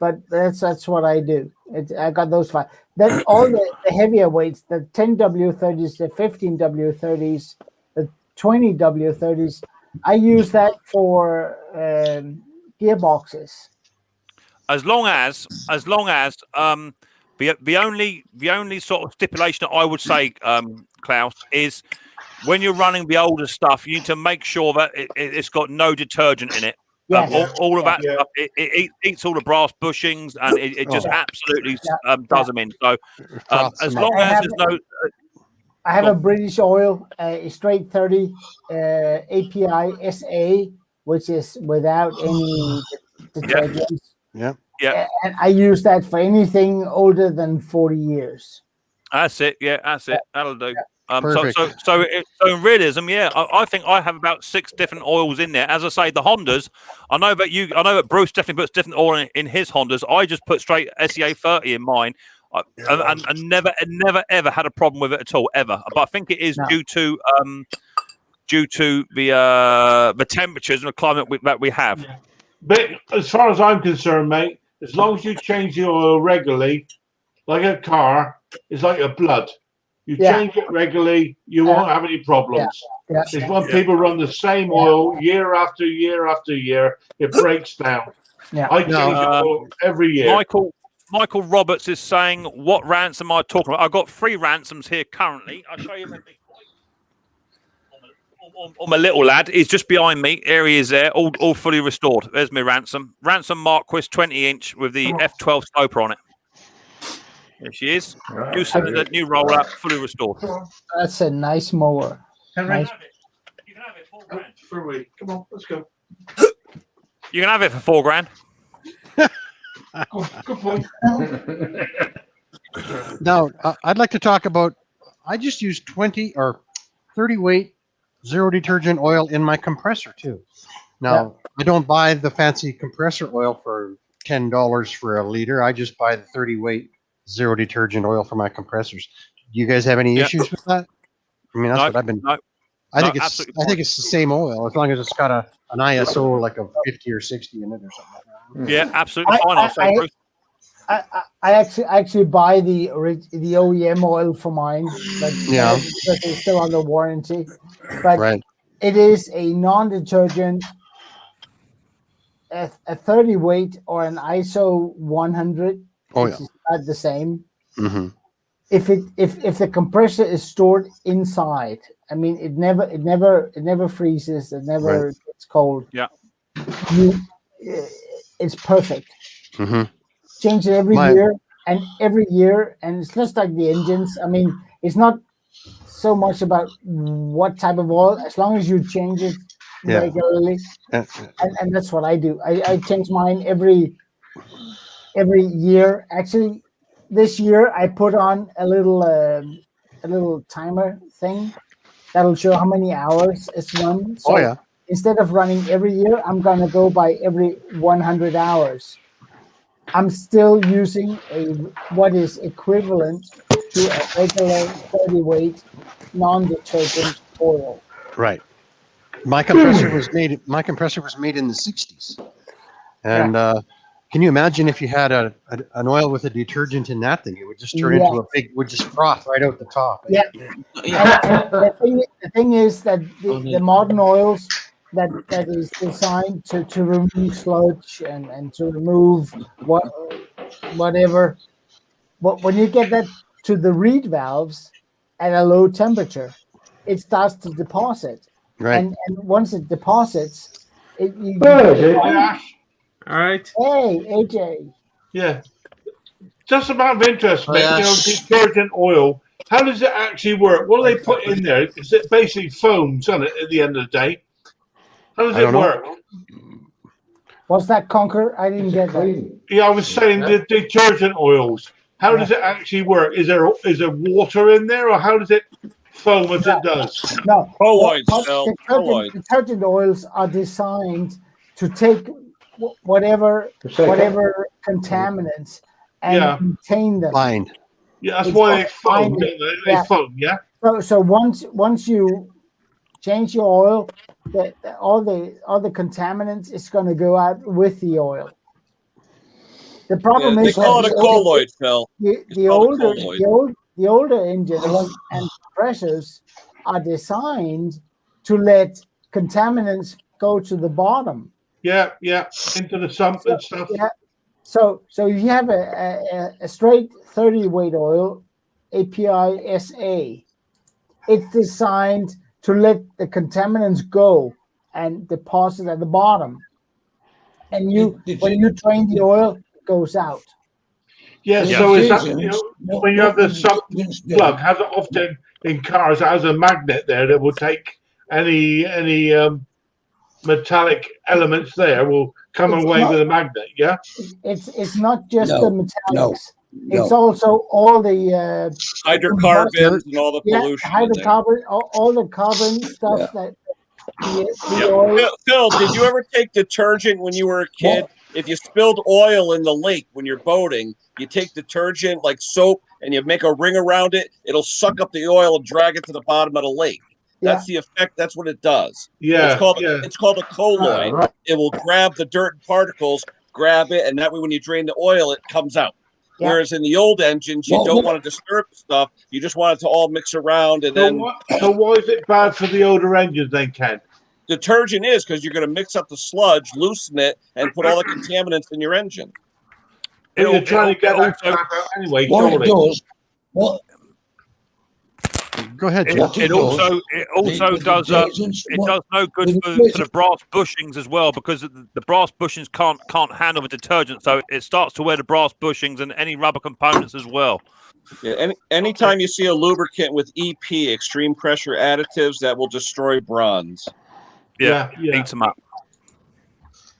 but that's what I do. I got those 5. Then all the heavier weights, the 10W30s, the 15W30s, the 20W30s, I use that for gearboxes. As long as the only sort of stipulation that I would say, Klaus, is when you're running the older stuff, you need to make sure that it's got no detergent in it. Yes. All of that stuff, it eats all the brass bushings, and it just absolutely does them in. So as long as there's no... I have a British oil, a straight 30 API SA, which is without any detergents. Yeah. And I use that for anything older than 40 years. That's it. Yeah, that's it. That'll do. Perfect. So in realism, I think I have about 6 different oils in there. As I say, the Hondas, I know that Bruce definitely puts different oil in his Hondas. I just put straight SEA 30 in mine. And never ever had a problem with it at all, ever. But I think it is due to the temperatures and the climate that we have. But as far as I'm concerned, mate, as long as you change the oil regularly, like a car, it's like your blood. You change it regularly, you won't have any problems. It's when people run the same oil year after year after year, it breaks down. I change oil every year. Michael Roberts is saying, what ransom am I talking about? I've got 3 ransoms here currently. I'll show you on my little lad. He's just behind me. There he is there, all fully restored. There's my ransom. Ransom Marquis 20-inch with the F12 sloper on it. There she is. New cylinder, new roller, fully restored. That's a nice mower. Nice. You can have it for $4,000. For a week. Come on, let's go. You can have it for $4,000. Good point. Now, I'd like to talk about, I just use 20 or 30 weight zero detergent oil in my compressor too. Now, I don't buy the fancy compressor oil for $10 for a liter. I just buy the 30 weight zero detergent oil for my compressors. Do you guys have any issues with that? I mean, that's what I've been. I think it's the same oil as long as it's got an ISO like a 50 or 60 in it or something. Yeah, absolutely fine. I actually buy the OEM oil for mine, but because it's still under warranty. But it is a non-detergent, a 30 weight or an ISO 100, which is not the same. Mm-hmm. If the compressor is stored inside, I mean, it never freezes, it never gets cold. Yeah, it's perfect. Mm-hmm. Change it every year, and it's just like the engines. I mean, it's not so much about what type of oil, as long as you change it regularly. And that's what I do. I change mine every year. Actually, this year I put on a little timer thing that'll show how many hours it's run. So instead of running every year, I'm gonna go by every 100 hours. I'm still using what is equivalent to a regular 30 weight non-detergent oil. Right. My compressor was made in the 60s. And can you imagine if you had an oil with a detergent in that thing? It would just turn into would just froth right out the top. Yeah. And the thing is that the modern oils that is designed to remove sludge and to remove whatever. But when you get that to the reed valves at a low temperature, it starts to deposit. Right. And once it deposits, All right. Hey, AJ. Yeah. Just about of interest, mate. You know, detergent oil How does it actually work? What do they put in there? Is it basically foam, isn't it, at the end of the day? How does it work? What's that, Conquer? I didn't get that. Yeah, I was saying the detergent oils. How does it actually work? Is there water in there, or how does it foam as it does? No. Colloids, Phil. Colloids. Detergent oils are designed to take whatever contaminants and contain them. Bind. Yeah, that's why they foam. They foam, yeah. So once you change your oil, all the contaminants is going to go out with the oil. The problem is they call it a colloid, Phil. The older engines and compressors are designed to let contaminants go to the bottom. Yeah, into the sump and stuff. Yeah. So if you have a straight 30 weight oil, API SA, it's designed to let the contaminants go and deposit at the bottom. And when you drain the oil, it goes out. Yeah, so is that, when you have the sump plug, has it often in cars, it has a magnet there that will take any metallic elements there will come away with a magnet, yeah? It's not just the metallics. No. It's also all the hydrocarbons and all the pollution. Hydrocarbon, all the carbon stuff that the oil. Phil, did you ever take detergent when you were a kid? If you spilled oil in the lake when you're boating, you take detergent like soap and you make a ring around it. It'll suck up the oil and drag it to the bottom of the lake. That's the effect. That's what it does. Yeah, it's called a colloid. Right. It will grab the dirt and particles, grab it, and that way when you drain the oil, it comes out. Yeah. Whereas in the old engines, you don't want to disturb the stuff. You just want it to all mix around. And so why is it bad for the older engines then, Ken? Detergent is because you're going to mix up the sludge, loosen it, and put all the contaminants in your engine. You're trying to get that crap out anyway. What it does, Go ahead, It Jeff. also does no good for the brass bushings as well, because the brass bushings can't handle the detergent, so it starts to wear the brass bushings and any rubber components as well. Yeah, anytime you see a lubricant with EP, extreme pressure additives, that will destroy bronze. Yeah. Eats them up.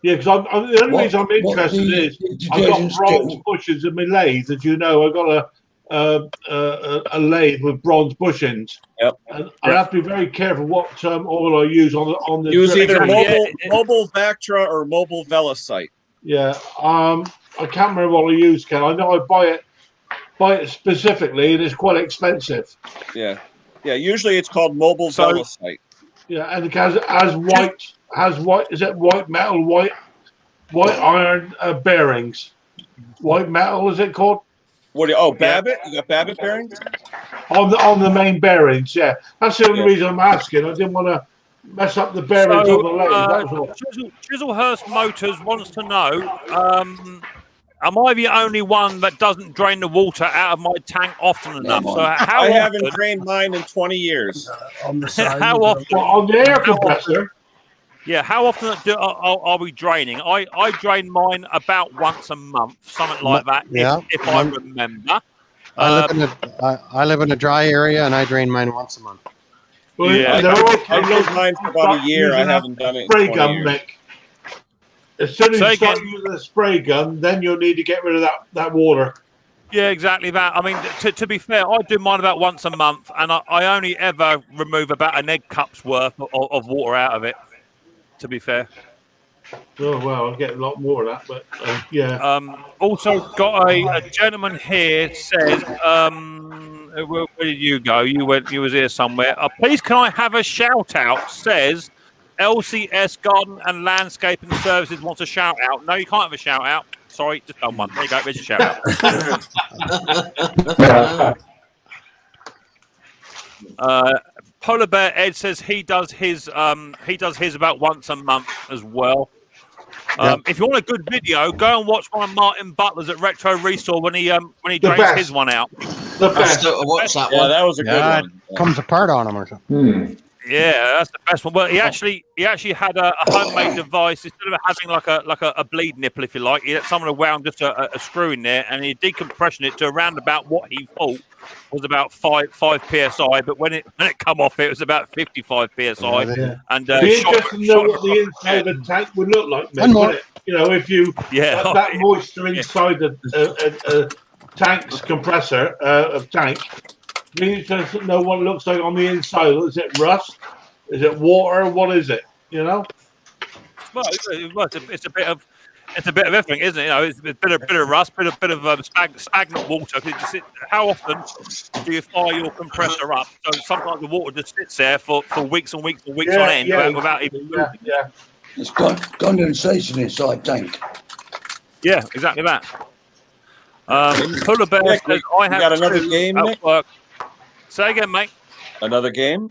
Yeah, because the only reason I'm interested is I've got bronze bushings in my lathe. As you know, I've got a lathe with bronze bushings. Yep. And I have to be very careful what oil I use on the. Use either mobile Vactra or mobile Velicite. Yeah. I can't remember what I use, Ken. I know I buy it specifically, and it's quite expensive. Yeah. Usually it's called mobile Velicite. Yeah, and it has white. Is it white metal? White iron bearings. White metal is it called? Babbitt? You got Babbitt bearings? On the main bearings, yeah. That's the only reason I'm asking. I didn't want to mess up the bearings on the lathe. Chislehurst Motors wants to know, am I the only one that doesn't drain the water out of my tank often enough? So I haven't drained mine in 20 years. On the side. How often? On the air compressor? Yeah, how often are we draining? I drain mine about once a month, something like that, if I remember. I live in a dry area, and I drain mine once a month. Well, I drained mine for about a year. I haven't done it in 20 years. Mick. As soon as you start using a spray gun, then you'll need to get rid of that water. Yeah, exactly that. I mean, to be fair, I do mine about once a month, and I only ever remove about an egg cup's worth of water out of it, to be fair. Oh, well, I'll get a lot more of that, but yeah. Also got a gentleman here says, where did you go? You was here somewhere. Please, can I have a shout out? Says LCS Garden and Landscaping Services wants a shout out. No, you can't have a shout out. Sorry, just done one. There you go. There's a shout out. Polar Bear Ed says he does his about once a month as well. If you want a good video, go and watch one of Martin Butler's at Retro Restore when he drains his one out. What's that one? Yeah, that was a good one. It comes apart on him or something. Yeah, that's the best one. Well, he actually had a homemade device instead of having like a bleed nipple, if you like. He had someone wound just a screw in there, and he decompression it to around about what he thought was about 5 psi. But when it come off, it was about 55 psi. Yeah. And It'd be interesting to know what the inside of the tank would look like, Mick, One more. wouldn't it? You know, if you that moisture inside a tank's compressor of tank. It'd be interesting to know what it looks like on the inside. Is it rust? Is it water? What is it? You know? Well, it's a bit of everything, isn't it? You know, it's a bit of rust, bit of stagnant water. How often do you fire your compressor up? So sometimes the water just sits there for weeks and weeks and weeks on end without even moving. Yeah. It's got condensation inside tank. Yeah, exactly that. Polar Bear Nick, says, I got another game, Nick? Work. Say again, mate. Another game?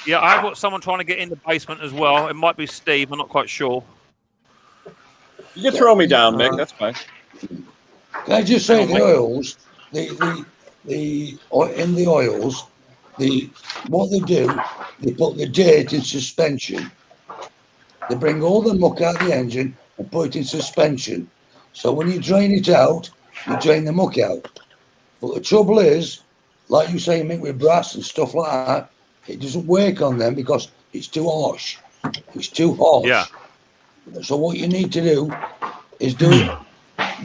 Yeah, I have got someone trying to get in the basement as well. It might be Steve. I'm not quite sure. You can throw me down, Mick. That's fine. Can I just say the oils, in the oils, what they do, they put the date in suspension. They bring all the muck out of the engine and put it in suspension. So when you drain it out, you drain the muck out. But the trouble is, like you say, Mick, with brass and stuff like that, it doesn't work on them because it's too harsh. It's too harsh. Yeah. So what you need to do is do it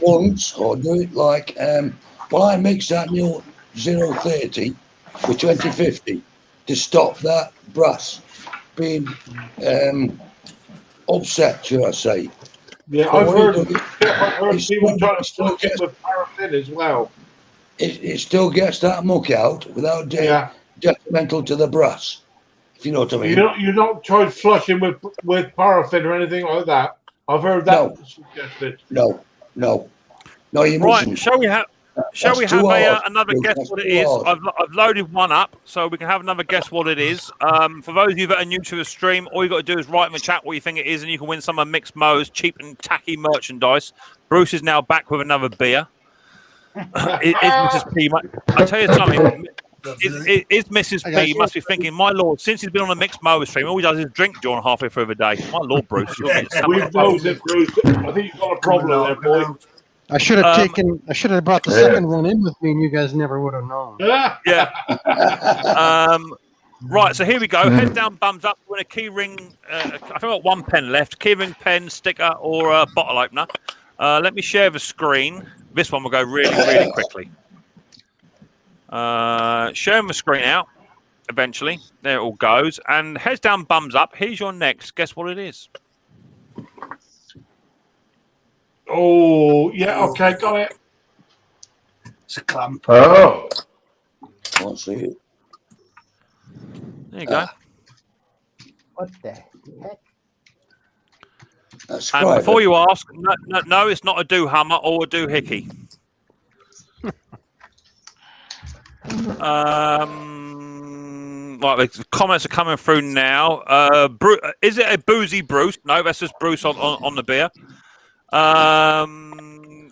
once, or do it like, I mix that new 030 with 2050 to stop that brass being upset, should I say. Yeah, But I've heard it people trying to flush it with paraffin as well. It still gets that muck out without detrimental to the brass, if you know what I mean. You don't try flushing with paraffin or anything like that. I've heard that suggested. No, you mustn't. Right, shall we have another guess what it is? I've loaded one up, so we can have another guess what it is. For those of you that are new to the stream, all you got to do is write in the chat what you think it is, and you can win some of Micks Mowers cheap and tacky merchandise. Bruce is now back with another beer. Is Mrs. P? I tell you something. Is Mrs. P must be thinking, my lord, since he's been on the Micks Mowers stream, all he does is drink during halfway through the day. My lord, Bruce. We've knows it, Bruce. I think you've got a problem there, boy. I should have brought the second one in with me, and you guys never would have known. Yeah. Right, so here we go. Head down, bums up. Win a key ring. I think I've got 1 pen left. Key ring, pen, sticker, or a bottle opener. Let me share the screen. This one will go really, really quickly. Sharing the screen out. Eventually, there it all goes. And heads down, bums up. Here's your next. Guess what it is? Oh, yeah, okay, got it. It's a clamp. Oh. Can't see it. There you go. What the heck? And before you ask, no, it's not a do-hummer or a do-hickey. Right, the comments are coming through now. Is it a boozy Bruce? No, that's just Bruce on the beer.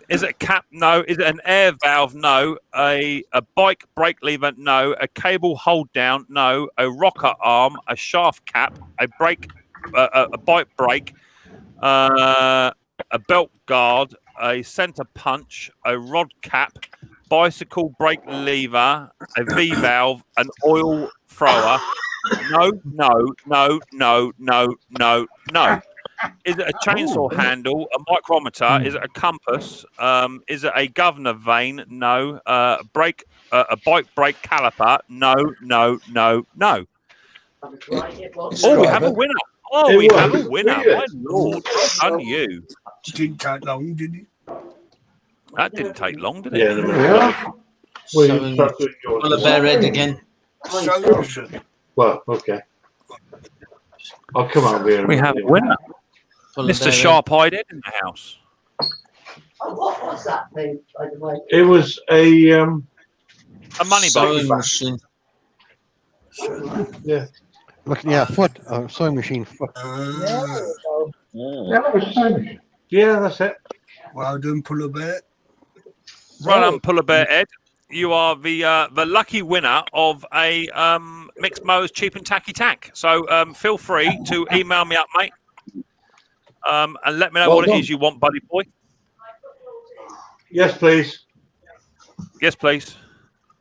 Is it a cap? No. Is it an air valve? No. A bike brake lever? No. A cable hold down? No. A rocker arm? A shaft cap? A brake? A bike brake? A belt guard? A center punch? A rod cap? Bicycle brake lever? A V valve? An oil thrower? No. Is it a chainsaw handle? A micrometer? Is it a compass? Is it a governor vane? No. A bike brake caliper? No. Oh, we have a winner. Oh, we have a winner. My lord, well done you. Didn't take long, did it? That didn't take long, did it? Yeah. Well, a bear head again. Well, okay. I'll come out here. We have a winner. Mr. Sharp-eyed Ed in the house. Oh, what was that thing, by the way? It was a money box. Machine. Yeah. Look, sewing machine foot. Yeah, that's it. Well done, Puller Bear. Right on, Puller Bear Ed. You are the lucky winner of a Micks Mowers Cheap and Tacky Tack. So feel free to email me up, mate, and let me know what it is you want, buddy boy. Yes, please. Yes, please.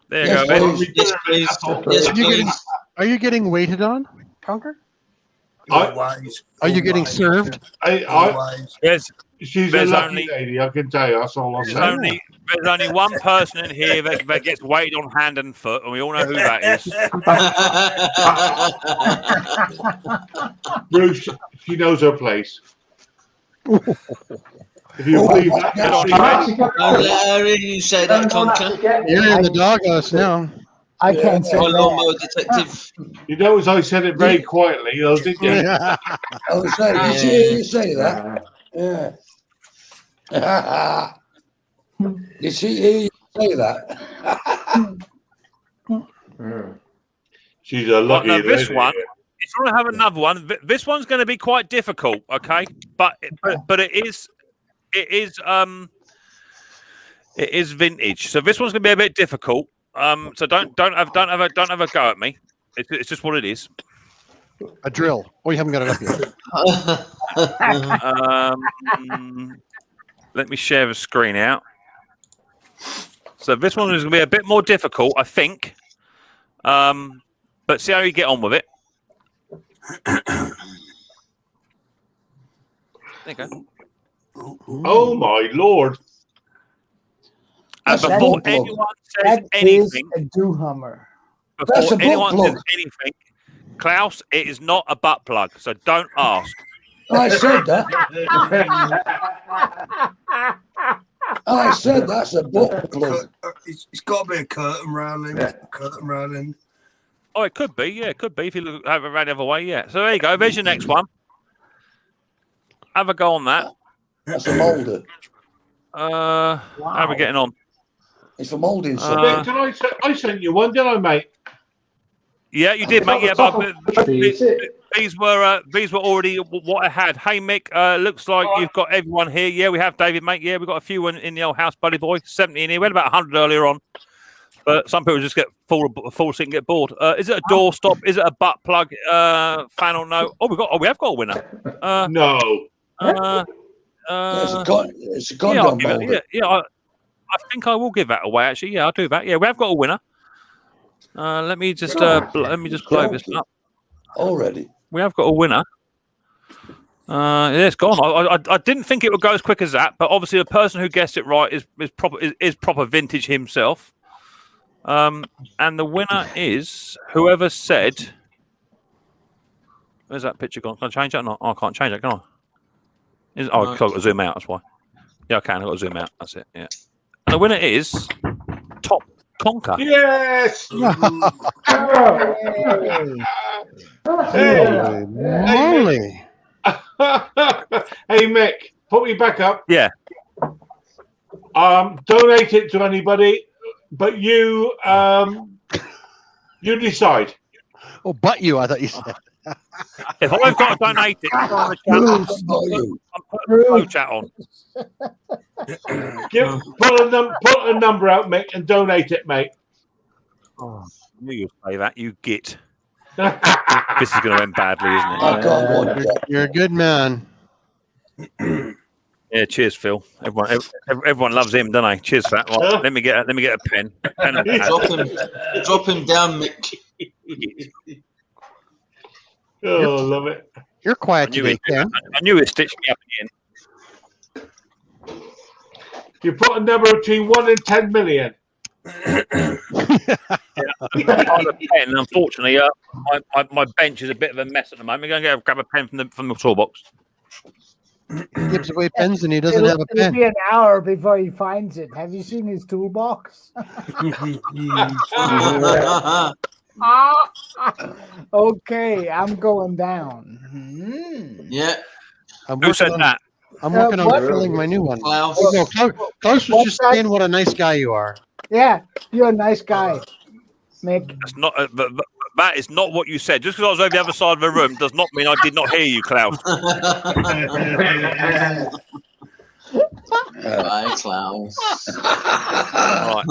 There you Yes, go. please. Yes, please. Yes, please. Are you getting waited on, Conker? Always. Are you getting served? Always. She's a There's lucky only- lady, I can tell you. That's all I'll say. There's only one person in here that gets waited on hand and foot, and we all know who that is. Bruce, she knows her place. If you believe that. Don't let her in, you say that, Conker. You're in the doghouse now. I can't say You're a that. lawnmower detective. You notice I said it very quietly, though, didn't you? Oh, say, did you hear you say that? Yeah. Did she hear you say that? She's a lucky Now, this lady. one, if you want to have another one, this one's going to be quite difficult, okay? But it is vintage. So this one's going to be a bit difficult. So don't have a go at me. It's just what it is. A drill. Oh, you haven't got it up yet. Let me share the screen out. So this one is going to be a bit more difficult, I think. But see how you get on with it. There you go. Oh my lord! And before anyone says anything, a do-hummer. before anyone says anything, Klaus, it is not a butt plug, so don't ask. I said that. I said that's a butt plug. It's got to be a curtain railing. Curtain railing. Oh, it could be. Yeah, it could be if you look have it around the other way. Yeah. So there you go. There's your next one. Have a go on that. That's a moulder. How are we getting on? It's for moulding. Nick, I sent you one, did I, mate? Yeah, you did, mate. Yeah, but these were already what I had. Hey, Mick, looks like you've got everyone here. Yeah, we have David, mate. Yeah, we've got a few in the old house, buddy boy. 70 in here. We had about 100 earlier on. But some people just get fall asleep and get bored. Is it a door stop? Is it a butt plug? Fan or no? We have got a winner. No. It's a condom moulder. I think I will give that away. Actually, yeah, I'll do that. Yeah, we have got a winner. Let me just blow this up. Already, we have got a winner. Yeah, it's gone. I didn't think it would go as quick as that, but obviously the person who guessed it right is proper vintage himself. And the winner is whoever said. Where's that picture gone? Can I change that? No, I can't change it, can I? I've got to zoom out. That's why. Yeah, I can. I've got to zoom out. That's it. Yeah. And the winner is Top Conker. Yes. Holy. Hey, Mick, put me back up. Yeah. Donate it to anybody, but you decide. Oh, but you! I thought you said. If I've got to donate it, I'm putting a flow chat on. Put a number out, Mick, and donate it, mate. Oh, I knew you'd say that. You git. This is going to end badly, isn't it? I can't watch that. You're a good man. Yeah, cheers, Phil. Everyone loves him, don't they? Cheers for that. Right, let me get a pen. Pen and pad. Drop him down, Mick. Oh, I love it. You're quiet today, Ken. I knew it stitched me up again. You put a number between 1 and 10 million. Yeah. Pen, unfortunately, my bench is a bit of a mess at the moment. I'm going to grab a pen from the toolbox. He gives away pens and he doesn't have a It'll pen. be an hour before he finds it. Have you seen his toolbox? Okay, I'm going down. Yeah. Who said that? I'm working on filling my new one. Klaus. Oh, no, Klaus was just saying what a nice guy you are. Yeah, you're a nice guy, Mick. That's not. That is not what you said. Just because I was over the other side of the room does not mean I did not hear you, Klaus. Bye, Klaus. Right,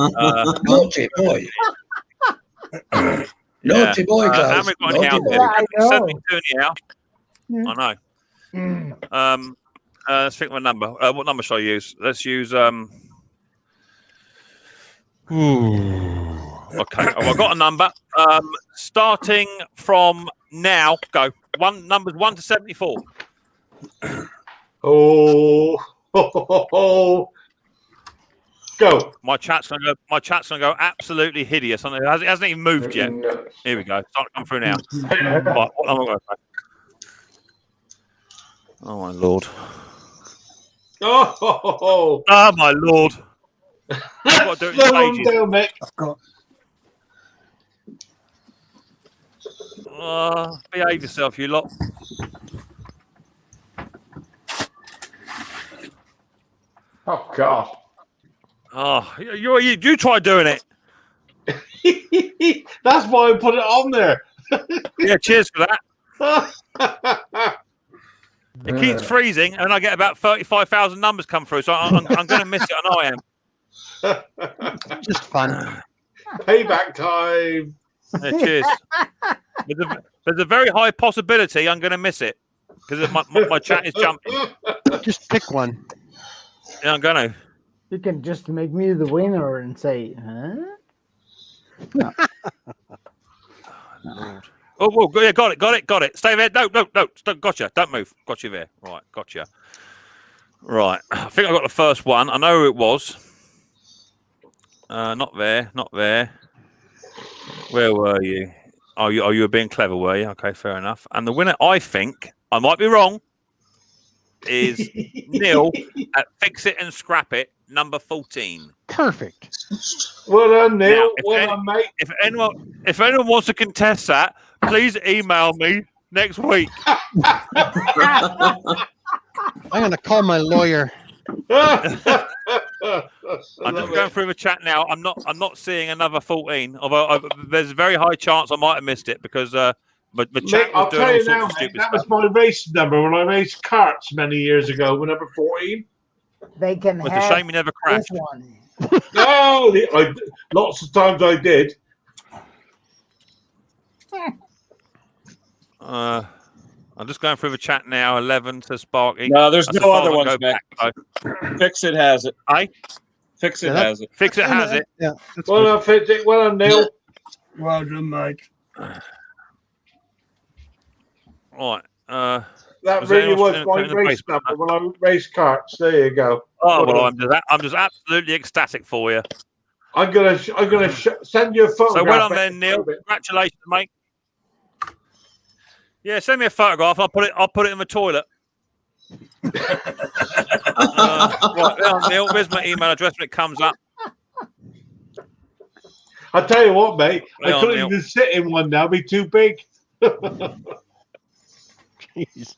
Naughty boy. Naughty boy, How Klaus. many got any Naughty out boy. there? I know. 72 anyhow. Yeah. I know. Let's think of a number. What number shall I use? Let's use okay, I've got a number. Starting from now, go. Numbers 1 to 74. Oh. Go. My chat's gonna go absolutely hideous. It hasn't even moved yet. Here we go. Start to come through now. Right, what number am I going to say? Oh my lord. Oh. Oh my lord. I've got to do it in Slow on stages. down, Mick. I've got. Behave yourself, you lot. Oh God. Oh, you try doing it. That's why I put it on there. Yeah, cheers for that. It keeps freezing, and I get about 35,000 numbers come through, so I'm going to miss it. I know I am. Just fun. Payback time. Yeah, cheers. There's a very high possibility I'm going to miss it because my chat is jumping. Just pick one. Yeah, I'm going to. You can just make me the winner and say, huh? No. Lord. Oh, yeah, got it. Stay there. No. Gotcha. Don't move. Got you there. Right, gotcha. Right. I think I got the first one. I know who it was. Not there. Where were you? Oh, you were being clever, were you? Okay, fair enough. And the winner, I think, I might be wrong, is Neil at Fix It and Scrap It, number 14. Perfect. Well done, Neil. Now, Well done, mate. If anyone wants to contest that, please email me next week. I'm going to call my lawyer. I'm just going through the chat now. I'm not seeing another 14. Although there's a very high chance I might have missed it because the chat was doing all sorts of stupid that stuff. was my race number when I raced karts many years ago. When number 14. They can It's have a shame you never this crashed. one. No, lots of times I did. I'm just going through the chat now. 11 to Sparky. No, there's That's no as far other as I ones, go Mick. back, Fix It has it. Fix It Yeah, that- has it. Fix It has it. Yeah. That's Well good. done, Fitz. Well done, Neil. Well done, mate. Right. That Was really anyone was in my the race basement? number when I raced karts. There you go. Oh Well well, done. I'm just absolutely ecstatic for you. I'm gonna send you a photograph. So well done, mate, then, Neil. of it. Congratulations, mate. Yeah, send me a photograph. I'll put it in the toilet. Right, there, Neil. Where's my email address when it comes up? I tell you what, mate. I Neil, couldn't Neil. even sit in one now. It'd be too big. Jeez.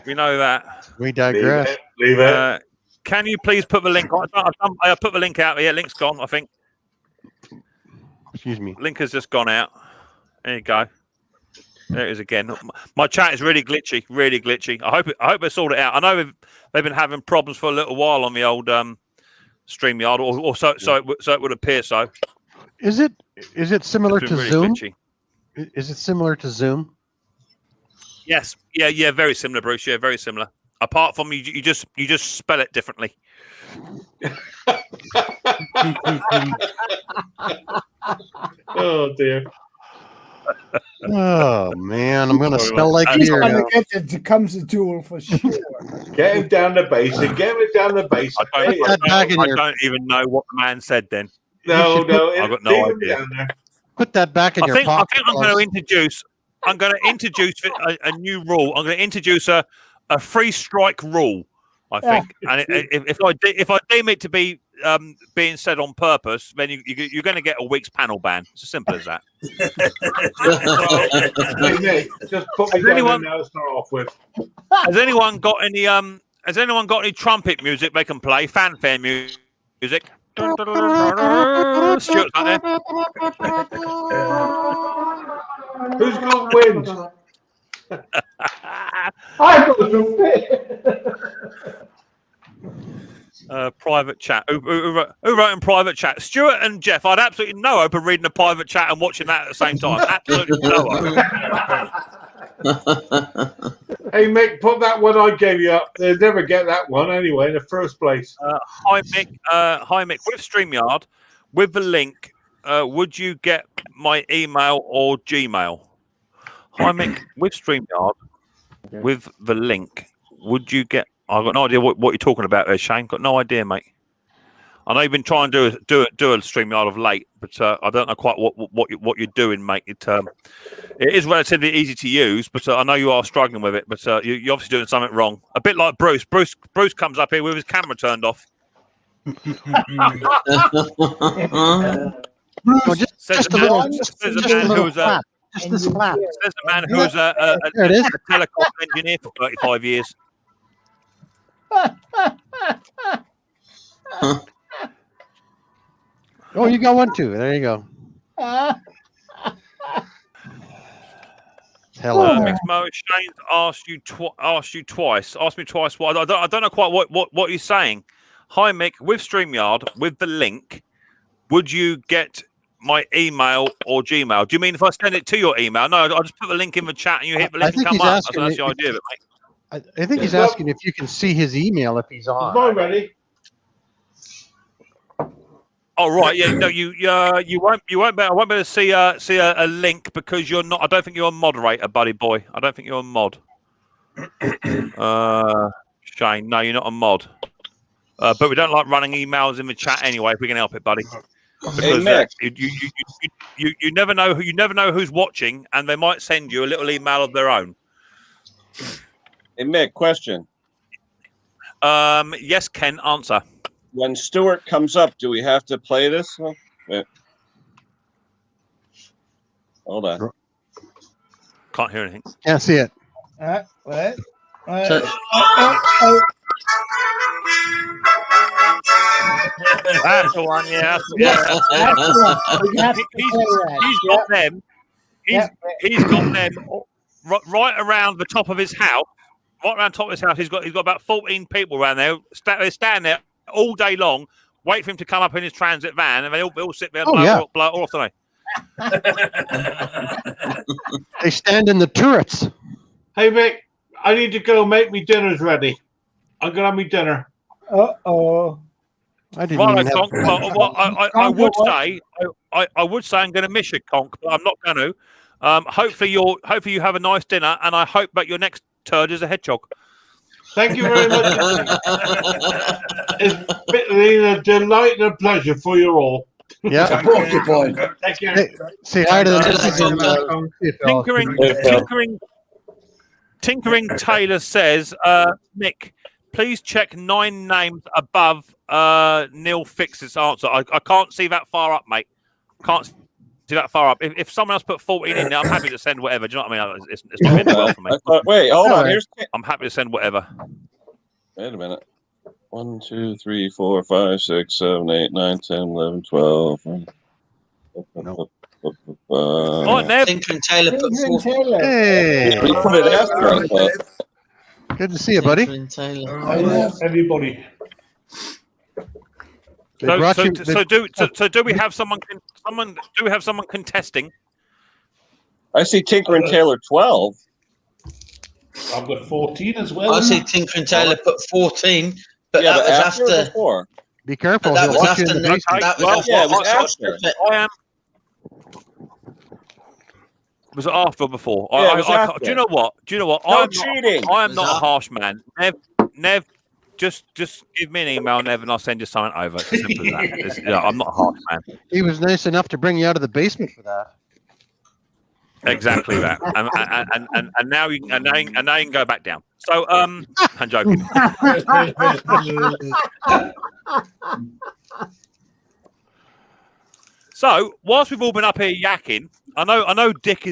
We know that. We digress. Leave it. Can you please put the link on? I put the link out here. Link's gone, I think. Excuse me. Link has just gone out. There you go. There it is again. My chat is really glitchy. I hope they sort it out. I know they've been having problems for a little while on the old StreamYard, or so it would appear so. Is it similar It's to been really Zoom? glitchy. Is it similar to Zoom? Yes. Yeah. Very similar, Bruce. Yeah, very similar. Apart from you just spell it differently. Oh dear. Oh man, I'm gonna spell like He's beer gonna now. get the Tecumseh tool for sure. Get him down the basic. Get him down the basic. I your- don't even know what the man said then. No. I've got no leave him idea. down there. Put that back in I your think pocket. I'm going to introduce. I'm going to introduce a new rule. I'm going to introduce a free strike rule. I think, and if I deem it to be being said on purpose, then you're going to get a week's panel ban. It's as simple as that. Hey, Nick, just put me down there now to start off with. Has anyone got any trumpet music they can play? Fanfare music. Stuart's out there. Who's got wind? I got a trumpet. Private chat. Who wrote in private chat? Stuart and Jeff. I'd absolutely no hope of reading a private chat and watching that at the same time. Absolutely no hope. Hey, Mick, put that one I gave you up. They'll never get that one anyway in the first place. Hi, Mick. Hi, Mick. With StreamYard, with the link, would you get my email or Gmail? Hi, Mick. With StreamYard, with the link, would you get... I've got no idea what you're talking about there, Shane. Got no idea, mate. I know you've been trying to do a StreamYard of late, but I don't know quite what you're doing, mate. It is relatively easy to use, but I know you are struggling with it. But you're obviously doing something wrong. A bit like Bruce. Bruce comes up here with his camera turned off. Says a man who's a telecom engineer for 35 years. Oh, you got one too. There you go. Hello. Micks Mowers, Shane asked me twice. What I don't know quite what he's saying. Hi, Mick. With StreamYard, with the link, would you get my email or Gmail? Do you mean if I send it to your email? No, I'll just put the link in the chat and you hit the link and come up. That's the idea of it, mate. I think he's asking if you can see his email if he's on. Is mine ready? Oh right, yeah, no, you won't be able to see a link because you're not. I don't think you're a moderator, buddy boy. I don't think you're a mod. Shane, no, you're not a mod. But we don't like running emails in the chat anyway. If we can help it, buddy. Because you never know who's watching, and they might send you a little email of their own. Hey, Mick, question. Yes, Ken, answer. When Stuart comes up, do we have to play this? Oh, wait. Hold on. Can't hear anything. Can't see it. What? That's the one, yeah. He's got them. He's got them right around the top of his house. Right around top of his house, he's got about 14 people around there. They stand there all day long, wait for him to come up in his transit van, and they all sit there all off today. They stand in the turrets. Hey, Mick, I need to go make me dinner's ready. I'm going to have me dinner. Uh-oh. I didn't even have... I would say I'm going to miss you, Conk, but I'm not going to. Hopefully you have a nice dinner, and I hope that your next turd is a hedgehog. Thank you very much. It's been a delight and a pleasure for you all. Yeah. Thank you. Hey, say hi to the Tinkering Taylor says, Mick, please check 9 names above Neil Fix's answer. I can't see that far up, mate. Can't see that far up. If someone else put 14 in there, I'm happy to send whatever. Do you know what I mean? It's not really well for me. Wait, hold on. I'm happy to send whatever. Wait a minute. 1, 2, 3, 4, 5, 6, 7, 8, 9, 10, 11, 12. Oh, Nev. Tinker Taylor put 4. Hey. We put it after. Good to see you, buddy. Everybody. So do we have someone contesting? I see Tinker and Taylor 12. I've got 14 as well. I see Tinker and Taylor put 14, but Yeah, that but was after or after. before? Be careful. That He'll was watch you in after. the basement. That Well, was Yeah, it was after. after. Was it after or before? Yeah, it was after. Do you know what? No cheating. I am It was not a after. harsh man. Nev, just give me an email, Nev, and I'll send you something over. It's as simple as that. I'm not a harsh man. He was nice enough to bring you out of the basement for that. Exactly that. And now you can go back down. So I'm joking. So whilst we've all been up here yakking, I know Dick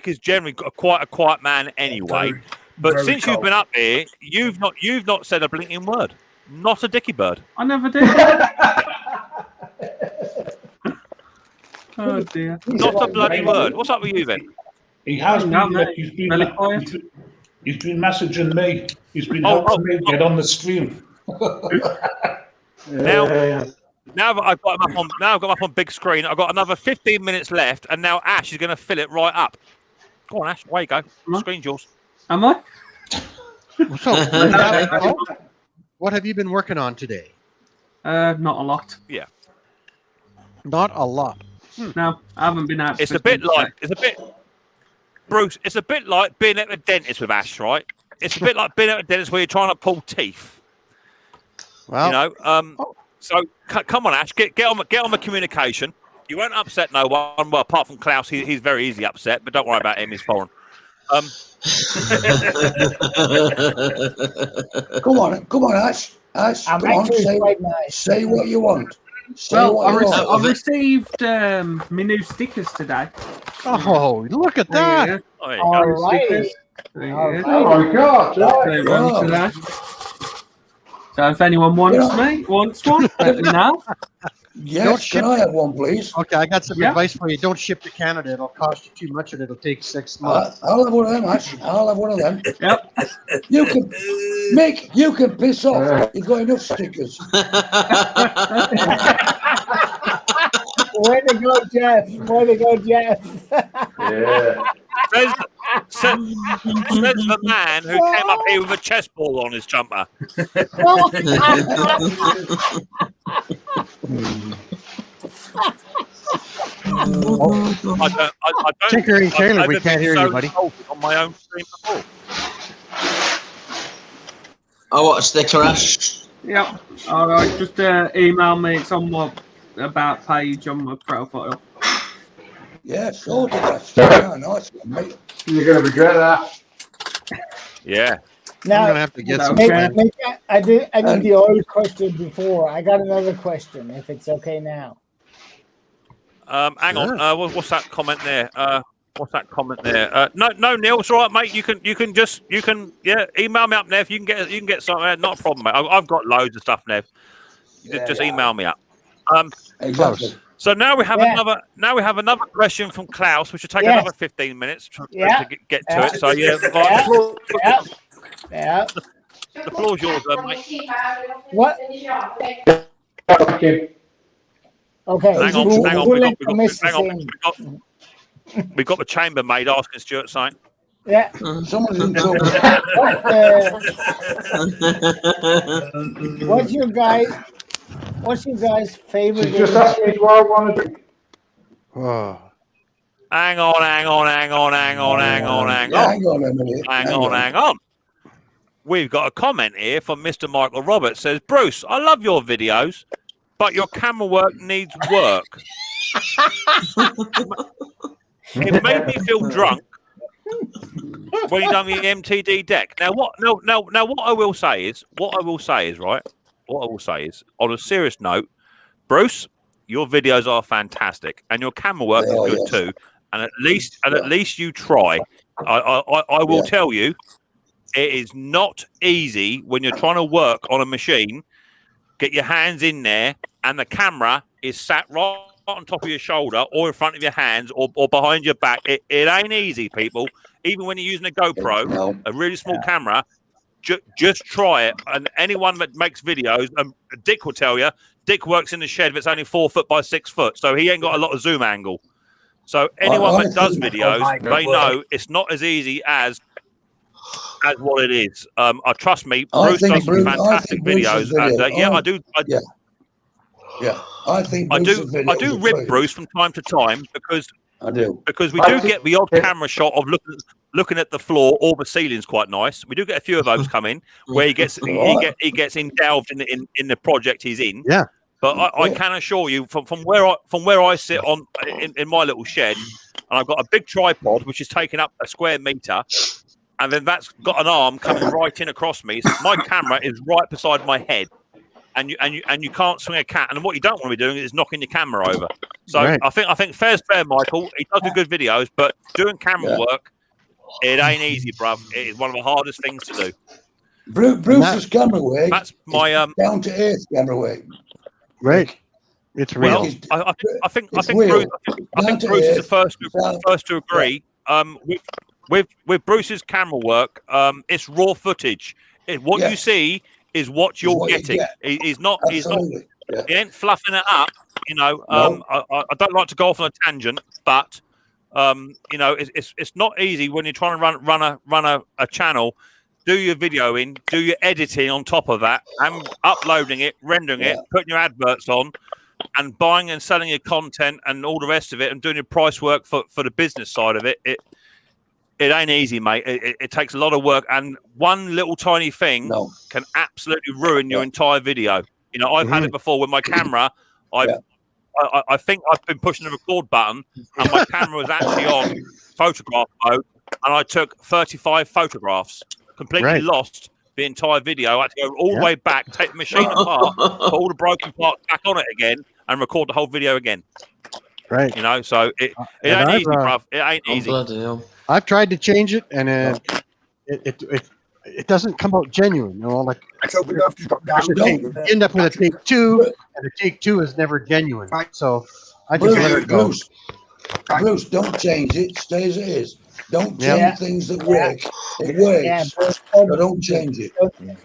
is generally quite a quiet man anyway. But since you've been up here, you've not said a blinking word. Not a dicky bird. I never did. Oh dear. Not a bloody word. What's up with you then? He has No, been. mate. He's been. Really quiet. He's been messaging me. He's been helping me get on the stream. Now that I've got him up on big screen, I've got another 15 minutes left, and now Ash is going to fill it right up. Go on, Ash. Away you go. Screen's yours. Am I? So, what have you been working on today? Not a lot. Yeah. Not a lot. No, I haven't been out. Bruce, it's a bit like being at the dentist with Ash, right? It's a bit like being at the dentist where you're trying to pull teeth. Well, you know, so come on, Ash, get on the communication. You won't upset no one. Well, apart from Klaus, he's very easy upset, but don't worry about him. He's foreign. Come on, Ash. Ash, come on, say what you want. I've received my new stickers today. Oh, look at that! All right. Oh my God! So if anyone wants one, let me know. Yes, can I have one, please? Okay, I got some advice for you. Don't ship to Canada. It'll cost you too much and it'll take 6 months. I'll have one of them, Ash. I'll have one of them. Yep. You can piss off. You've got enough stickers. Way to go, Jeff. Way to go, Jeff. Yeah. Says the man who came up here with a chess ball on his jumper. I don't Tinkering Taylor, we can't hear you, buddy. On my own stream before. I want a sticker, Ash. Yep. All right. Just email me. It's on my about page on my profile. Yeah, sure. Nice one, mate. You're going to regret that. Yeah. Now, I'm gonna have to get some. I did the old question before. I got another question. If it's okay now. Hang on. What's that comment there? No, Neil, it's all right, mate. You can email me up, Nev. You can get something. Not a problem, mate. I've got loads of stuff, Nev. Just email me up. Exactly. So now we have another question from Klaus, which will take another 15 minutes to get to it. So the floor's yours, mate. What? Okay. Hang on. We've got the chambermaid asking Stuart something. Yeah. Someone's in trouble. What's your guys' favorite? Just ask me what I want to drink. Oh. Hang on a minute. We've got a comment here from Mr. Michael Roberts. Says, Bruce, I love your videos, but your camera work needs work. It made me feel drunk when you done the MTD deck. Now what I will say is, right? What I will say is, on a serious note, Bruce, your videos are fantastic, and your camera work is good too. And at least you try. I will tell you, it is not easy when you're trying to work on a machine. Get your hands in there, and the camera is sat right on top of your shoulder, or in front of your hands, or behind your back. It ain't easy, people. Even when you're using a GoPro, a really small camera. Just try it, and anyone that makes videos, Dick will tell you, Dick works in the shed that's only 4 foot by 6 foot, so he ain't got a lot of zoom angle. So anyone that does videos, they know it's not as easy as what it is. Trust me, Bruce does some fantastic videos, and I do. I do rib Bruce from time to time because we do get the odd camera shot of looking at the floor or the ceiling's quite nice. We do get a few of those come in where he gets indulged in the project he's in. Yeah. But I can assure you, from where I sit in my little shed, and I've got a big tripod which is taking up a square meter, and then that's got an arm coming right in across me. So my camera is right beside my head, and you can't swing a cat. And what you don't want to be doing is knocking your camera over. So right. I think fair's fair, Michael. He does do good videos, but doing camera work, it ain't easy, bruv. It is one of the hardest things to do. Bruce's camera work. That's my down to earth camera work. Right. It's real. Well, I think Bruce is the first to agree. With Bruce's camera work, it's raw footage. What you see is what you're what you getting. get. He's not. Absolutely. Yeah. He ain't fluffing it up. You know. No. I don't like to go off on a tangent, but you know, it's not easy when you're trying to run a channel. Do your videoing, do your editing on top of that, and uploading it, rendering it, putting your adverts on, and buying and selling your content and all the rest of it, and doing your price work for the business side of it. It ain't easy, mate. It takes a lot of work, and one little tiny thing can absolutely ruin your entire video. You know, I've had it before with my camera. I think I've been pushing the record button, and my camera was actually on photograph mode, and I took 35 photographs. Completely lost the entire video. I had to go all the way back, take the machine apart, put all the broken parts back on it again, and record the whole video again. Right. You know, so it ain't easy, bruv. It ain't easy. I've tried to change it, and it doesn't come out genuine. You know, like you end up with a take two, and the take two is never genuine. So I just let it go. Bruce, don't change it. Stay as it is. Don't change things that work. It works. So don't change it.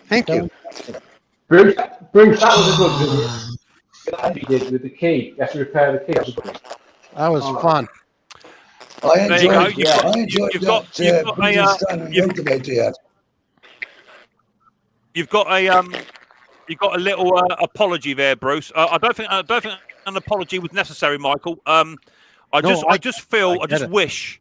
Thank you. Bruce, that was a good video. That you did with the key. You have to repair the key. That was fun. I enjoyed that. You've got a little apology there, Bruce. I don't think an apology was necessary, Michael. I just wish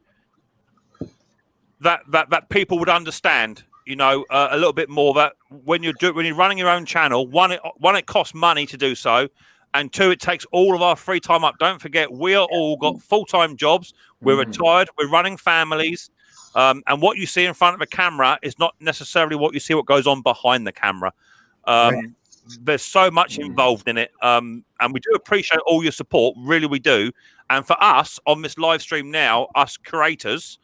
that people would understand, you know, a little bit more that when you're running your own channel, one, it costs money to do so, and two, it takes all of our free time up. Don't forget, we are all got full-time jobs. We're retired. We're running families, and what you see in front of a camera is not necessarily what you see what goes on behind the camera. There's so much involved in it, and we do appreciate all your support. Really, we do. And for us on this live stream now, us creators,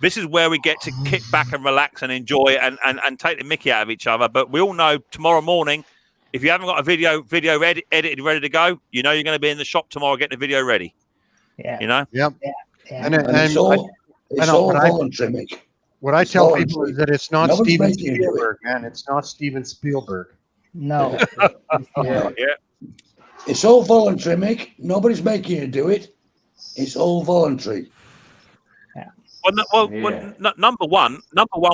this is where we get to kick back and relax and enjoy and take the mickey out of each other. But we all know tomorrow morning, if you haven't got a video edited, ready to go, you know you're going to be in the shop tomorrow getting the video ready. Yeah. You know? Yep. Yeah. And it's all voluntary, Mick. What I tell people is that it's not Steven Spielberg, man. It's not Steven Spielberg. No. It's all voluntary, Mick. Nobody's making you do it. It's all voluntary. Number one,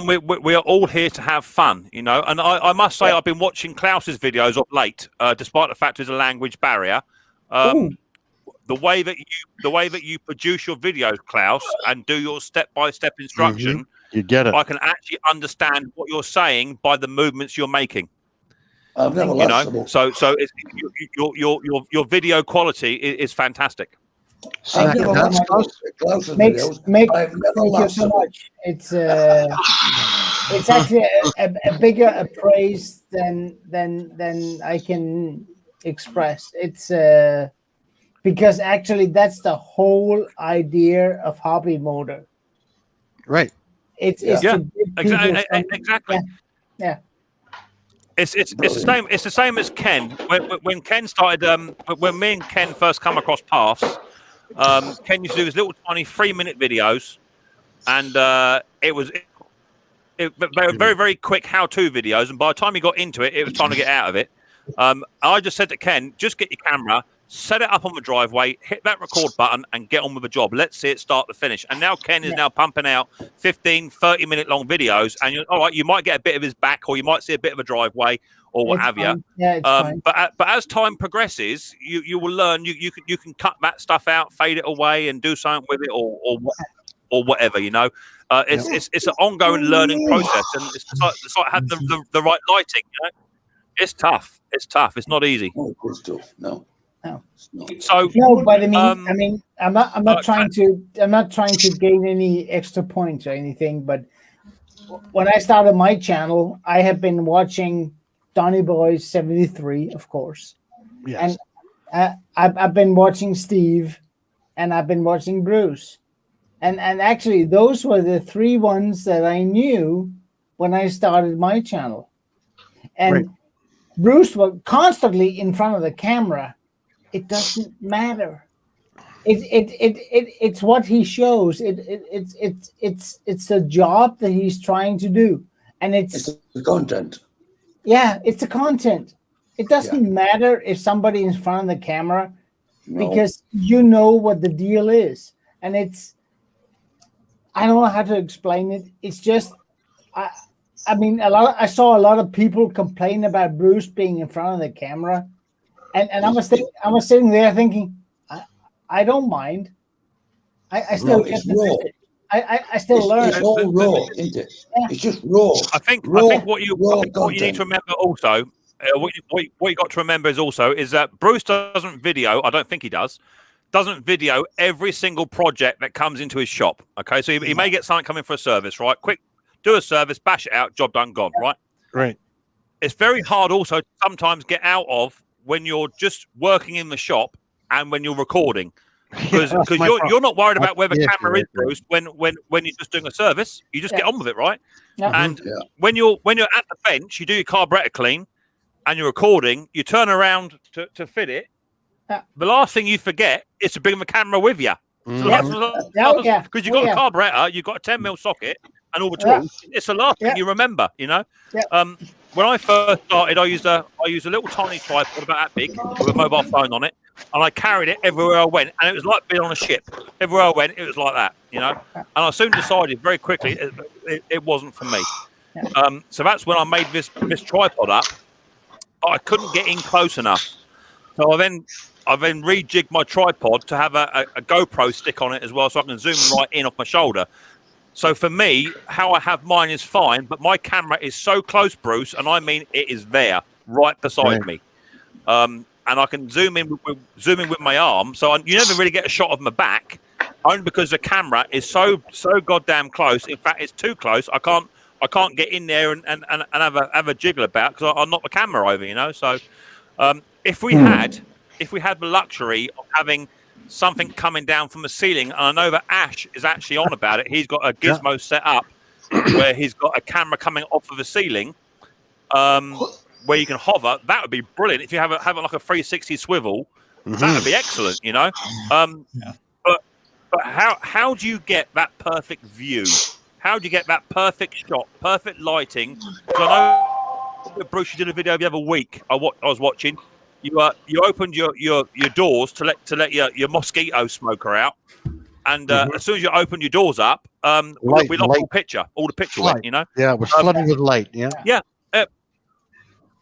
we are all here to have fun, you know. And I must say, I've been watching Klaus's videos of late, despite the fact there's a language barrier. The way that you produce your videos, Klaus, and do your step-by-step instruction, you get it. I can actually understand what you're saying by the movements you're making. I've never so it's, your video quality is fantastic. Thank you so much. It's actually a bigger praise than I can express. It's because actually that's the whole idea of hobby motor. Right. It's exactly. Yeah. It's the same as Ken. When Ken started, when me and Ken first come across paths, Ken used to do his little tiny 3-minute videos, and they were very, very quick how-to videos. And by the time he got into it, it was time to get out of it. I just said to Ken, just get your camera, set it up on the driveway, hit that record button, and get on with the job. Let's see it start to finish. And now Ken is now pumping out 15, 30-minute long videos, and all right, you might get a bit of his back, or you might see a bit of a driveway, or what have you. Yeah, it's fine. But as time progresses, you will learn you can cut that stuff out, fade it away, and do something with it, or whatever. You know, it's an ongoing learning process, and it's like having the right lighting. You know, it's tough. It's not easy. Oh, it's tough. No. So no, but I mean, I'm not trying to gain any extra points or anything. But when I started my channel, I have been watching Donny Boy's 73, of course. Yes. And I've been watching Steve, and I've been watching Bruce, and actually those were the 3 ones that I knew when I started my channel. And right. Bruce was constantly in front of the camera. It doesn't matter. It's what he shows. It's the job that he's trying to do, and it's the content. Yeah, it's the content. It doesn't matter if somebody in front of the camera, because you know what the deal is, and I don't know how to explain it. It's just, I mean, I saw a lot of people complain about Bruce being in front of the camera, and I was sitting there thinking, I don't mind. I still get it's the raw. message. I still learn. It's all raw, isn't it? It's just raw. I think what you need to remember also, what you got to remember is that Bruce doesn't video. I don't think he doesn't video every single project that comes into his shop. Okay, so he may get something coming for a service, right? Quick, do a service, bash it out, job done, gone, right? Right. It's very hard also to sometimes get out of when you're just working in the shop and when you're recording. Because you're not worried about where the camera is, Bruce. When you're just doing a service, you just get on with it, right? Yeah. And when you're at the bench, you do your carburetor clean, and you're recording. You turn around to fit it. The last thing you forget is to bring the camera with you. Because you've got a carburetor, you've got a 10mm socket, and all the tools. It's the last thing you remember, you know. When I first started, I used a little tiny tripod about that big with a mobile phone on it. And I carried it everywhere I went, and it was like being on a ship. Everywhere I went, it was like that, you know. And I soon decided very quickly it wasn't for me. So that's when I made this tripod up. But I couldn't get in close enough, so I then rejigged my tripod to have a GoPro stick on it as well, so I can zoom right in off my shoulder. So for me, how I have mine is fine, but my camera is so close, Bruce, and I mean it is there, right beside me. And I can zoom in with my arm, so you never really get a shot of my back, only because the camera is so goddamn close. In fact, it's too close. I can't get in there and have a jiggle about because I'll knock the camera over, you know. So if we had the luxury of having something coming down from the ceiling, and I know that Ash is actually on about it. He's got a gizmo set up where he's got a camera coming off of the ceiling. Where you can hover, that would be brilliant. If you have it like a 360 swivel, that would be excellent, you know. But how do you get that perfect view? How do you get that perfect shot, perfect lighting? Because I know, Bruce, you did a video the other week. I was watching. You opened your doors to let your mosquito smoker out, and as soon as you opened your doors up, we lost all the picture went, you know. Yeah, it was flooded with light. Yeah.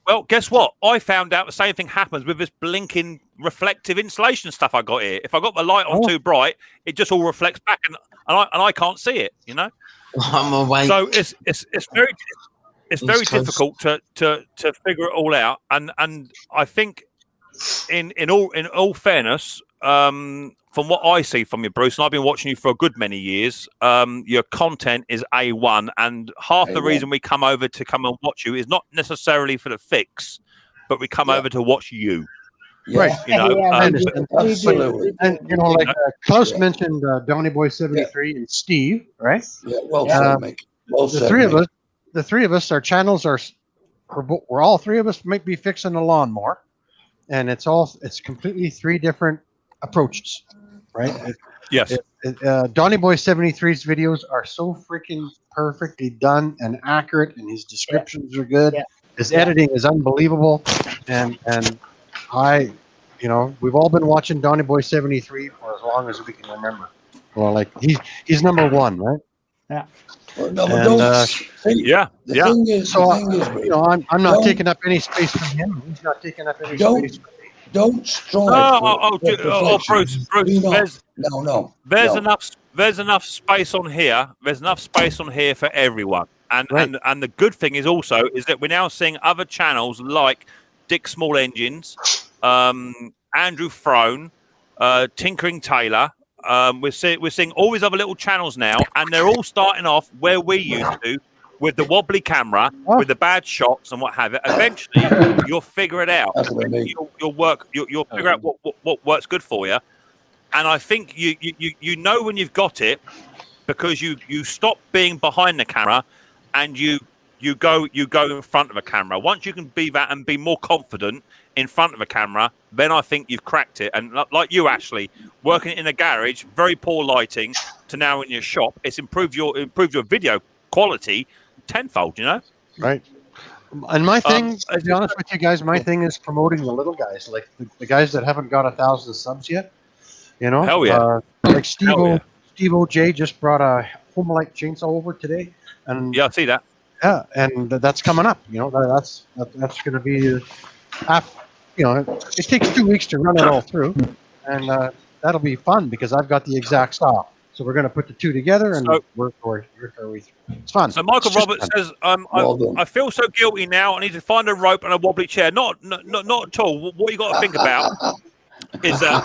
Well, guess what? I found out the same thing happens with this blinking reflective insulation stuff I got here. If I got the light on too bright, it just all reflects back, and I can't see it. You know. I'm awake. So it's very difficult to figure it all out, and I think in all fairness, from what I see from you, Bruce, and I've been watching you for a good many years, your content is A1, and half the reason we come over to come and watch you is not necessarily for the fix, but we come over to watch you. Right. You know, absolutely. And you know, like Klaus mentioned, Donny Boy 73 and Steve, right? Yeah. Well said, Mick. Well said, the three of us, our channels we're all three of us might be fixing a lawnmower, and it's completely three different approaches. Right? Yes. Donny Boy 73's videos are so freaking perfectly done and accurate, and his descriptions are good. His editing is unbelievable, and we've all been watching Donny Boy 73 for as long as we can remember. Well, like he's number one, right? Yeah. Well, no, and, the thing is, so I'm not taking up any space from him. He's not taking up any space from me. Don't strive. Bruce. There's enough space on here. There's enough space on here for everyone. And the good thing is also is that we're now seeing other channels like Dick Small Engines, Andrew Throne, Tinkering Taylor. We're seeing all these other little channels now, and they're all starting off where we used to, with the wobbly camera, with the bad shots and what have it. Eventually, you'll figure it out. You'll figure out what works good for you. And I think you know when you've got it, because you stop being behind the camera and you go in front of a camera. Once you can be that and be more confident in front of a camera, then I think you've cracked it. And like you, Ashley, working in a garage, very poor lighting, to now in your shop, it's improved your video quality tenfold, you know? Right. And my thing, to be honest with you guys, my thing is promoting the little guys, like the guys that haven't got 1,000 subs yet. You know, Hell yeah. Like Steve Hell yeah. J just brought a Home-like chainsaw over today, and Yeah, I see that. yeah, and that's coming up. You know, that's going to be, you know, it takes 2 weeks to run it all through, and that'll be fun because I've got the exact saw. So we're going to put the two together and work our way through. It's fun. So Michael Roberts says, I feel so guilty now. I need to find a rope and a wobbly chair. Not at all. What you got to think about is that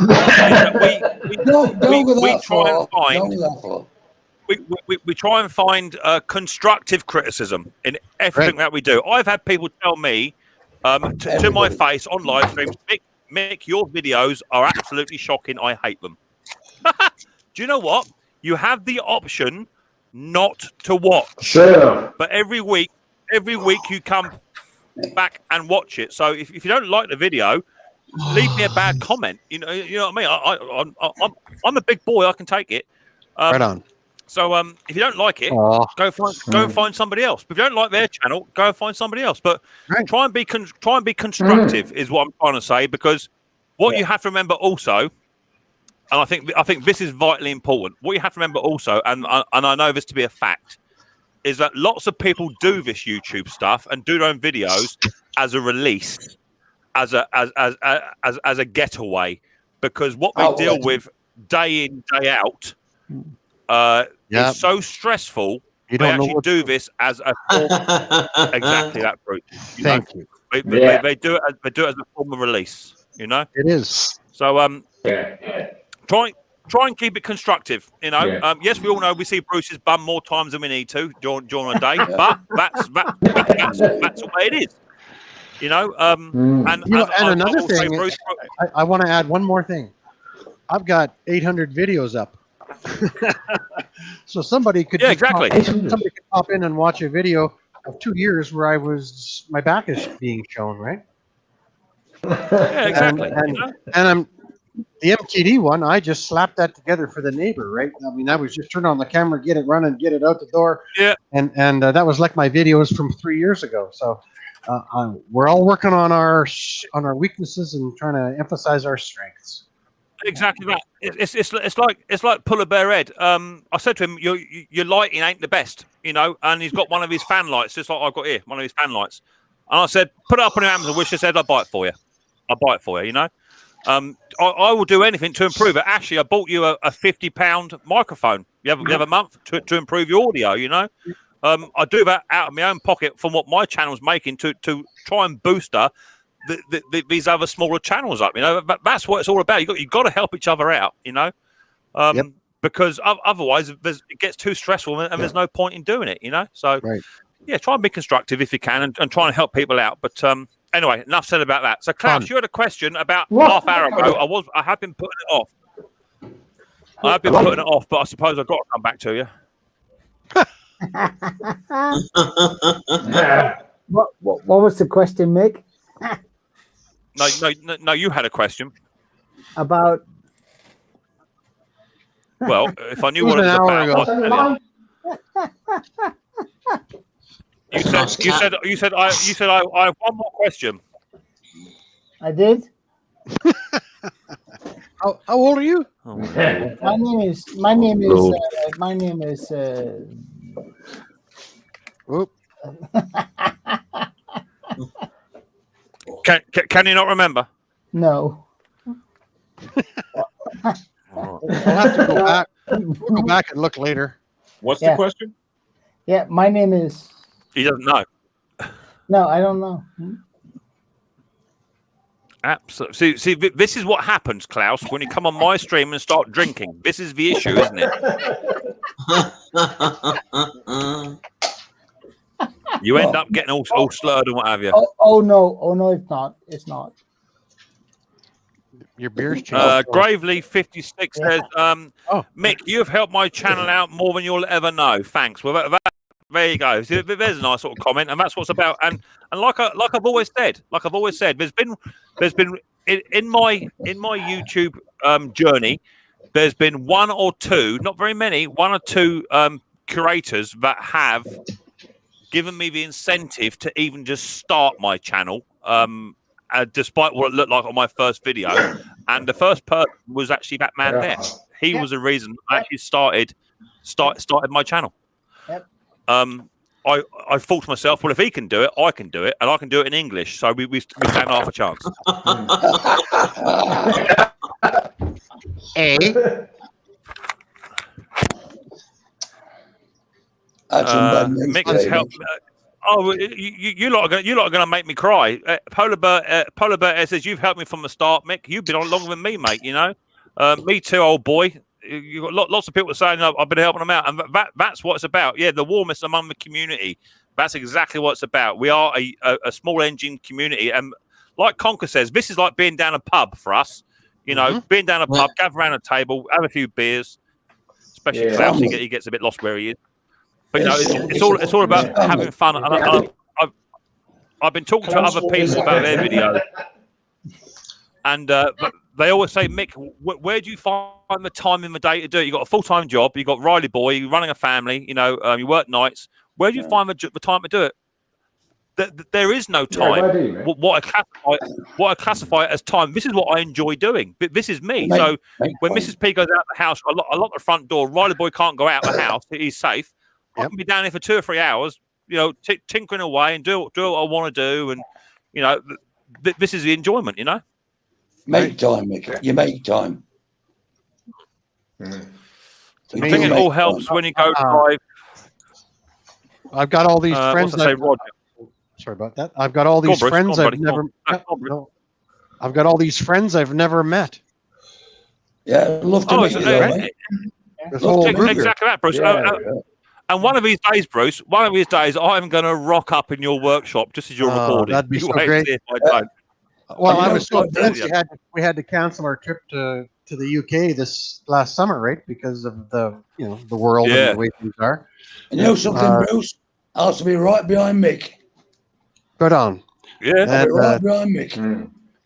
we try and find constructive criticism in everything that we do. I've had people tell me to my face on live streams, Mick, your videos are absolutely shocking. I hate them. Do you know what? You have the option not to watch. Sure. But every week you come back and watch it. So if you don't like the video, leave me a bad comment. You know what I mean? I'm a big boy. I can take it. Right on. So if you don't like it, go and find somebody else. If you don't like their channel, go and find somebody else. But try and be constructive is what I'm trying to say, because what you have to remember also. And I think this is vitally important. What you have to remember also, and I know this to be a fact, is that lots of people do this YouTube stuff and do their own videos as a release, as a getaway, because what they deal with day in, day out is so stressful. They actually do this as a form. Exactly that, Bruce. Thank you. They do it as a form of release. You know, it is. So Try and keep it constructive. You know, yes, we all know we see Bruce's bum more times than we need to during a day, but that's the way it is. You know, and another thing, Bruce, I want to add one more thing. I've got 800 videos up, so somebody could somebody could pop in and watch a video of 2 years where my back is being shown, right? Yeah, exactly. And I'm. The MTD one, I just slapped that together for the neighbor, right? I mean, I was just turn on the camera, get it running, get it out the door. Yeah. And that was like my videos from 3 years ago. So we're all working on our weaknesses and trying to emphasize our strengths. Exactly that. It's like pull a bear head. I said to him, your lighting ain't the best, you know, and he's got one of his fan lights, just like I've got here, one of his fan lights. And I said, put it up on your Amazon wish. I said, I'll buy it for you. You know. I will do anything to improve it. Actually, I bought you a £50 microphone. You have a month to improve your audio. You know, I do that out of my own pocket from what my channel's making to try and boost these other smaller channels up. You know, that's what it's all about. You got to help each other out. You know, because otherwise it gets too stressful and there's no point in doing it. You know, so yeah, try and be constructive if you can and try and help people out. But anyway, enough said about that. So, Klaus, you had a question about half hour ago. I have been putting it off. But I suppose I've got to come back to you. What was the question, Mick? No, you had a question. About... Well, if I knew what it was about, I'd tell you. You said I have one more question. I did. How old are you? Oh, my name is. Can you not remember? No. We'll have to go back. We'll go back and look later. What's the question? Yeah, my name is. He doesn't know. No, I don't know. Absolutely. See, this is what happens, Klaus, when you come on my stream and start drinking. This is the issue, isn't it? You end up getting all slurred and what have you. Oh no, it's not. It's not. Your beer's changed. Gravely 56 says, Mick, you've helped my channel out more than you'll ever know. Thanks. Well, there you go. See, there's a nice sort of comment, and that's what it's about. And like I've always said, there's been in my YouTube journey, there's been one or two, not very many, one or two curators that have given me the incentive to even just start my channel, despite what it looked like on my first video. And the first person was actually that man there. He was the reason I actually started my channel. Yep. I thought to myself, well, if he can do it, I can do it, and I can do it in English. So we stand half a chance. Mick has helped. You lot are going to make me cry. Polar Bear says you've helped me from the start, Mick. You've been on longer than me, mate. You know, me too, old boy. You've got lots of people saying I've been helping them out, and that's what it's about. Yeah, the warmest among the community. That's exactly what it's about. We are a small engine community, and like Conker says, this is like being down a pub for us. You know, being down a pub, gather around a table, have a few beers. Especially Klaus, he gets a bit lost where he is. But you know, it's all about having fun. And I've been talking to other people about their videos, and they always say, Mick, where do you find the time in the day to do it? You got a full-time job, you got Riley boy, you're running a family, you know, you work nights. Where do you find the time to do it? There is no time. What I classify as time. This is what I enjoy doing. This is me. So when Mrs. P goes out the house, I lock the front door. Riley boy can't go out the house. He's safe. I can be down here for 2 or 3 hours, you know, tinkering away and do what I want to do, and you know, this is the enjoyment, you know. Make time, Mick. You make time. I think it all helps when you go drive. I've got all these friends. Sorry about that. I've got all these friends I've never. I've got all these friends I've never met. Yeah, love to meet you. Exactly that, Bruce. And one of these days, Bruce, I'm going to rock up in your workshop just as you're recording. That'd be so great. Well, I was so tense. We had to cancel our trip to the UK this last summer, right? Because of the world and the way things are. And you know something, Bruce? I'll be right behind Mick. Right on. Yeah, and, right behind Mick.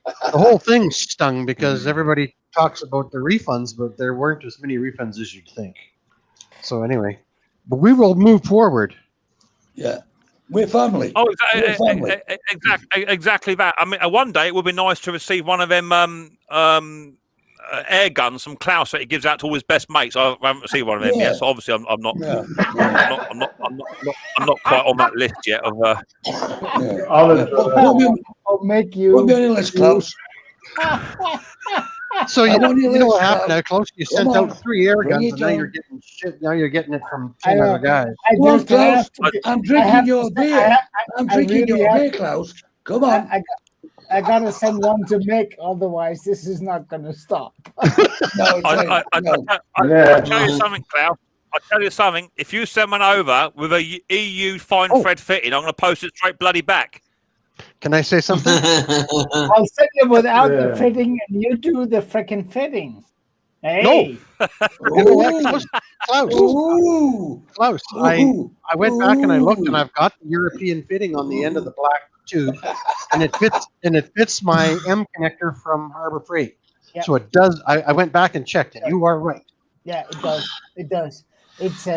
The whole thing stung because everybody talks about the refunds, but there weren't as many refunds as you'd think. So anyway, but we will move forward. Yeah. We're family. Oh, exactly that. I mean, one day it would be nice to receive one of them air guns from Klaus that he gives out to all his best mates. I haven't received one of them yet, so obviously I'm not quite on that list yet. I'll make you. We'll be on the list, Klaus. So you know what happened now, Klaus? You sent out 3 air guns, and now you're getting shit. Now you're getting it from 10 other guys. I'm drinking your beer. I'm drinking your beer, Klaus. Come on. I gotta send one to Mick, otherwise this is not gonna stop. I'll tell you something, Klaus. I'll tell you something. If you send one over with a EU fine thread fitting, I'm going to post it straight bloody back. Can I say something? I'll send you without the fitting, and you do the freaking fitting. Hey. No. You know what, Klaus? I went back and I looked, and I've got the European fitting on the end of the black tube, and it fits my M connector from Harbor Freight. Yep. So it does. I went back and checked it. You are right. Yeah, it does. It does. It's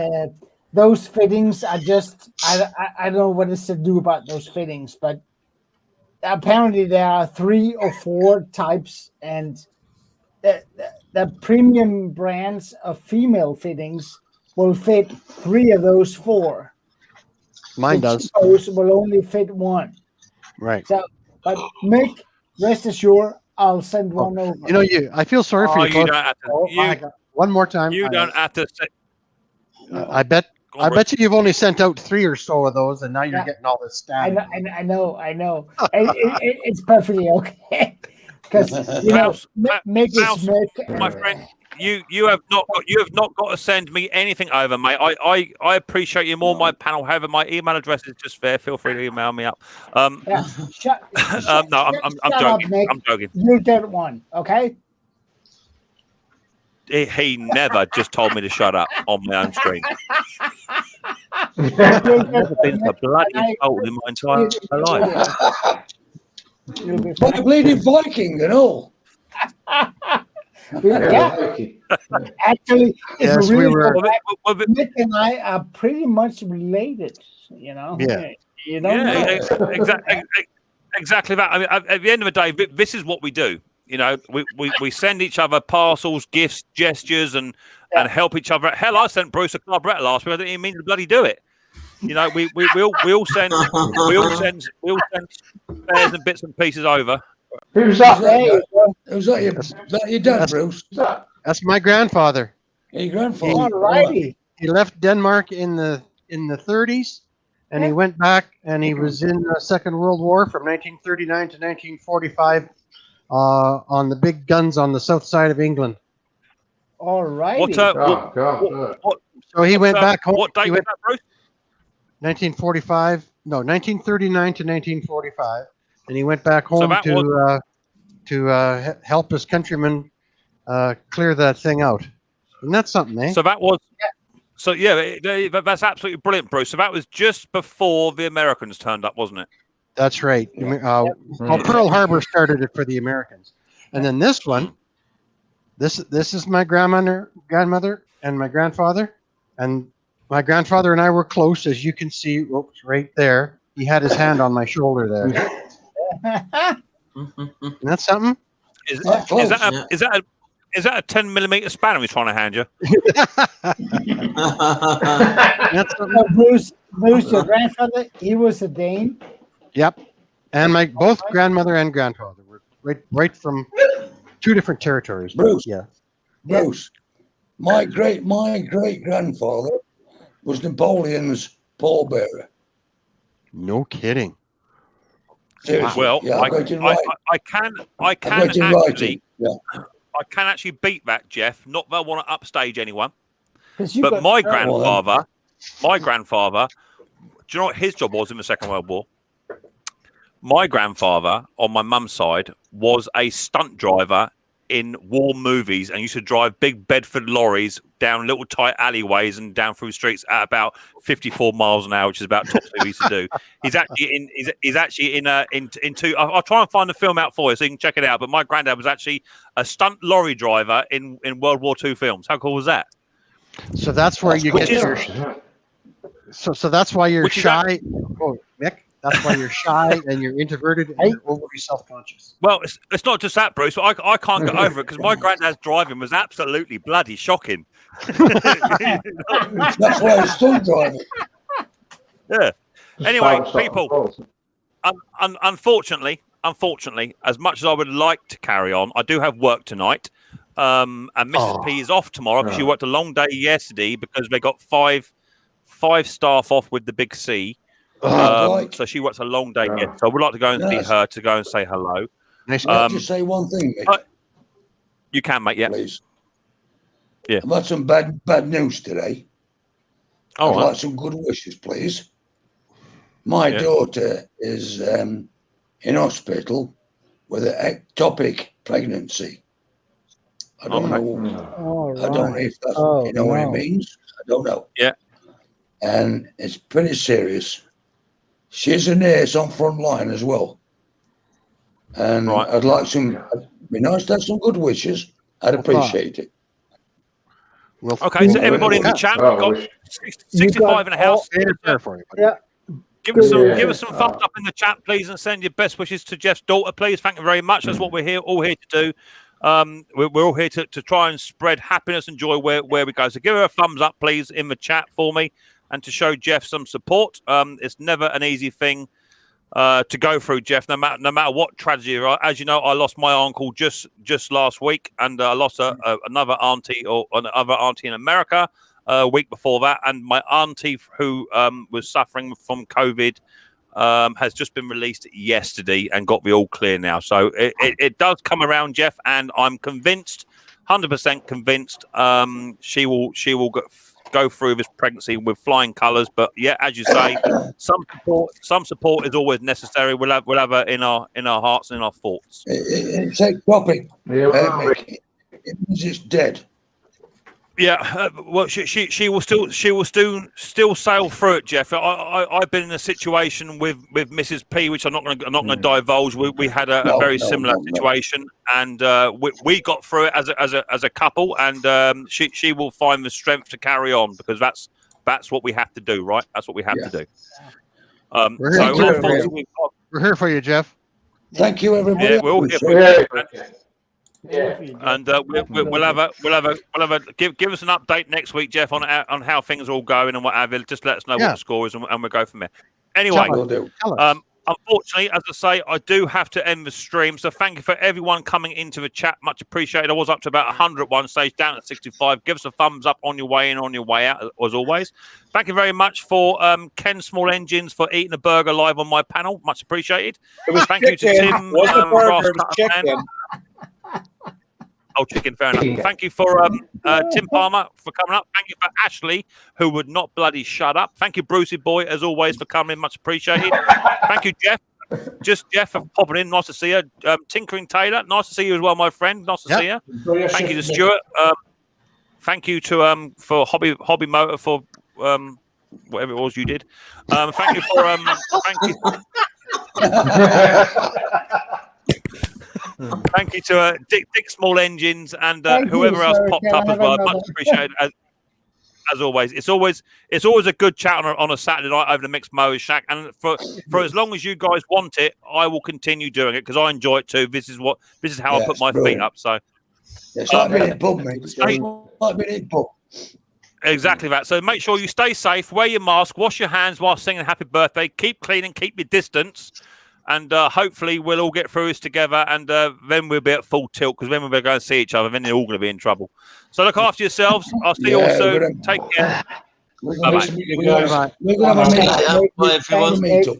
those fittings are just I don't know what it's to do about those fittings, but apparently there are 3 or 4 types, and the premium brands of female fittings will fit 3 of those 4. Mine does. Those will only fit 1. Right. So, but Mick, rest assured, I'll send one over. You know, I feel sorry for you. You don't have to, one more time. You don't have to say. I bet you've only sent out 3 or so of those, and now you're getting all this static. I know. It's perfectly okay. Because Mick is Mick. My friend, you have not got to send me anything over, mate. I appreciate you more on my panel. However, my email address is just there. Feel free to email me up. No, I'm joking. Up, I'm joking. You get one, okay? He never just told me to shut up on my own screen. I've never been so bloody insulted in my entire life. Like a bleeding Viking and all. Actually, if Yes, we we really were. go back, Nick and I are pretty much related. You know. Yeah. You don't know. Exactly that. I mean, at the end of the day, this is what we do. You know, we send each other parcels, gifts, gestures, and help each other. Hell, I sent Bruce a carburetor last week. I didn't even mean to bloody do it. You know, we all send spares and bits and pieces over. Who's that? Who's that? Your dad, Bruce? That's my grandfather. Your grandfather. Alrighty. He left Denmark in the 30s, and he went back, and he was in the Second World War from 1939 to 1945 on the big guns on the south side of England. Alrighty. So he went back home. What date was that, Bruce? 1939 to 1945, and he went back home to help his countrymen clear that thing out. And that's something, eh? So that was. So yeah, that's absolutely brilliant, Bruce. So that was just before the Americans turned up, wasn't it? That's right. Well, Pearl Harbor started it for the Americans, and then this one. This is my grandmother, and my grandfather, and my grandfather and I were close, as you can see. Oops, right there. He had his hand on my shoulder there. Isn't that something? Is that a 10mm spanner he's trying to hand you? Bruce, your grandfather, he was a Dane. Yep, and my both grandmother and grandfather were right from two different territories. Bruce, yeah. Bruce, my great grandfather was Napoleon's pallbearer. No kidding. Seriously. Well, yeah, I can actually beat that, Jeff. Not that I want to upstage anyone, but my grandfather, do you know what his job was in the Second World War? My grandfather, on my mum's side, was a stunt driver in war movies and used to drive big Bedford lorries down little tight alleyways and down through streets at about 54 miles an hour, which is about top speed we used to do. He's actually in two. I'll try and find the film out for you so you can check it out. But my granddad was actually a stunt lorry driver in World War II films. How cool was that? So that's where you get your. So that's why you're shy. Oh, Mick. That's why you're shy and you're introverted and you're overly self-conscious. Well, it's not just that, Bruce. I can't get over it because my granddad's driving was absolutely bloody shocking. That's why I'm still driving. Yeah. Anyway, people. Unfortunately, as much as I would like to carry on, I do have work tonight. And Mrs. P is off tomorrow because she worked a long day yesterday because they got five staff off with the big C. So she works a long day yet. So I would like to go and see her to go and say hello. Nice. Can I just say one thing, Mick? You can, mate. Yeah. Please. Yeah. I've had some bad news today. I'd like some good wishes, please. My daughter is in hospital with an ectopic pregnancy. I don't know. I don't know if that's what it means. I don't know. Yeah. And it's pretty serious. She's a nurse on front line as well. And I'd like it'd be nice to have some good wishes. I'd appreciate it. Well, okay, so everybody in the chat, we've got 65 in the house. Yeah. Give us some thumbs up in the chat, please, and send your best wishes to Jeff's daughter, please. Thank you very much. That's what we're all here to do. We're all here to try and spread happiness and joy where we go. So give her a thumbs up, please, in the chat for me, and to show Jeff some support. It's never an easy thing to go through, Jeff. No matter what tragedy. As you know, I lost my uncle just last week, and I lost another auntie in America a week before that, and my auntie who was suffering from COVID has just been released yesterday and got the all clear now. So it does come around, Jeff, and I'm convinced, 100% convinced, she will go through this pregnancy with flying colours. But yeah, as you say, some support is always necessary. We'll have her in our hearts and in our thoughts. It's ectopic. It means it's dead. Yeah, well, she will still sail through it, Jeff. I've been in a situation with Mrs. P, which I'm not going to divulge. We had a very similar situation, and we got through it as a couple, and she will find the strength to carry on, because that's what we have to do, right? That's what we have to do. We're here for you, Jeff. Thank you, everybody. Yeah, we're all here for you. And we'll have a give us an update next week, Jeff, on how things are all going and what have you. Just let us know what the score is, and we'll go from there. Anyway, unfortunately, as I say, I do have to end the stream. So thank you for everyone coming into the chat. Much appreciated. I was up to about 100 at one stage, down at 65. Give us a thumbs up on your way in, on your way out, as always. Thank you very much for Ken Small Engines for eating a burger live on my panel. Much appreciated. Thank you to Tim. Oh, chicken, fair enough. Thank you for Tim Palmer for coming up. Thank you for Ashley, who would not bloody shut up. Thank you, Brucey Boy, as always, for coming in. Much appreciated. Thank you, Jeff. Jeff for popping in. Nice to see you. Tinkering Taylor, nice to see you as well, my friend. Nice to see you. Thank you to Stuart. Thank you to for Hobby Motor for whatever it was you did. Thank you for thank you. Thank you to Dick Small Engines and whoever else popped up as well. Much appreciated as always. It's always a good chat on a Saturday night over the Micks Mowers Shack. And for as long as you guys want it, I will continue doing it because I enjoy it too. This is how I put my feet up. So it's like being in a pub, mate. It's like being in a pub. Exactly that. So make sure you stay safe, wear your mask, wash your hands while singing happy birthday, keep cleaning, keep your distance. And hopefully we'll all get through this together, and then we'll be at full tilt, because then we'll be going to see each other, then they're all going to be in trouble. So look after yourselves. I'll see you all soon. Take care. Bye-bye. We're going to have a meet-up.